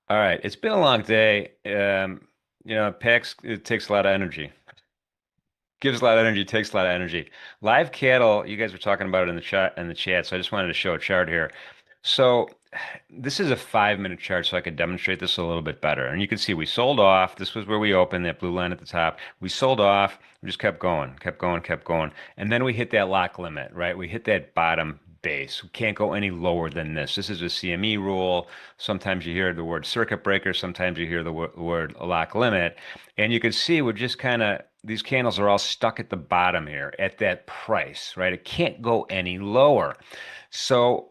All right, it's been a long day. PAX, it takes a lot of energy. Gives a lot of energy, takes a lot of energy. Live cattle, you guys were talking about it in the chat, so I just wanted to show a chart here. So this is a 5 minute chart, so I could demonstrate this a little bit better. And you can see we sold off. This was where we opened, that blue line at the top. We sold off. We just kept going, kept going, kept going. And then we hit that lock limit, right? We hit that bottom base. We can't go any lower than this. This is a CME rule. Sometimes you hear the word circuit breaker. Sometimes you hear the word lock limit. And you can see we're just kind of, these candles are all stuck at the bottom here at that price, right? It can't go any lower. So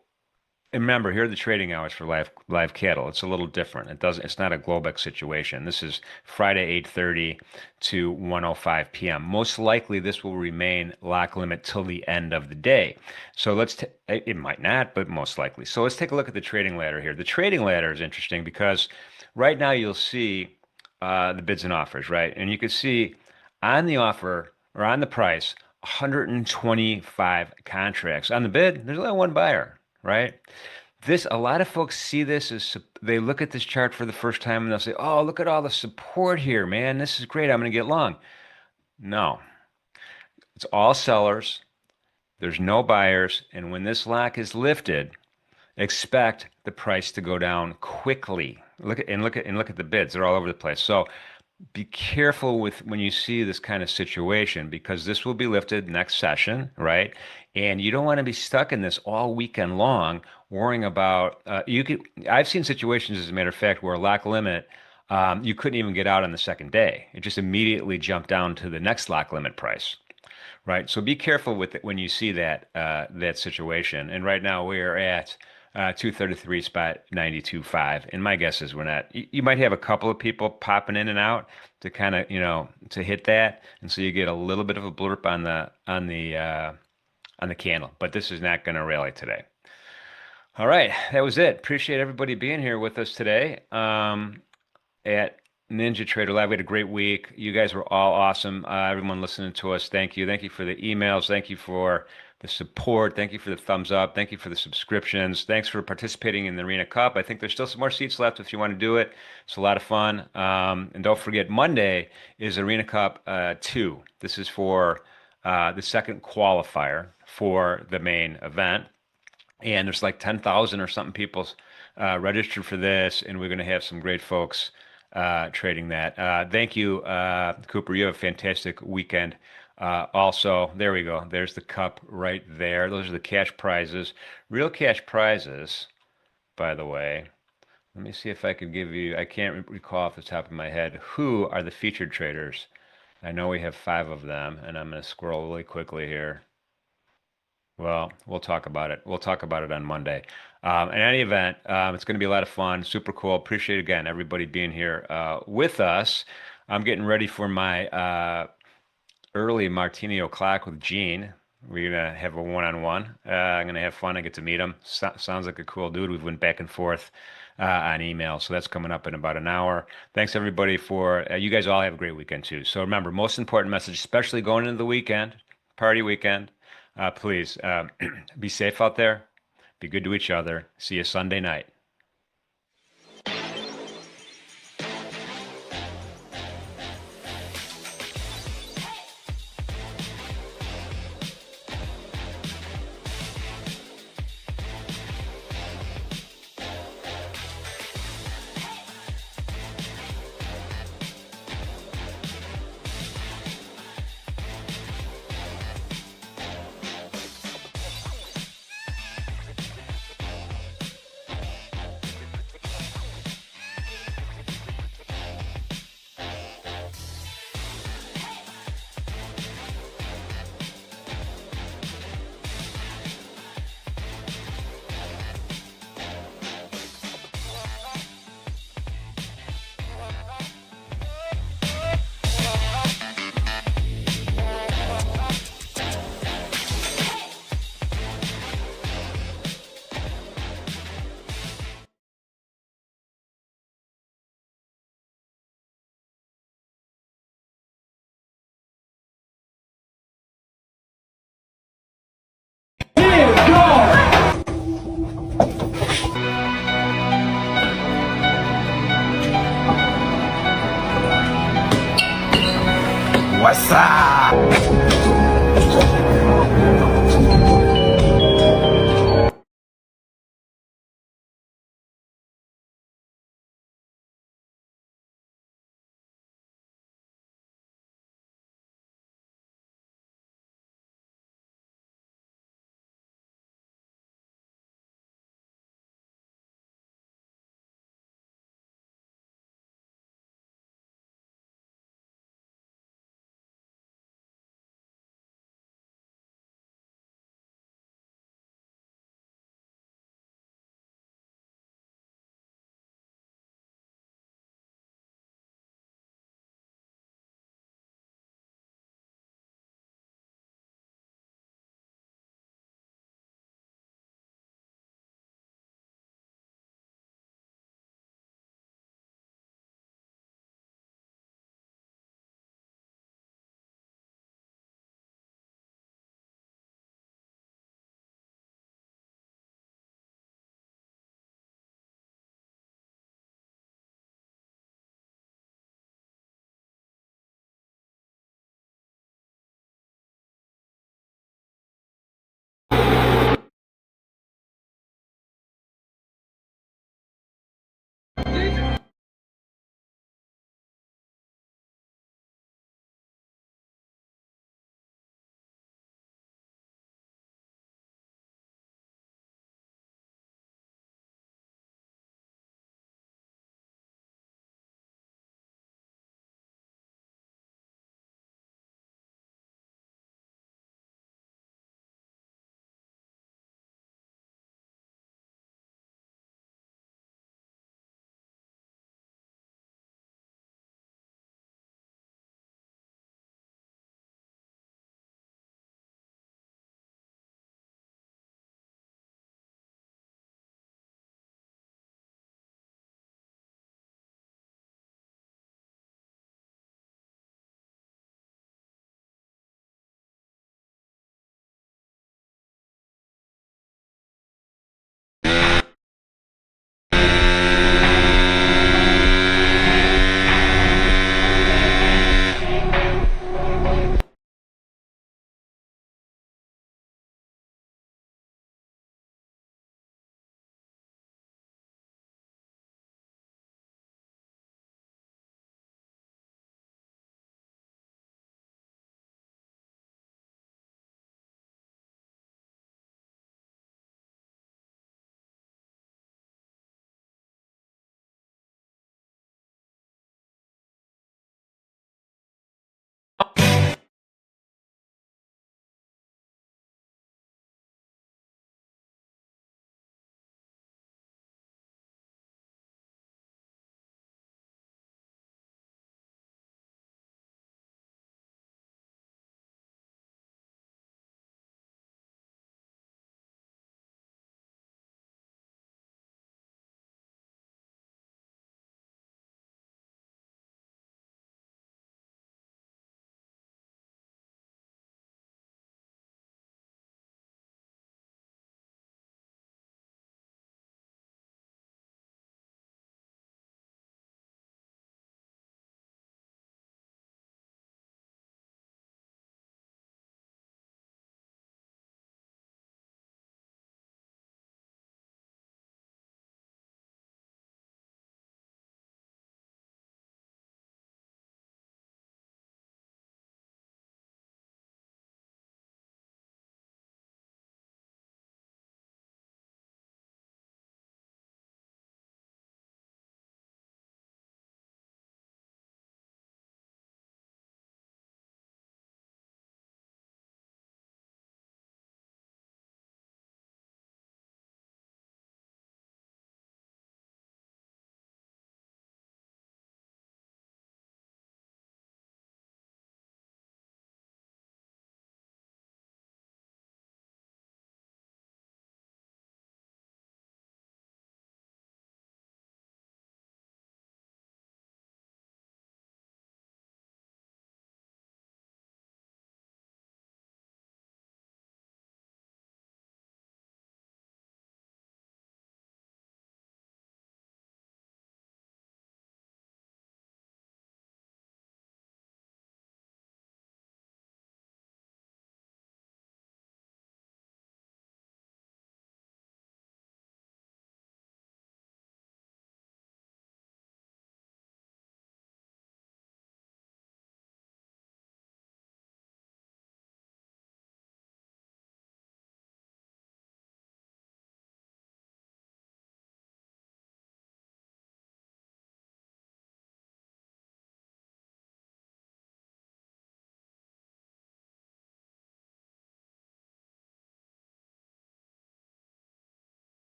remember, here are the trading hours for live cattle. It's a little different. It's not a Globex situation. This is Friday 8:30 to 1:05 p.m. Most likely this will remain lock limit till the end of the day. So it might not, but most likely. So let's take a look at the trading ladder here. The trading ladder is interesting because right now you'll see the bids and offers, right? And you can see on the offer or on the price, 125 contracts. On the bid, there's only one buyer, right? A lot of folks see this as they look at this chart for the first time and they'll say, "Oh, look at all the support here, man. This is great. I'm going to get long." No, it's all sellers. There's no buyers. And when this lock is lifted, expect the price to go down quickly. Look at the bids. They're all over the place. So be careful with when you see this kind of situation because this will be lifted next session, right? And you don't want to be stuck in this all weekend long, worrying about I've seen situations, as a matter of fact, where a lock limit, you couldn't even get out on the second day. It just immediately jumped down to the next lock limit price, right? So be careful with it when you see that situation. And right now we are at 233 spot 92.5. And my guess is we're not, you might have a couple of people popping in and out to kind of, to hit that. And so you get a little bit of a blurb on the candle, but this is not going to rally today. All right. That was it. Appreciate everybody being here with us today. At Ninja Trader Live. We had a great week. You guys were all awesome. Everyone listening to us, thank you. Thank you for the emails. Thank you for the support. Thank you for the thumbs up. Thank you for the subscriptions. Thanks for participating in the Arena Cup. I think there's still some more seats left if you want to do it. It's a lot of fun. And don't forget, Monday is Arena Cup 2. This is for the second qualifier for the main event. And there's like 10,000 or something people registered for this. And we're going to have some great folks trading that. Thank you, Cooper. You have a fantastic weekend. Also, there we go. There's the cup right there. Those are the cash prizes. Real cash prizes, by the way. Let me see if I could give you, I can't recall off the top of my head, who are the featured traders. I know we have 5 of them, and I'm going to scroll really quickly here. Well, we'll talk about it. We'll talk about it on Monday. In any event, it's going to be a lot of fun. Super cool. Appreciate, again, everybody being here with us. I'm getting ready for my early Martini O'Clock with Gene. We're going to have a one-on-one. I'm going to have fun. I get to meet him. Sounds like a cool dude. We've went back and forth on email. So that's coming up in about an hour. Thanks, everybody, for you guys all have a great weekend, too. So remember, most important message, especially going into the weekend, party weekend, please be safe out there. Be good to each other. See you Sunday night. What's up?